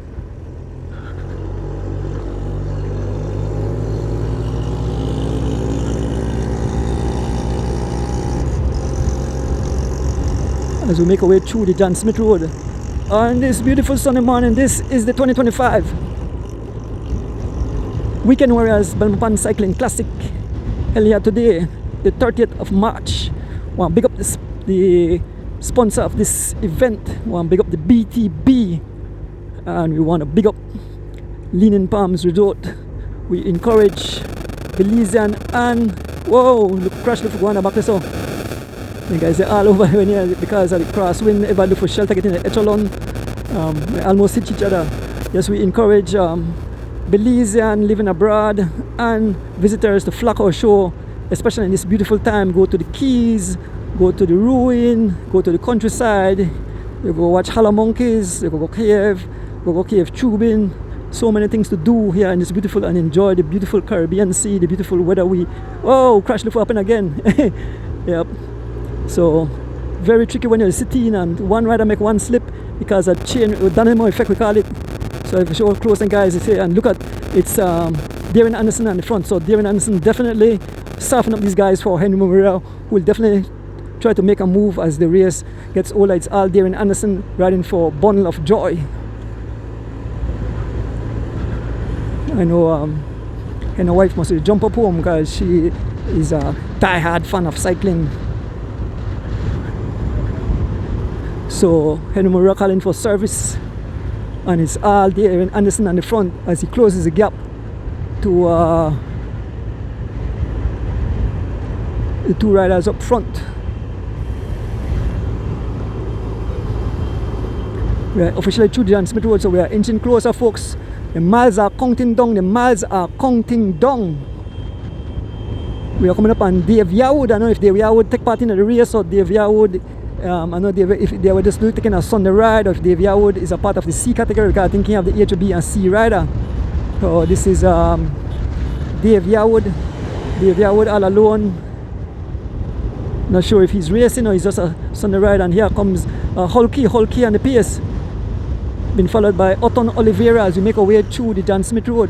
As we make our way through the John Smith Road on this beautiful sunny morning. This is the 2025 Weekend Warriors Belmopan Cycling Classic held here today, the 30th of March. I want to big up the sponsor of this event. I want to big up the BTB, and we want to big up Leaning Palms Resort. We encourage Belizean and whoa, look, crash look for going back to so. The guys are all over here because of the crosswind. Ever look for shelter, getting the echelon. We almost hit each other. Yes, we encourage Belizean living abroad and visitors to flock our show, especially in this beautiful time. Go to the Keys, go to the ruin, go to the countryside. You go watch Hala Monkeys, you go cave, go cave tubing. So many things to do here in this beautiful, and enjoy the beautiful Caribbean Sea, the beautiful weather. Oh, crash look for happen again. Yep. So very tricky when you're sitting and one rider make one slip because a chain dynamo effect we call it. So if you show close and guys, and look at it's Darren Anderson on the front. So Darren Anderson definitely soften up these guys for Henry Moreira, who will definitely try to make a move as the race gets older. It's all Darren Anderson riding for Bundle of Joy. I know and wife must jump up home because she is a die-hard fan of cycling. So Henry Moreira calling for service, and it's all Darren Anderson on the front as he closes the gap to the two riders up front. We are officially through the John Smith Road, so we are inching closer, folks. The miles are counting down. The miles are counting down. We are coming up on Dave Yarwood. I don't know if Dave Yarwood take part in the race or Dave Yarwood. I don't know if they were just taking a Sunday ride, or if Dave Yarwood is a part of the C category, because I think he have the A to B and C rider. So this is Dave Yarwood. Dave Yarwood all alone. Not sure if he's racing or he's just a Sunday ride. And here comes Hulky on the pace, been followed by Oton Oliveira as we make our way through the John Smith Road.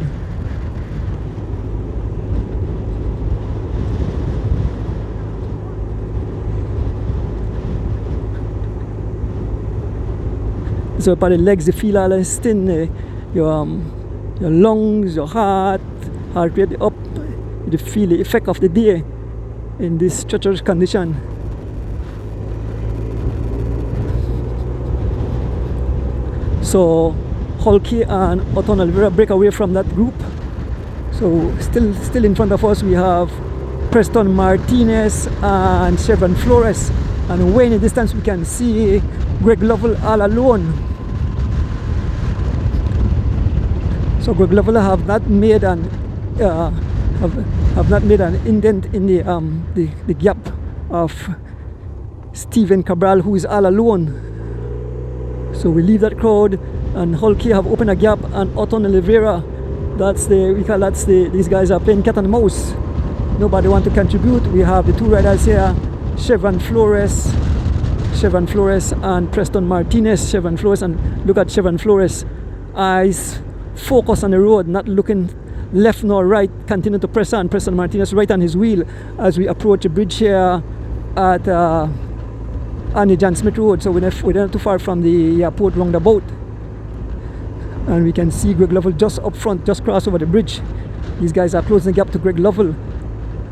So by the legs, you feel all thin, your lungs, your heart rate up. You feel the effect of the day in this treacherous condition. So Hulky and Oton Oliveira break away from that group. So still in front of us we have Preston Martinez and Chevron Flores, and way in the distance we can see Greg Lovell all alone. So Greg Lovell have not made an indent in the gap of Stephen Cabral, who is all alone. So we leave that crowd, and Hulky have opened a gap, and Oton Oliveira, these guys are playing cat and mouse. Nobody want to contribute. We have the two riders here, Chevron Flores and Preston Martinez. Chevron Flores, and look at Chevron Flores, eyes focus on the road, not looking left nor right, continue to press on. Preston Martinez right on his wheel as we approach a bridge here at on the John Smith Road. So we're not too far from the airport roundabout, and we can see Greg Lovell just up front, just cross over the bridge. These guys are closing the gap to Greg Lovell,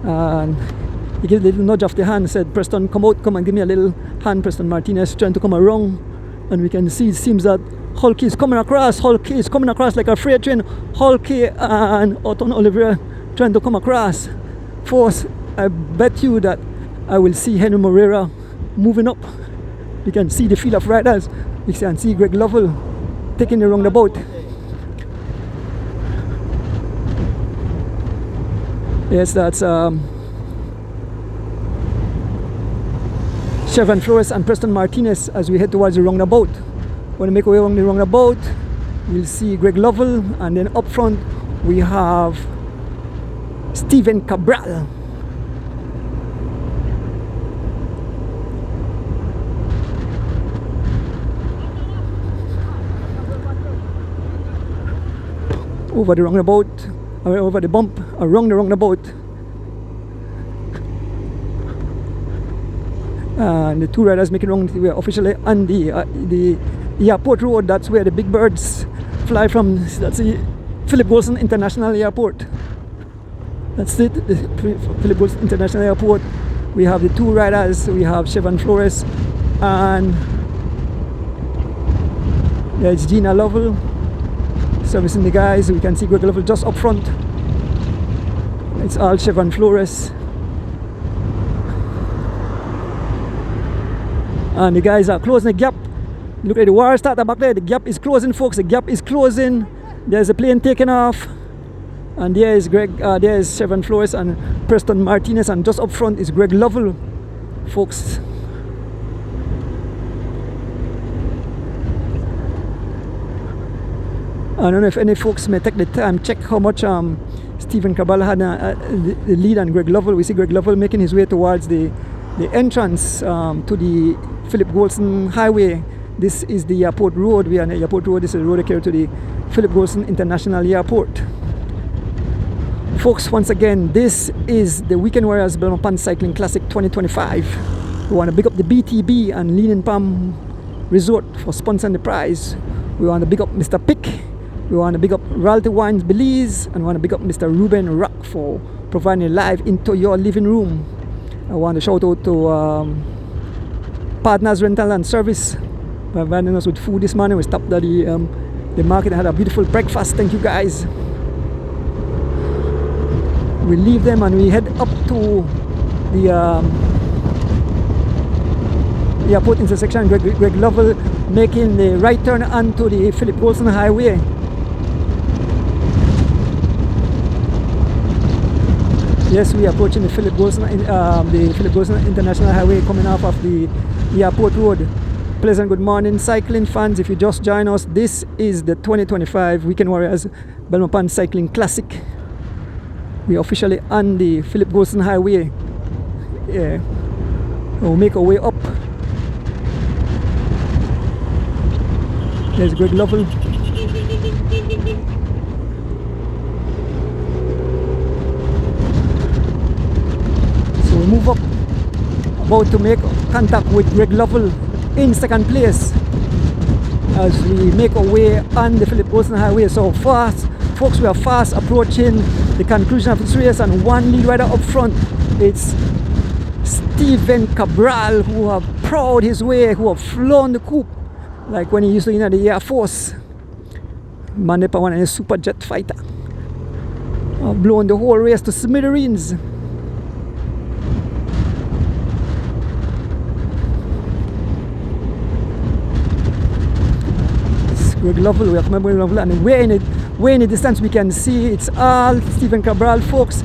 and He gave a little nudge of the hand, said, Preston, come out, come and give me a little hand. Preston Martinez trying to come around. And we can see it seems that Hulky is coming across. Hulky is coming across like a freight train. Hulky and Otton Oliveira trying to come across. Force, I bet you that I will see Henry Moreira moving up. You can see the field of riders. You can see Greg Lovell taking the roundabout. Yes, that's Chevron Flores and Preston Martinez as we head towards the roundabout. When we make our way along the roundabout, we'll see Greg Lovell, and then up front we have Stephen Cabral. Over the roundabout, over the bump, around the roundabout. And the two riders making wrong. We are officially on the airport road. That's where the big birds fly from. That's the Philip Golson International Airport. That's it, the Philip Golson International Airport. We have the two riders. We have Chevron Flores and there's Gina Lovell servicing the guys. We can see Greg Lovell just up front. It's all Chevron Flores. And the guys are closing the gap. Look at the war starter back there. The gap is closing, folks. The gap is closing. There's a plane taking off. And there is there is Chevron Flores and Preston Martinez. And just up front is Greg Lovell, folks. I don't know if any folks may take the time check how much Stephen Cabral had the lead on Greg Lovell. We see Greg Lovell making his way towards the entrance to the Philip Golson Highway. This is the airport road. We are on the airport road. This is the road that carries to the Philip Golson International Airport. Folks, once again, this is the Weekend Warriors Belmopan Cycling Classic 2025. We want to big up the BTB and Leaning Palm Resort for sponsoring the prize. We want to big up Mr. Pick. We want to big up Royalty Wines Belize, and we want to big up Mr. Ruben Rock for providing live into your living room. I want to shout out to Partners Rental and Service for providing us with food this morning. We stopped at the market and had a beautiful breakfast. Thank you guys. We leave them and we head up to the airport intersection. Greg Lovell making the right turn onto the Philip Golson Highway. Yes, we are approaching the Philip Golson International Highway coming off of the airport road. Pleasant good morning, cycling fans. If you just join us, this is the 2025 Weekend Warriors Belmopan Cycling Classic. We are officially on the Philip Golson Highway. Yeah, we'll make our way up. There's Greg Lovell. So we move up, about to make contact with Greg Lovell in second place as we make our way on the Philip Golson Highway. So fast, folks, we are fast approaching the conclusion of this race, and one lead rider up front. It's Stephen Cabral, who have proud his way, who have flown the coop like when he used to in the Air Force. Mandepa one and a super jet fighter. Blown the whole race to smithereens. Greg Lovell, we have Greg Lovell, and way in the distance we can see it's all Stephen Cabral, folks.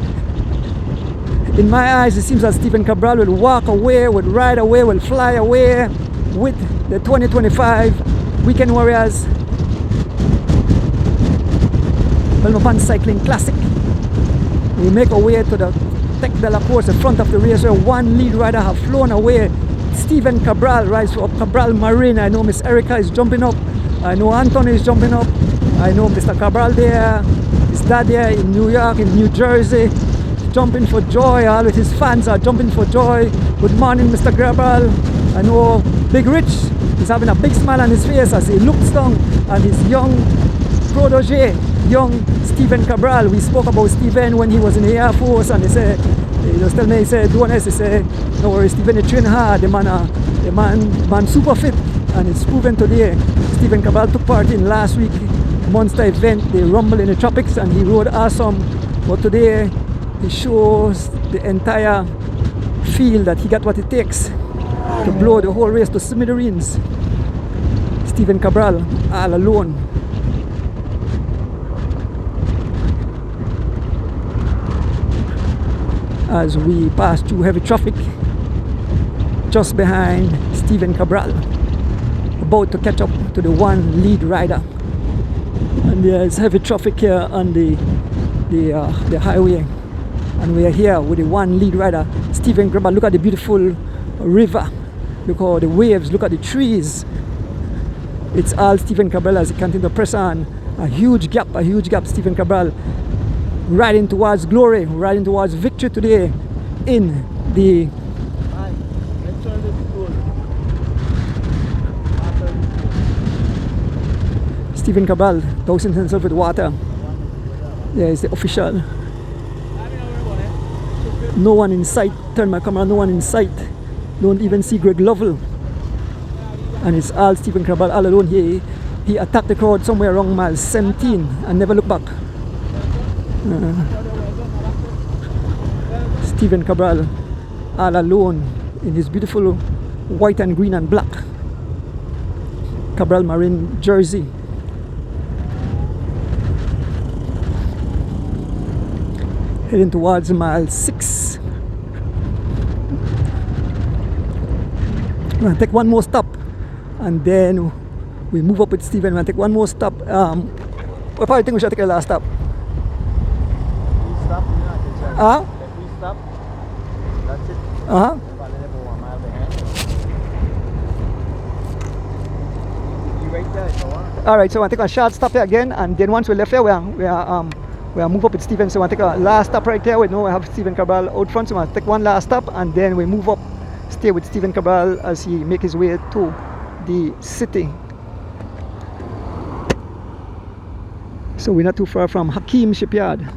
In my eyes, it seems that Stephen Cabral will walk away, will ride away, will fly away with the 2025 Weekend Warriors Belmopan Cycling Classic. We make our way to the Tech de la Course, the front of the race, where one lead rider have flown away. Stephen Cabral rides for Cabral Marine. I know Miss Erica is jumping up. I know Anthony is jumping up. I know Mr. Cabral there. His dad there in New York, in New Jersey, jumping for joy. All of his fans are jumping for joy. Good morning, Mr. Cabral. I know Big Rich is having a big smile on his face as he looks down at his young protege, young Stephen Cabral. We spoke about Stephen when he was in the Air Force, and they said He just tell me, he said, do honest, he said, no worries, Stephen, they train hard, the man super fit, and it's proven today. Stephen Cabral took part in last week monster event, the Rumble in the Tropics, and he rode awesome. But today, he shows the entire field that he got what it takes to blow the whole race to smithereens. Stephen Cabral, all alone. As we pass through heavy traffic just behind Stephen Cabral, about to catch up to the one lead rider. And there's heavy traffic here on the highway, and we are here with the one lead rider, Stephen Cabral. Look at the beautiful river, look at the waves, look at the trees. It's all Stephen Cabral as he continues to press on. A huge gap, Stephen Cabral riding towards glory, riding towards victory today in the Stephen Cabral dousing himself with water. There is the official. No one in sight. Turn my camera, no one in sight. Don't even see Greg Lovell. And it's all Stephen Cabral all alone. He attacked the crowd somewhere around mile 17 and never looked back. Stephen Cabral all alone in his beautiful white and green and black Cabral Marine jersey. Heading towards mile 6. We're going to take one more stop and then we move up with Stephen. We're going to take one more stop. We probably think we should take a last stop. Stop? That's it. Alright, so we'll take a short stop here again, and then once we left here, we'll move up with Stephen. So we'll take a last stop right there. We know we have Stephen Cabral out front, so we'll take one last stop and then we move up, stay with Stephen Cabral as he makes his way to the city. So we're not too far from Hakeem Shipyard.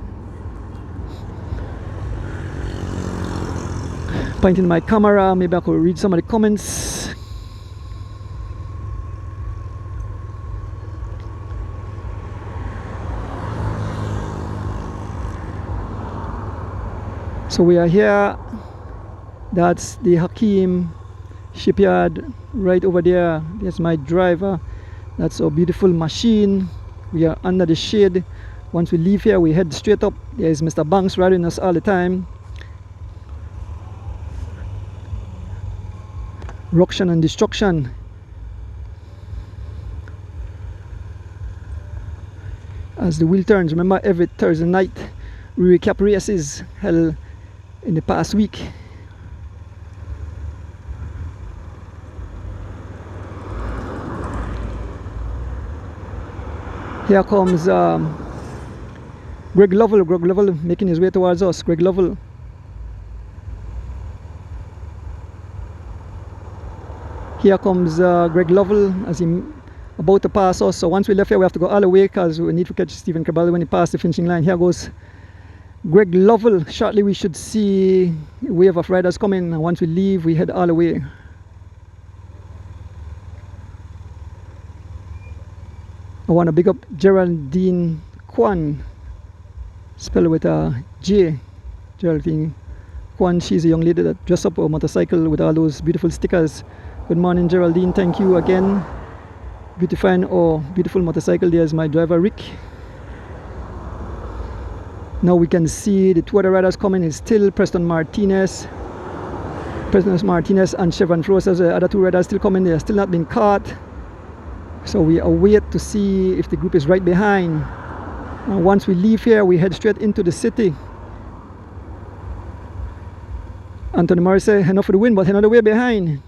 Pointing my camera, maybe I could read some of the comments. So we are here. That's the Hakeem Shipyard right over there. There's my driver. That's a beautiful machine. We are under the shade. Once we leave here, we head straight up. There is Mr. Banks riding us all the time. Ruction and destruction. As the wheel turns, remember every Thursday night we recap races held in the past week. Here comes Greg Lovell making his way towards us. Greg Lovell. Here comes Greg Lovell as he about to pass us. So once we left here, we have to go all the way because we need to catch Stephen Cabral when he passed the finishing line. Here goes Greg Lovell. Shortly we should see a wave of riders coming, and once we leave, we head all the way. I want to big up Geraldine Kwan, spelled with a J. Geraldine Kwan. She's a young lady that dressed up a motorcycle with all those beautiful stickers. Good morning, Geraldine. Thank you again. Beautifying our beautiful motorcycle. There's my driver, Rick. Now we can see the two other riders coming. It's still Preston Martinez and Chevron Flores. The other two riders still coming. They are still not been caught. So we await to see if the group is right behind. Now once we leave here, we head straight into the city. Anthony Morris said, enough for the win, but another way behind.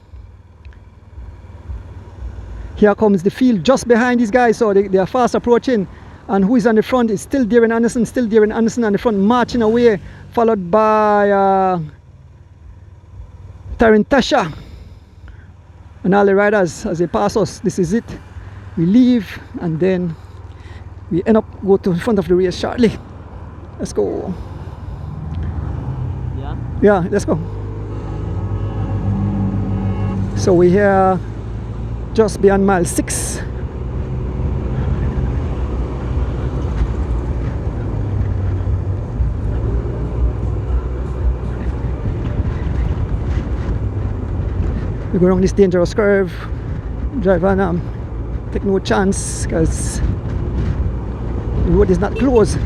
Here comes the field just behind these guys, so they are fast approaching. And who is on the front is still Darren Anderson on the front, marching away, followed by Tarantasha and all the riders as they pass us. This is it. We leave and then we end up go to the front of the race shortly. Let's go. Yeah. Yeah, let's go. So we're here just beyond mile 6. We go around this dangerous curve. Drive on, take no chance because the road is not closed.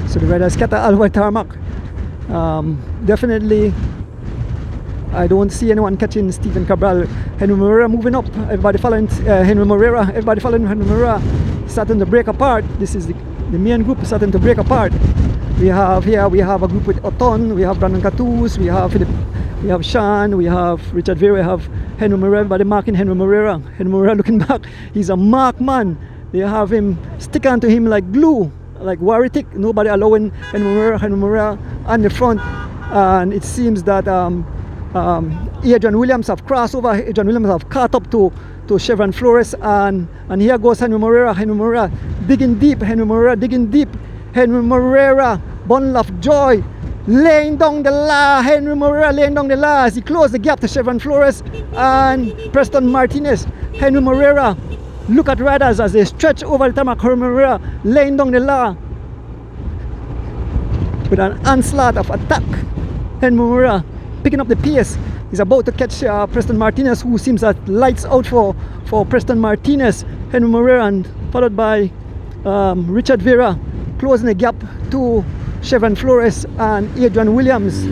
So the riders scatter all over tarmac. Definitely I don't see anyone catching Stephen Cabral. Henry Moreira moving up, everybody following Henry Moreira, everybody following Henry Moreira, starting to break apart. This is the main group starting to break apart. We have here, we have a group with Oton, we have Brandon Catus, we have Sean, we have Richard Vera, we have Henry Moreira, everybody marking Henry Moreira. Henry Moreira looking back, he's a mark man. They have him stick onto him like glue, like Warritic, nobody allowing Henry Moreira on the front. And it seems that Adrian Williams have crossed over, Adrian Williams have caught up to Chevron Flores, and here goes Henry Moreira digging deep, Henry Moreira, bundle of joy, laying down the law, Henry Moreira laying down the law as he closed the gap to Chevron Flores and Preston Martinez. Henry Moreira, look at riders as they stretch over the tarmac. Henry Moreira laying down the law with an onslaught of attack. Henry Moreira picking up the pace. He's about to catch Preston Martinez, who seems that lights out for Preston Martinez. Henry Moreira, and followed by Richard Vera, closing the gap to Chevron Flores and Adrian Williams.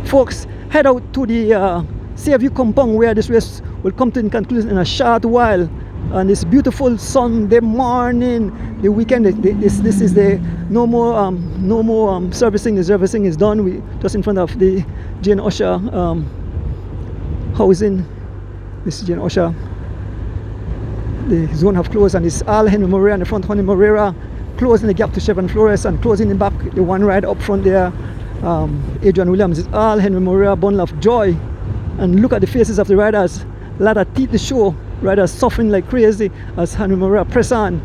Folks, head out to the Seaview compound where this race will come to conclusion in a short while. And this beautiful Sunday morning, the weekend, this is the no more servicing. The servicing is done. We just in front of the Jane Usher housing. This is Jane Usher. The zone have closed, and it's all Henry Moreira in the front. Henry Moreira closing the gap to Chevron Flores and closing in back the one rider up front there. Adrian Williams. It's all Henry Moreira, bundle of joy. And look at the faces of the riders. A lot of teeth to show. Riders suffering like crazy as Henry Moreira press on.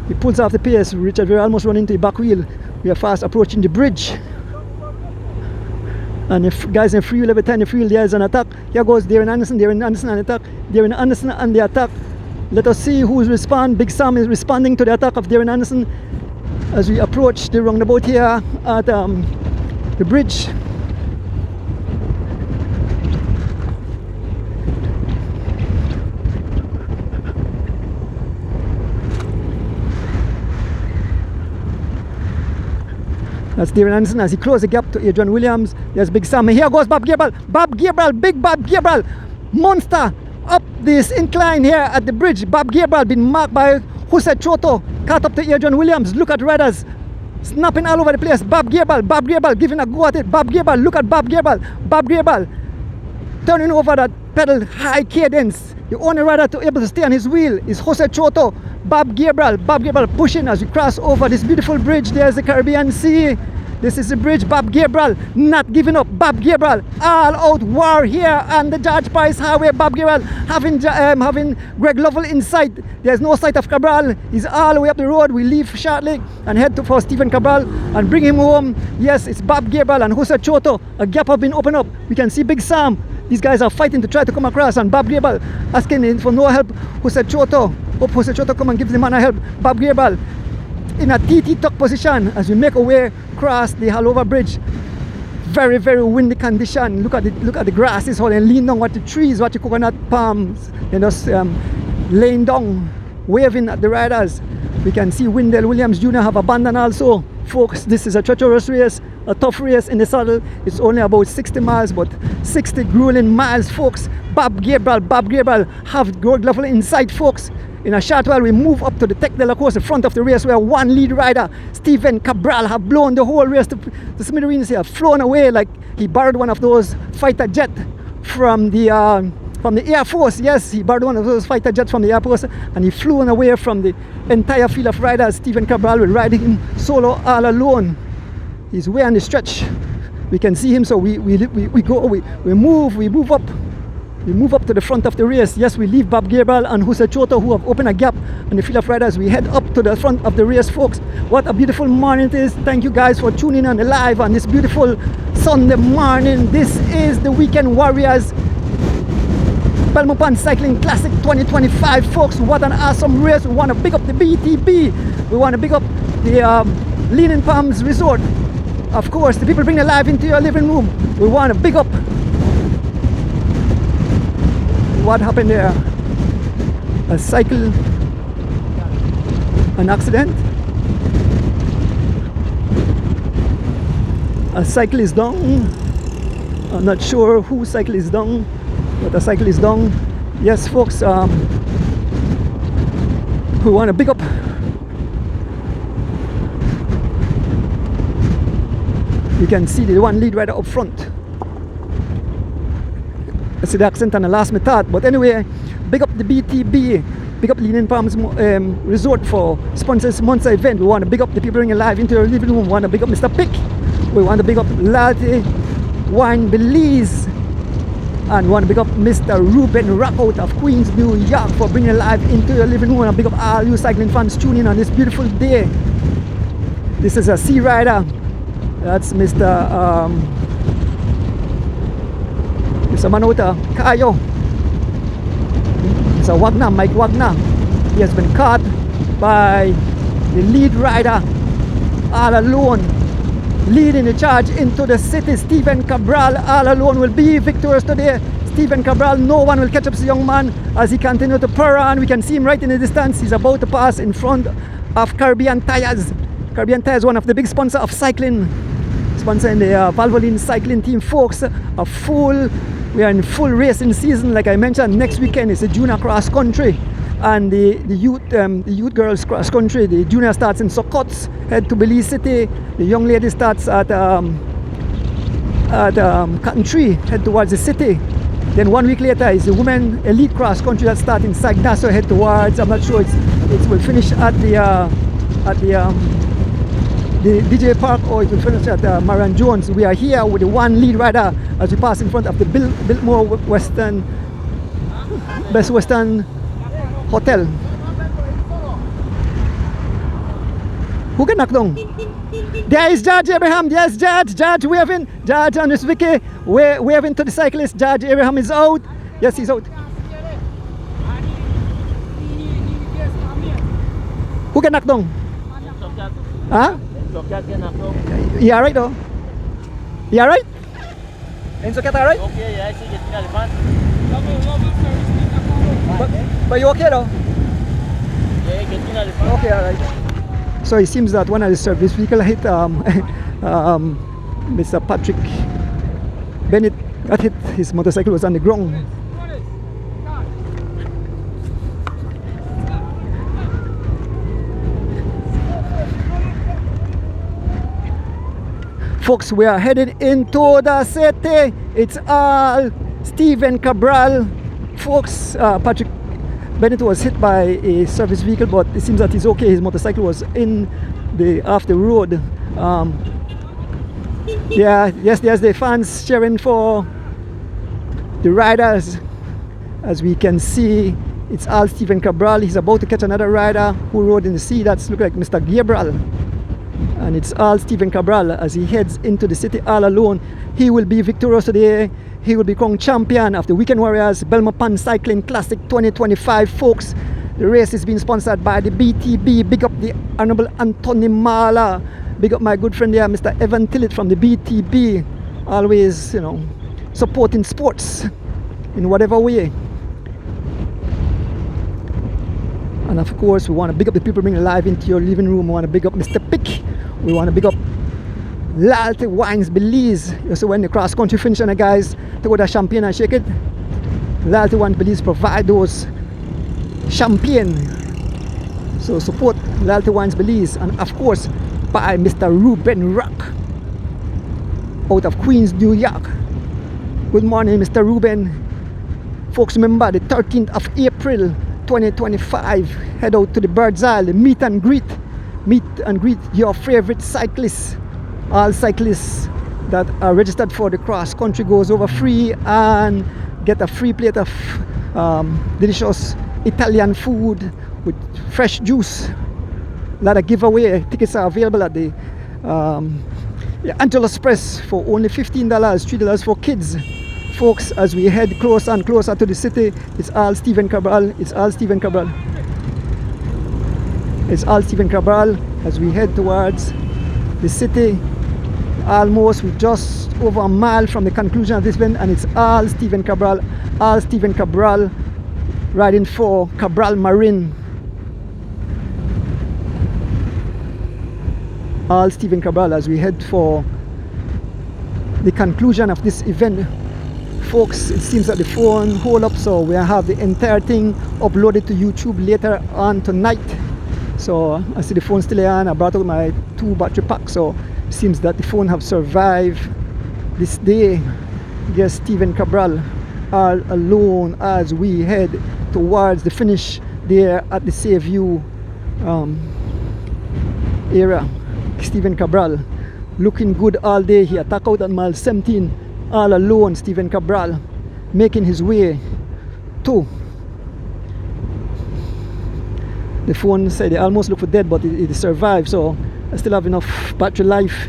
He pulls off the pace. Richard Vera almost running into the back wheel. We are fast approaching the bridge. And if guys in free wheel, every time the free wheel there is an attack. Here goes Darren Anderson on attack. Darren Anderson on the attack. Let us see who's respond. Big Sam is responding to the attack of Darren Anderson as we approach the roundabout here at the bridge. That's Darren Anderson as he closes the gap to Adrian Williams. There's Big Sam. Here goes Bob Cabral. Big Bob Cabral. Monster up this incline here at the bridge. Bob Cabral been marked by Jose Choto. Caught up to Adrian Williams. Look at riders snapping all over the place. Bob Cabral giving a go at it. Look at Bob Cabral turning over that pedal high cadence. The only rider to able to stay on his wheel is Jose Choto. Bob Cabral pushing as we cross over this beautiful bridge. There's the Caribbean Sea. This is the bridge. Bob Cabral not giving up. Bob Cabral all out war here on the George Price Highway. Bob Cabral having Greg Lovell in sight. There's no sight of Cabral. He's all the way up the road. We leave shortly and head for Stephen Cabral and bring him home. Yes, it's Bob Cabral and Jose Choto. A gap has been opened up. We can see Big Sam. These guys are fighting to try to come across, and Bob Cabral asking for no help. Jose Choto. Hope Jose Choto come and give the man a help. Bob Cabral in a TT tuck position as we make our way across the Halover Bridge. Very, very windy condition. Look at the grasses, how they lean down, what the trees, what the coconut palms, and just laying down, waving at the riders. We can see Wendell Williams Jr. have abandoned also. Folks, this is a treacherous race, a tough race in the saddle. It's only about 60 miles, but 60 grueling miles, folks. Bob Cabral have Greg Lovell in sight, folks. In a short while, we move up to the Tech de la Course, the front of the race, where one lead rider, Stephen Cabral, have blown the whole race to the smithereens here, flown away like he borrowed one of those fighter jet from the Air Force. Yes, he borrowed one of those fighter jets from the Air Force, and he flew away from the entire field of riders. Stephen Cabral will ride him solo all alone. He's way on the stretch. We can see him, so we move up. We move up to the front of the race. Yes, we leave Bob Gabriel and Hussein Choto, who have opened a gap on the field of riders. We head up to the front of the race, folks. What a beautiful morning it is. Thank you guys for tuning in live on this beautiful Sunday morning. This is the Weekend Warriors Belmopan Cycling Classic 2025, folks. What an awesome race. We want to big up the BTB. We want to big up the Leaning Palms Resort. Of course, the people bring their life into your living room. We want to big up. What happened there? A cycle, an accident. A cycle is down. I'm not sure whose cycle is down, but a cycle is down. Yes, folks, we want to big up. You can see the one lead rider up front. I see the accent on the last method, but anyway, big up the BTB, big up Leaning Palms Resort for sponsors Monza event. We want to big up the people bringing live into your living room. We want to big up Mr. Pick. We want to big up Latte Wine Belize, and we want to big up Mr. Ruben Rock out of Queens, New York for bringing live into your living room. We want to big up all you cycling fans tuning in on this beautiful day. This is a sea rider. That's Mr. Manota Kayo. It's a Wagner, Mike Wagner. He has been caught by the lead rider all alone, leading the charge into the city. Stephen Cabral all alone will be victorious today. Stephen Cabral, no one will catch up this young man as he continues to pour on. We can see him right in the distance. He's about to pass in front of Caribbean Tires. Caribbean Tires, one of the big sponsors of cycling, sponsoring the Valvoline cycling team, folks. We are in full racing season. Like I mentioned, next weekend is the junior cross country, and the youth girls cross country. The junior starts in Sokots, head to Belize City. The young lady starts at Cotton Tree, head towards the city. Then 1 week later is the women elite cross country that starts in Sagnasso, head towards, I'm not sure, it will finish at the DJ Park, or it will finish at Marion Jones. We are here with the one lead rider as we pass in front of the Biltmore Best Western Hotel. Who can knock down? There is Judge Abraham. Yes, Judge waving. Judge and Miss Vicky waving to the cyclist. Judge Abraham is out. Yes, he's out. Who can knock down? Huh? You alright though? You alright? Enzo Cat alright? Okay, yeah, I see getting out of But you okay though? Yeah, getting out of Okay, alright. So it seems that one of the service vehicle hit Mr. Patrick Bennett got hit. His motorcycle was on the ground. Folks, we are headed into the city. It's all Stephen Cabral. Folks, Patrick Bennett was hit by a service vehicle, but it seems that he's okay. His motorcycle was off the road. Yes, there's the fans cheering for the riders. As we can see, it's all Stephen Cabral. He's about to catch another rider who rode in the sea. That's look like Mr. Gabriel. And it's all Stephen Cabral as he heads into the city all alone. He will be victorious today. He will be crowned champion of the Weekend Warriors Belmopan Cycling Classic 2025, folks. The race is being sponsored by the BTB. Big up the Honorable Anthony Mala. Big up my good friend there, Mr. Evan Tillett from the BTB. Always, supporting sports in whatever way. And of course, we want to big up the people bringing live into your living room. We want to big up Mr. Pick. We want to big up Latte Wines Belize. So when the cross country finish, and guys, to go to champagne and shake it. Latte Wines Belize provide those champagne. So support Latte Wines Belize, and of course by Mr. Ruben Rock out of Queens, New York. Good morning, Mr. Ruben. Folks, remember the 13th of April 2025, head out to the Bird's Eye, meet and greet your favorite cyclists all cyclists that are registered for the cross country goes over free and get a free plate of delicious Italian food with fresh juice. A lot of giveaway. Tickets are available at the Angeles Press for only $15, $3 for kids. Folks, as we head closer and closer to the city, it's all Stephen Cabral. It's all Stephen Cabral. It's all Stephen Cabral as we head towards the city. Almost, we're just over a mile from the conclusion of this event, and it's all Stephen Cabral. All Stephen Cabral riding for Cabral Marine. All Stephen Cabral as we head for the conclusion of this event. Folks, it seems that the phone hold up, so we have the entire thing uploaded to YouTube later on tonight. So I see the phone still on. I brought out my 2 battery pack, so it seems that the phone have survived this day. Yes, Stephen Cabral all alone as we head towards the finish there at the Sayview area. Stephen Cabral looking good all day. He attacked out at mile 17 all alone. Stephen Cabral making his way to the phone. Said they almost look for dead, but it survived, so I still have enough battery life.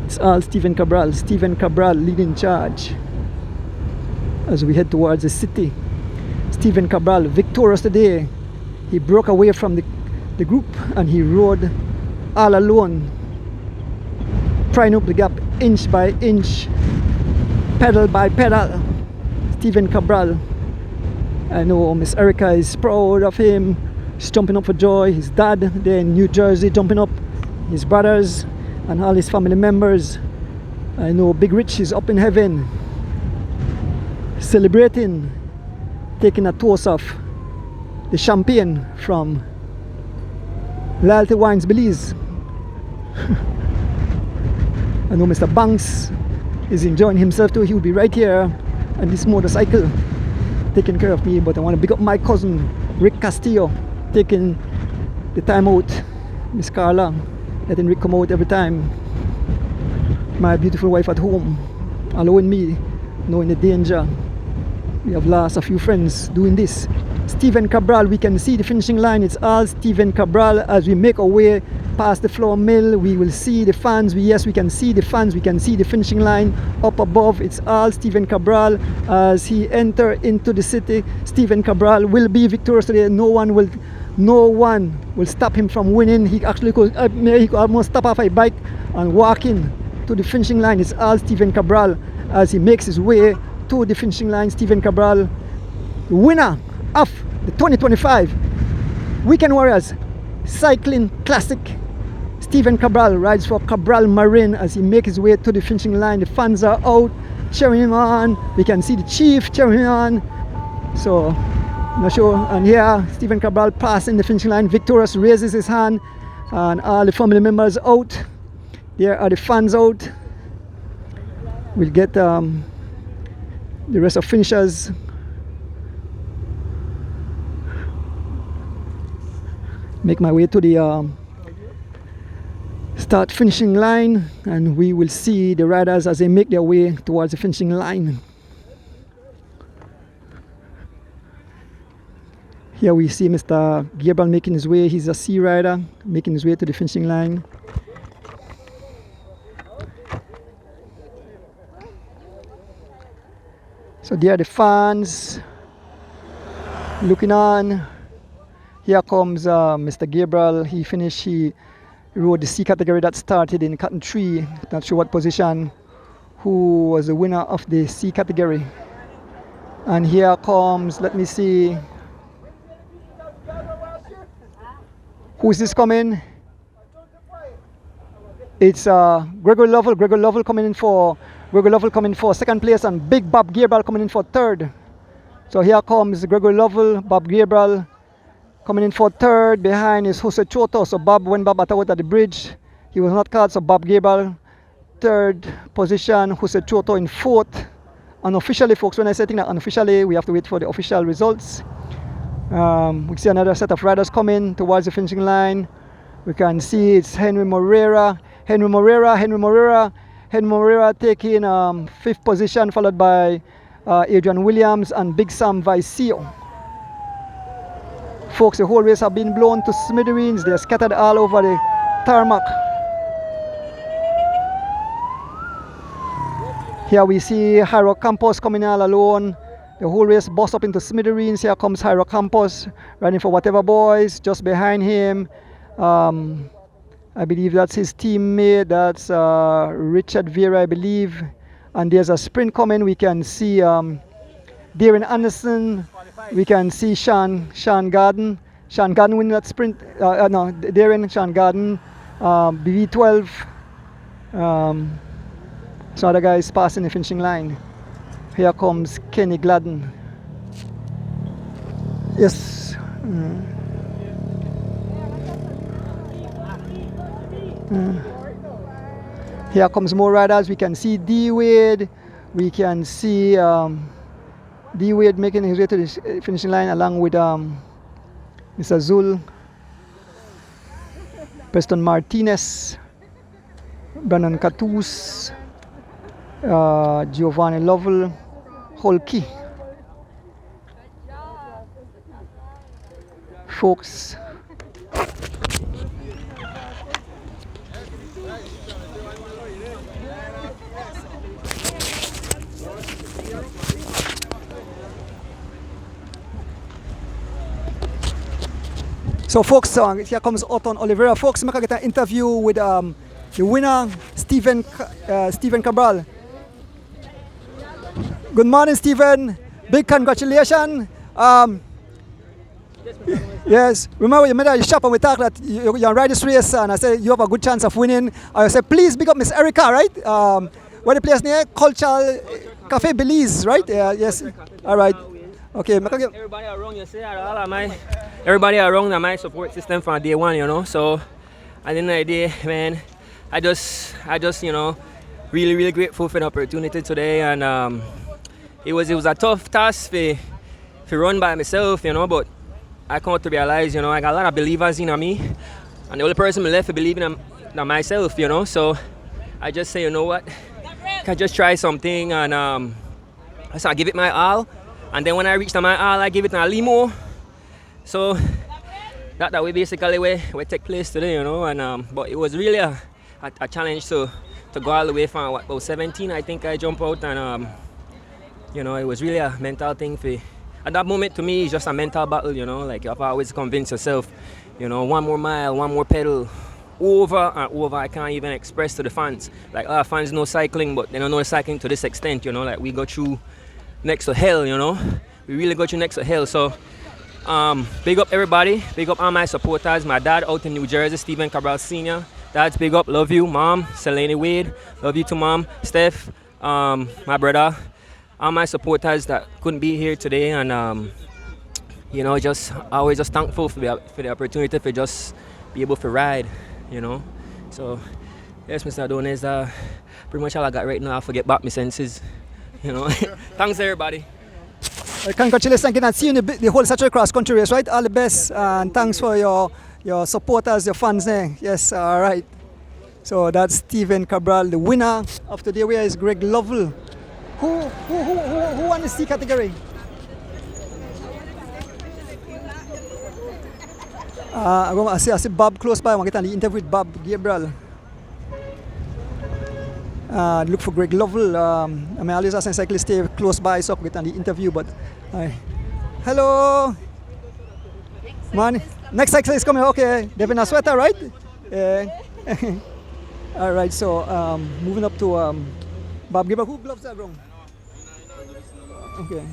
It's all Stephen Cabral. Stephen Cabral leading charge as we head towards the city. Stephen Cabral victorious today. He broke away from the group and he rode all alone, prying up the gap inch by inch, pedal by pedal. Stephen Cabral. I know Miss Erica is proud of him. He's jumping up for joy. His dad there in New Jersey jumping up, his brothers and all his family members. I know Big Rich is up in heaven celebrating, taking a toast of the champagne from Loyalty Wines Belize. I know Mr. Banks is enjoying himself too. He will be right here on this motorcycle taking care of me. But I want to big up my cousin Rick Castillo, taking the time out. Miss Carla letting Rick come out every time. My beautiful wife at home allowing me, knowing the danger. We have lost a few friends doing this. Stephen Cabral, we can see the finishing line. It's all Stephen Cabral as we make our way past the flour mill. We will see the fans. Yes, we can see the fans. We can see the finishing line up above. It's all Stephen Cabral as he enter into the city. Stephen Cabral will be victorious today. No one will stop him from winning. He actually could almost stop off a bike and walk in to the finishing line. It's all Stephen Cabral as he makes his way to the finishing line. Stephen Cabral, the winner of the 2025 Weekend Warriors Cycling Classic. Stephen Cabral rides for Cabral Marine as he makes his way to the finishing line. The fans are out cheering him on. We can see the chief cheering him on. So, I'm not sure. And here, Stephen Cabral passing the finishing line, victorious, raises his hand, and all the family members out. There are the fans out. We'll get the rest of finishers. Make my way to the start finishing line, and we will see the riders as they make their way towards the finishing line. Here we see Mr. Cabral making his way. He's a sea rider making his way to the finishing line. So there are the fans looking on. Here comes Mr. Cabral. He finished, he rode the C category that started in Cotton Tree. Not sure what position, who was the winner of the C category. And here comes, let me see, who is this coming? It's Gregory Lovell coming in for second place, and Big Bob Cabral coming in for third. So here comes Gregory Lovell, Bob Cabral coming in for third. Behind is Jose Choto. So when Bob attacked at the bridge, he was not caught. So Bob Cabral third position, Jose Choto in fourth. Unofficially, folks, when I say that unofficially, we have to wait for the official results. We see another set of riders coming towards the finishing line. We can see it's Henry Moreira taking 5th position, followed by Adrian Williams and Big Sam Vicio. Folks, the whole race have been blown to smithereens. They're scattered all over the tarmac. Here we see Jairo Campos coming all alone. The whole race bust up into smithereens. Here comes Jairo Campos running for Whatever Boys. Just behind him, I believe that's his teammate. That's Richard Vieira, I believe. And there's a sprint coming. We can see Darren Anderson. We can see Sean Garden. Sean Garden winning that sprint. Sean Garden, BV12. So other guys passing the finishing line. Here comes Kenny Gladden. Yes. Here comes more riders. We can see D Wade. We can see D Wade making his way to the finishing line along with Mr. Zul, Preston Martinez, Brandon Catus, Giovanni Lovell, Holkey. Folks, so folks, here comes Otton Oliveira. Folks, I'm going to get an interview with the winner, Stephen Cabral. Good morning, Stephen. Big congratulations. Yes, remember you made a shop and we talked that you ride this race and I said you have a good chance of winning. I said please big up Miss Erica, right? Where the place near? Cultural Cafe Belize, right? Yes. All right. Okay. Everybody around you say everybody around my support system from day one, you know. So at the end of the day, man, I just you know, really grateful for the opportunity today, and it was a tough task to run by myself, you know, but I come to realize, you know, I got a lot of believers in me, and the only person left to believe in myself, you know. So I just say, you know what, I can just try something, and so I give it my all, and then when I reach my all, I give it a limo. So that way basically we take place today, you know, and but it was really a challenge to go all the way from about 17, I think I jumped out, and you know, it was really a mental thing at that moment. To me, it's just a mental battle, you know, like you have to always convince yourself, you know, one more mile, one more pedal, over and over. I can't even express to the fans, like fans know cycling, but they don't know cycling to this extent, you know, like we go through next to hell, you know, we really go through next to hell. So big up everybody, big up all my supporters, my dad out in New Jersey, Stephen Cabral Sr. Dad's big up, love you. Mom, Selene Wade, love you too, Mom. Steph, my brother, all my supporters that couldn't be here today, and you know, just always just thankful for the opportunity to just be able to ride, you know. So yes, Mr. Adonis, pretty much all I got right now. I forget back my senses, you know. Thanks everybody. Congratulations again, and see you in the whole Saturday cross country race, right? All the best, and thanks for your supporters, your fans there. Yes, all right. So that's Stephen Cabral. The winner of today is Greg Lovell. Who won the C category? I see Bob close by. I'm going to get an interview with Bob Gabriel. Look for Greg Lovell. I mean, always ask cyclists stay close by so I can get an interview. But hello, man. Next cyclist is coming. Okay, they've been a sweater, right? All right. So moving up to Bob Gabriel. Who gloves are wrong? Okay.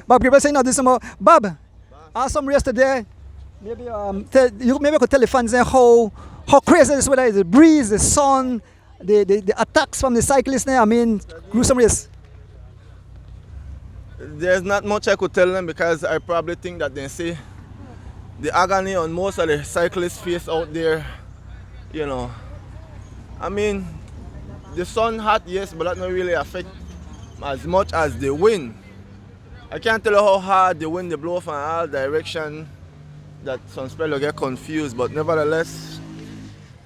Bob Gabriel saying, "No, this is more Bob. Awesome race today. Maybe maybe I could tell the fans there how crazy this weather is. The breeze, the sun, the attacks from the cyclists there. I mean, gruesome race." There's not much I could tell them because I probably think that they see the agony on most of the cyclists' face out there. You know, I mean, the sun hot, yes, but that not really affect as much as the wind. I can't tell you how hard the wind they blow from all direction. that some spellers get confused, but nevertheless,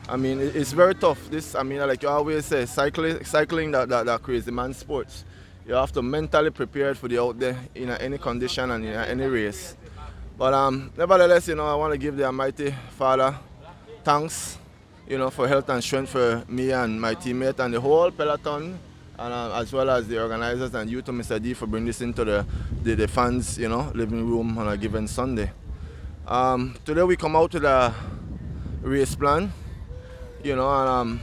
I mean, it's very tough. This, I mean, like you always say, cycling that crazy man sports. You have to mentally prepare for the out there in any condition and in any race. But nevertheless, I want to give the Almighty Father thanks, for health and strength for me and my teammate and the whole peloton, and as well as the organizers and you to Mr. D for bringing this into the fans, living room on a given Sunday. Today we come out with a race plan, and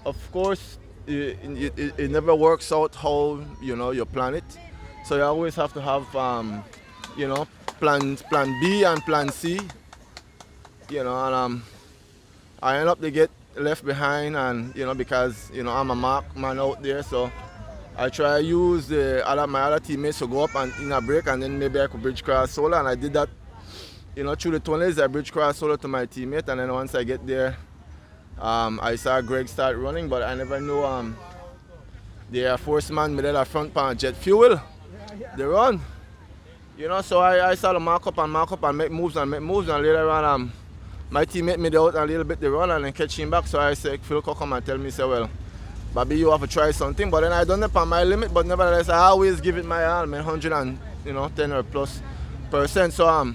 of course it never works out how you plan it. So you always have to have plan B and plan C. And I end up to get left behind, and because I'm a mark man out there, so I try to use my other teammates to go up and in a break, and then maybe I could bridge cross solo, and I did that. Through the 20s, I bridge cross solo to my teammate, and then once I get there, I saw Greg start running, but I never knew the Air Force man made that front pan jet fuel. They run. So I started mark up and make moves, and later on my teammate made out a little bit the run and then catch him back. So I said, Phil come and tell me, say, well, Bobby, you have to try something. But then I done it on my limit, but nevertheless I always give it my all, 110 or plus %. So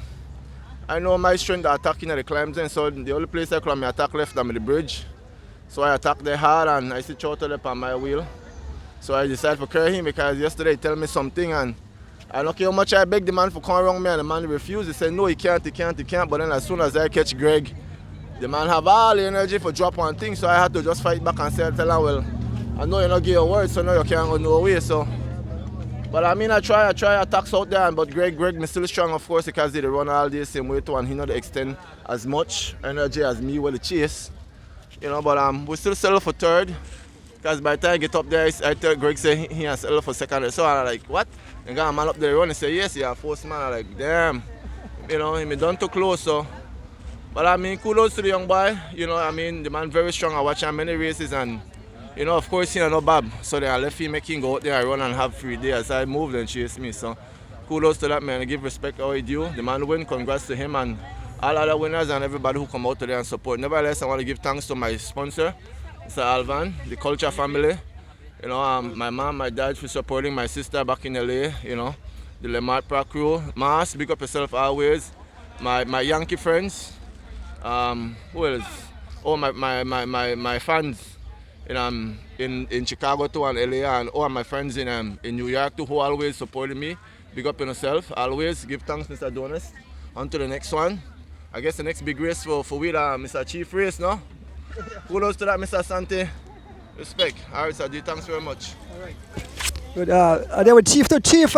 I know my strength to attacking at the climbs, and so the only place I can attack left am the bridge. So I attack there hard and I see Chota up on my wheel. So I decided to carry him because yesterday he tell me something, and I don't care how much I beg the man for coming around me, and the man refused. He said no, he can't. But then as soon as I catch Greg, the man have all the energy for drop one thing, so I had to just fight back and tell him, well, I know you're not giving a word, so now you can't go no way. So, but I mean, I try attacks out there, but Greg me still strong, of course, because he run all the same way too, and he not extend as much energy as me with the chase. But we still settle for third, because by the time I get up there, I tell Greg say he has settled for second. So I'm like, what? And got a man up there running, say yes, yeah, first man. I'm like, damn, he done too close. So, but I mean, kudos to the young boy. The man very strong. I watch him many races, and of course, no Bob. So then I left him, make him go out there and run and have 3 days. I moved and chase me. So kudos to that man. I give respect how he do. The man win. Congrats to him and all other winners and everybody who come out today and support. Nevertheless, I want to give thanks to my sponsor, Mr. Alvan, the Culture family. My mom, my dad for supporting my sister back in LA. The Lemart Prac crew. Mars, big up yourself always. My Yankee friends. Who else? Oh, my fans in Chicago too and LA, and all my friends in New York too who always supported me. Big up yourself. Always give thanks, Mr. Donis. On to the next one. I guess the next big race for we, Mr. Chief Race, no? Kudos to that, Mr. Sante. Respect. All right, sir. Thanks very much. All right. Good. There with Chief to Chief.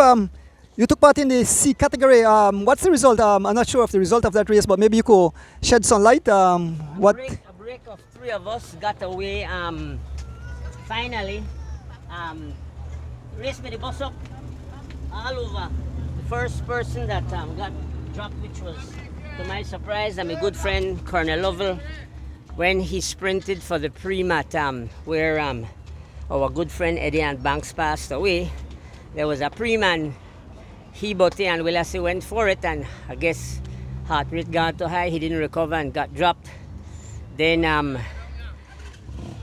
You took part in the C category. What's the result? I'm not sure of the result of that race, but maybe you could shed some light. What? A break of 3 of us got away. Finally, race with the bus up all over. The first person that got dropped, which was, to my surprise, and my good friend Colonel Lovell, when he sprinted for the pre-mat where our good friend Eddie and Banks passed away. There was a pre-man. He, Botte and Willassie went for it, and I guess heart rate got too high. He didn't recover and got dropped. Then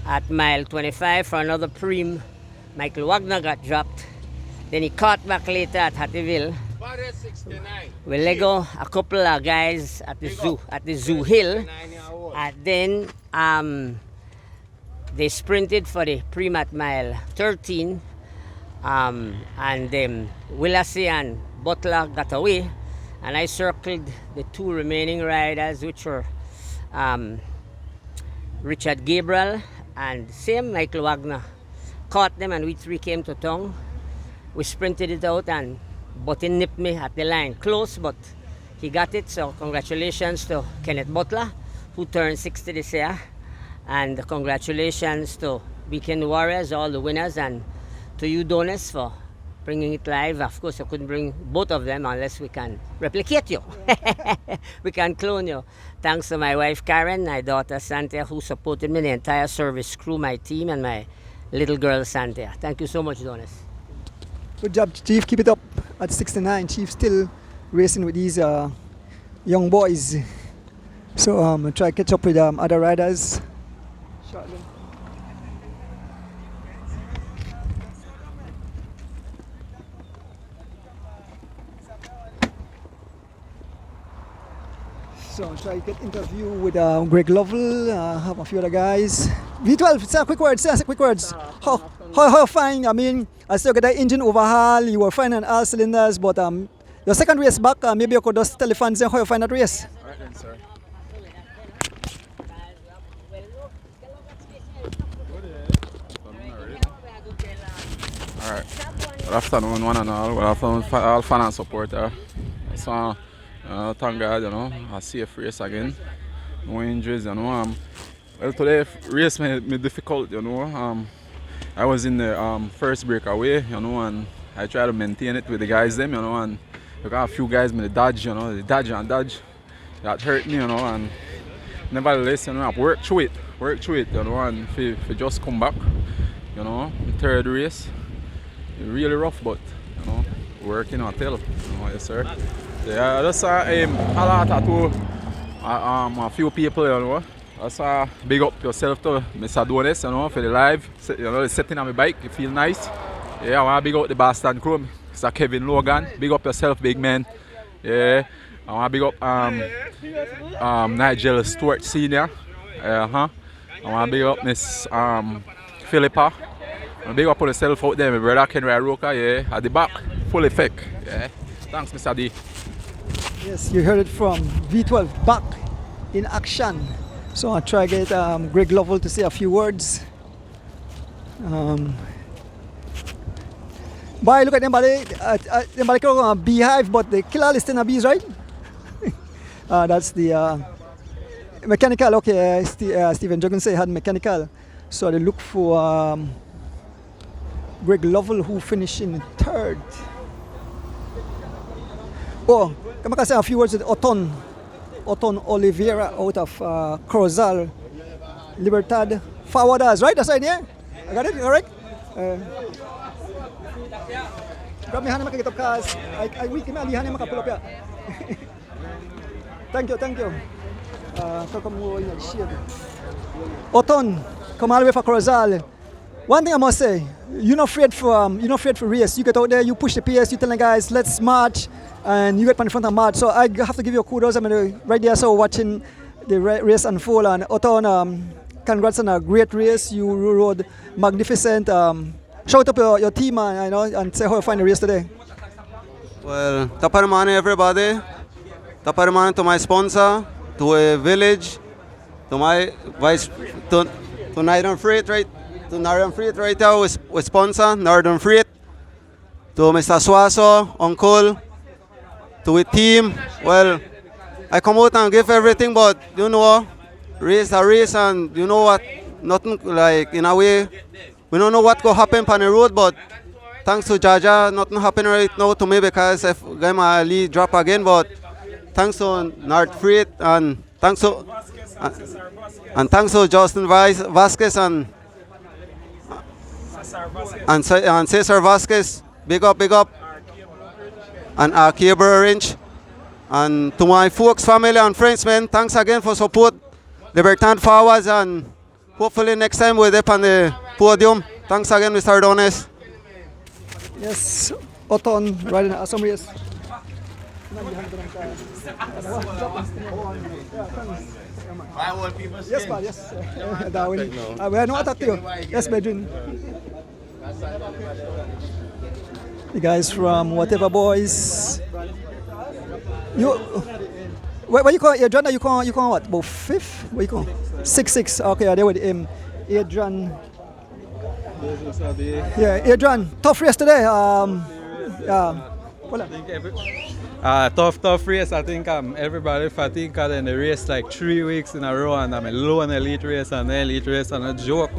at mile 25 for another preem, Michael Wagner got dropped. Then he caught back later at Hattieville. We let go a couple of guys at the zoo hill, and then they sprinted for the pre-mat mile 13, and Willassie and Butler got away, and I circled the 2 remaining riders, which were Richard Cabral and same Michael Wagner. Caught them, and we 3 came to town. We sprinted it out, and Botte nipped me at the line. Close, but he got it. So congratulations to Kenneth Butler, who turned 60 this year. And congratulations to Weekend Warriors, all the winners, and to you, Donis, for bringing it live. Of course, I couldn't bring both of them unless we can replicate you. We can clone you. Thanks to my wife, Karen, my daughter, Santia, who supported me, the entire service crew, my team, and my little girl, Santia. Thank you so much, Donis. Good job, Chief. Keep it up at 69. Chief still racing with these young boys. So I'll try to catch up with other riders shortly. So I'll try to get interview with Greg Lovell, have a few other guys. V12, say a quick word, say quick words. How fine? I mean, I still get the engine overhaul, you were fine on all cylinders, but your second race back, maybe you could just tell the fans how you find that race. Alright then, sir. Alright. Good afternoon, one and all. Good afternoon, all fan and supporter. So, thank God, a safe race again. No injuries, Well, today race me difficult, I was in the first breakaway, and I try to maintain it with the guys them, and I got a few guys me dodge, the dodge that hurt me, and nevertheless, I've worked through it, and if just come back, the third race, really rough, but working until, yes sir. Yeah, I just saw a lot to a few people, I saw big up yourself to Mr. Donis, for the live, the setting on my bike, it feel nice. Yeah, I want to big up the Boston crew, Mr. Kevin Logan, big up yourself, big man. Yeah, I want to big up Nigel Stewart Senior. I want to big up Miss Philippa. I big up on yourself out there, my brother Kenry Roca, yeah, at the back, full effect. Yeah. Thanks, Mr. D. Yes, you heard it from V12 back in action. So I'll try to get Greg Lovell to say a few words. Boy, look at them, buddy. Them buddy call a beehive, but they kill all the sting bees, right? That's the mechanical. Okay, Stephen Jogan say had mechanical. So they look for Greg Lovell, who finished in third. Oh, come on, say a few words with Oton Oliveira out of Crozal Libertad Forwarders, right? That's right, yeah? I got it, all right? Grab me hand makakita cars. I weak me ali hand makapull up ya. Thank you. Welcome mo in shade. Oton, come all the way for Crozal. One thing I must say, you're not afraid for race. You get out there, you push the pace, you tell the guys, let's march, and you get in front of march. So I have to give you a kudos. I'm right there, so watching the race unfold. And Oton, congrats on a great race. You rode magnificent. Shout up your team, and say how you find the race today. Well, top of the morning, everybody. Top of the morning to my sponsor, to a village, to my vice, to Northern Freight, right? To Northern Freight right now, we sponsor Northern Freight. To Mr. Swaso, Uncle, to a team. Well, I come out and give everything, but race a race, and you know what? Nothing like in a way. We don't know what will happen on the road, but thanks to Jaja, nothing happened right now to me because if my lead drop again. But thanks to North Freight and thanks to Justin Vasquez and Cesar Vasquez, big up, and Cabral Range, and to my folks, family and friends, man, thanks again for support. Libertad Forwards, and hopefully next time we're up on the podium. Thanks again, Mr. Donis. Yes, Oton riding an awesome race. Yes, man, yes. I know what to you. Yes, Bedrin. The guys from Whatever Boys. What you call Adrian? You call what? About fifth? What you call? 6'6". Okay, they with him. Adrian. Yeah, Adrian. Tough race today. Tough race. I think everybody fatigued in the race like 3 weeks in a row, and I'm alone elite race and the elite race and a joke.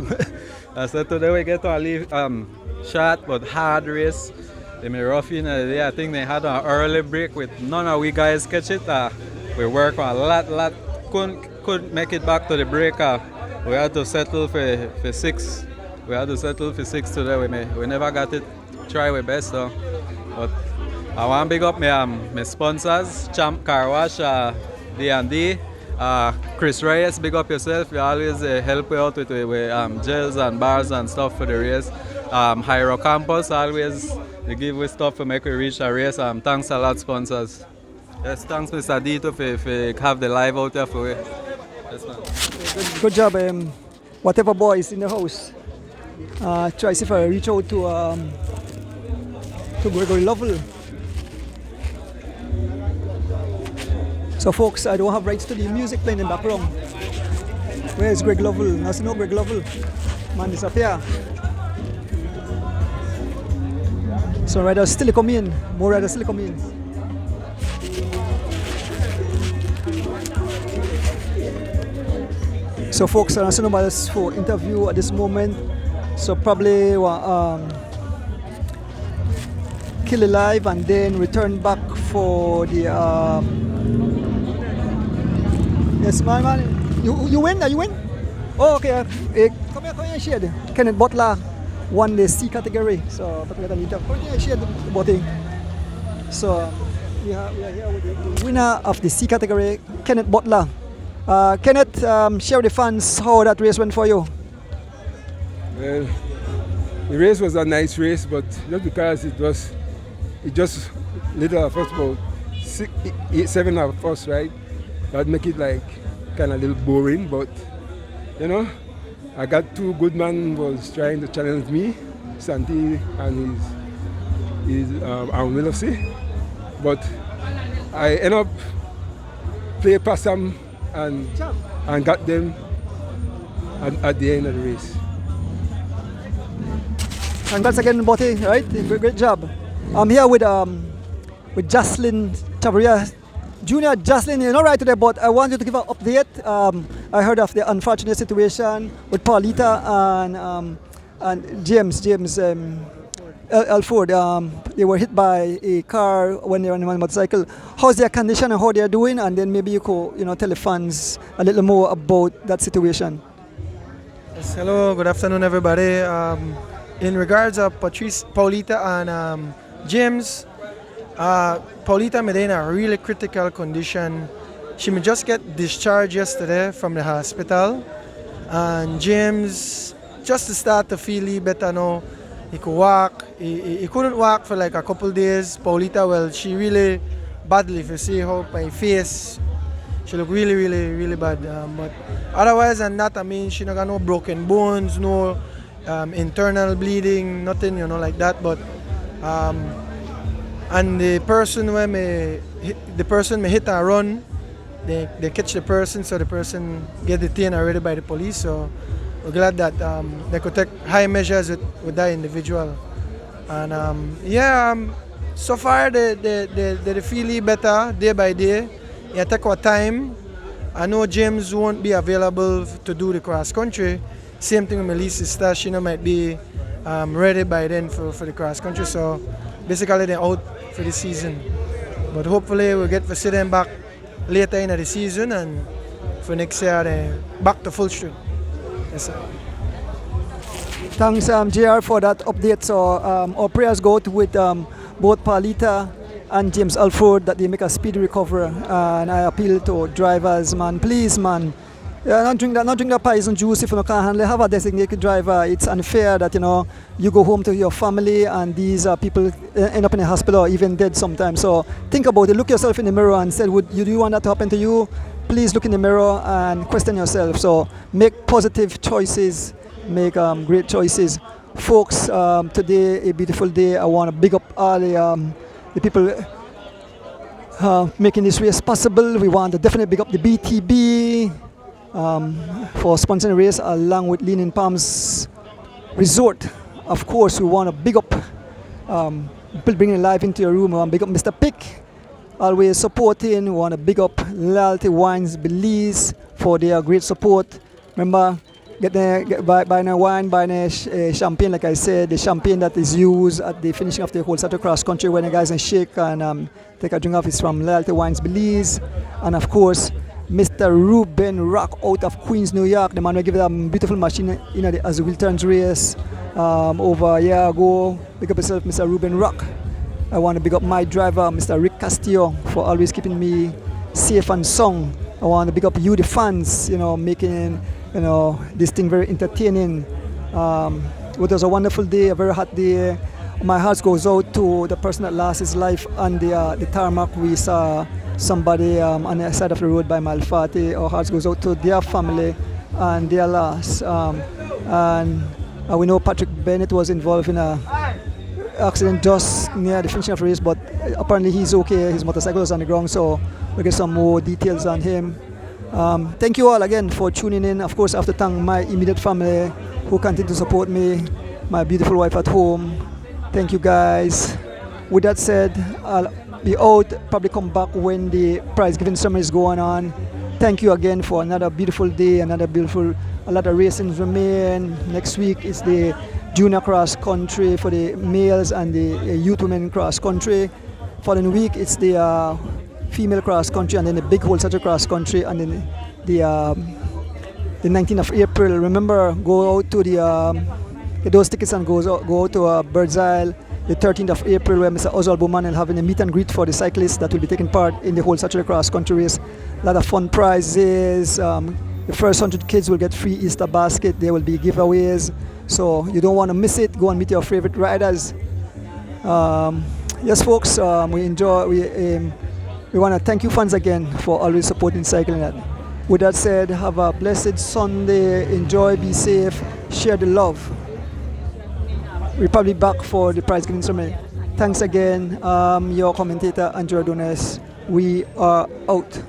So today we get to a leave, short but hard race. They may rough in the day. I think they had an early break with none of we guys catch it. We work on a lot. Couldn't make it back to the break. We had to settle for 6. We had to settle for 6 today. We never got it. Try our best though. But I want to big up my sponsors, Champ Car Wash, D&D, Chris Reyes, big up yourself. You always help me out with gels and bars and stuff for the race. Hyro Campus, always they give me stuff to make we reach the race. Thanks a lot, sponsors. Yes, thanks Mr. Dito for have the live out there for you. Yes, man. Good job, whatever boys in the house. Try see if I reach out to Gregory Lovell. So folks, I don't have rights to the music playing in the background. Where is Greg Lovell? I no Greg Lovell. Man disappear. So riders still come in. More riders still come in. So folks, I don't see nobody else for interview at this moment. So probably kill it live and then return back for the yes, man. You win? Are you win? Oh, okay. Come here and share. Kenneth Butler won the C category. So, come here and share the voting. So, we are here with the winner of the C category, Kenneth Butler. Kenneth, share with the fans how that race went for you. Well, the race was a nice race, but just because it just little of us, about 7 of us, right? That make it like kind of a little boring, but you know, I got two good men was trying to challenge me, Santi and his Willoughby, but I end up play past them and got them at the end of the race. Congrats again, Botti, right? Great job. I'm here with Jocelyn Chavria. Junior Jocelyn, you're not right today, but I want you to give an update. I heard of the unfortunate situation with Paulita and James Alford. They were hit by a car when they were on a motorcycle. How's their condition and how they are doing? And then maybe you could, tell the fans a little more about that situation. Yes, hello, good afternoon, everybody. In regards of Paulita and James, Paulita made in a really critical condition. She may just get discharged yesterday from the hospital, and James just to start to feel a little better now. He could walk. He couldn't walk for like a couple days. Paulita, well, she really badly. If you see her my face, she look really, really, really bad. But otherwise than that, I mean, she not got no broken bones, no internal bleeding, nothing, like that. But and the person may hit and run, they catch the person, so the person get detained already by the police. So we're glad that they could take high measures with that individual. And so far they feel better day by day. It take our time. I know James won't be available to do the cross country. Same thing with Melissa's sister. She might be ready by then for the cross country. So basically they're out for the season. But hopefully we'll get to see them back later in the season, and for next year they're back to full strength. Yes, sir. Thanks, JR, for that update. So our prayers go with both Paulita and James Alford that they make a speedy recovery. And I appeal to drivers, man, please, man. Not drink that poison juice if you can't handle it. Have a designated driver. It's unfair that you go home to your family and these people end up in a hospital or even dead sometimes. So think about it. Look yourself in the mirror and say, do you want that to happen to you? Please look in the mirror and question yourself. So make positive choices. Make great choices. Folks, today a beautiful day. I want to big up all the people making this race possible. We want to definitely big up the BTB for sponsoring the race along with Leaning Palms Resort. Of course, we want to big up people bringing life into your room. We want to big up Mr. Pick, always supporting. We want to big up Loyalty Wines Belize for their great support. Remember, buy a wine, buy a champagne, like I said, the champagne that is used at the finishing of the whole Saturday cross country when the guys can shake and take a drink off is from Loyalty Wines Belize. And of course, Mr. Ruben Rock out of Queens, New York. The man will give them beautiful machine in the Azul Turns race over a year ago. Pick up yourself, Mr. Ruben Rock. I want to big up my driver, Mr. Rick Castillo, for always keeping me safe and sound. I want to big up you, the fans, making this thing very entertaining. It was a wonderful day, a very hot day. My heart goes out to the person that lost his life on the tarmac. We saw somebody on the side of the road by mile 40. Our hearts goes out to their family and their loss. And we know Patrick Bennett was involved in a accident just near the finishing of the race, but apparently he's okay. His motorcycle is on the ground, so we'll get some more details on him. Thank you all again for tuning in. Of course, I have to thank my immediate family who continue to support me, my beautiful wife at home. Thank you guys. With that said, I'll be out, probably come back when the prize giving ceremony is going on. Thank you again for another beautiful day, a lot of racing remain. Next week is the junior cross country for the males and the youth women cross country. Following week it's the female cross country, and then the big whole satchel cross country, and then the 19th of April. Remember, go out to get those tickets and go out to Bird's Isle the 13th of April, where Mr. Oswald Bowman will have a meet and greet for the cyclists that will be taking part in the whole satchel cross country race. A lot of fun prizes. The first 100 kids will get free Easter basket. There will be giveaways, so you don't want to miss it. Go and meet your favorite riders. Yes, folks, we enjoy. We want to thank you fans again for always supporting Cycling Net. With that said, have a blessed Sunday. Enjoy, be safe, share the love. We're probably back for the prize giving ceremony. Thanks again, your commentator Andrew Adonis. We are out.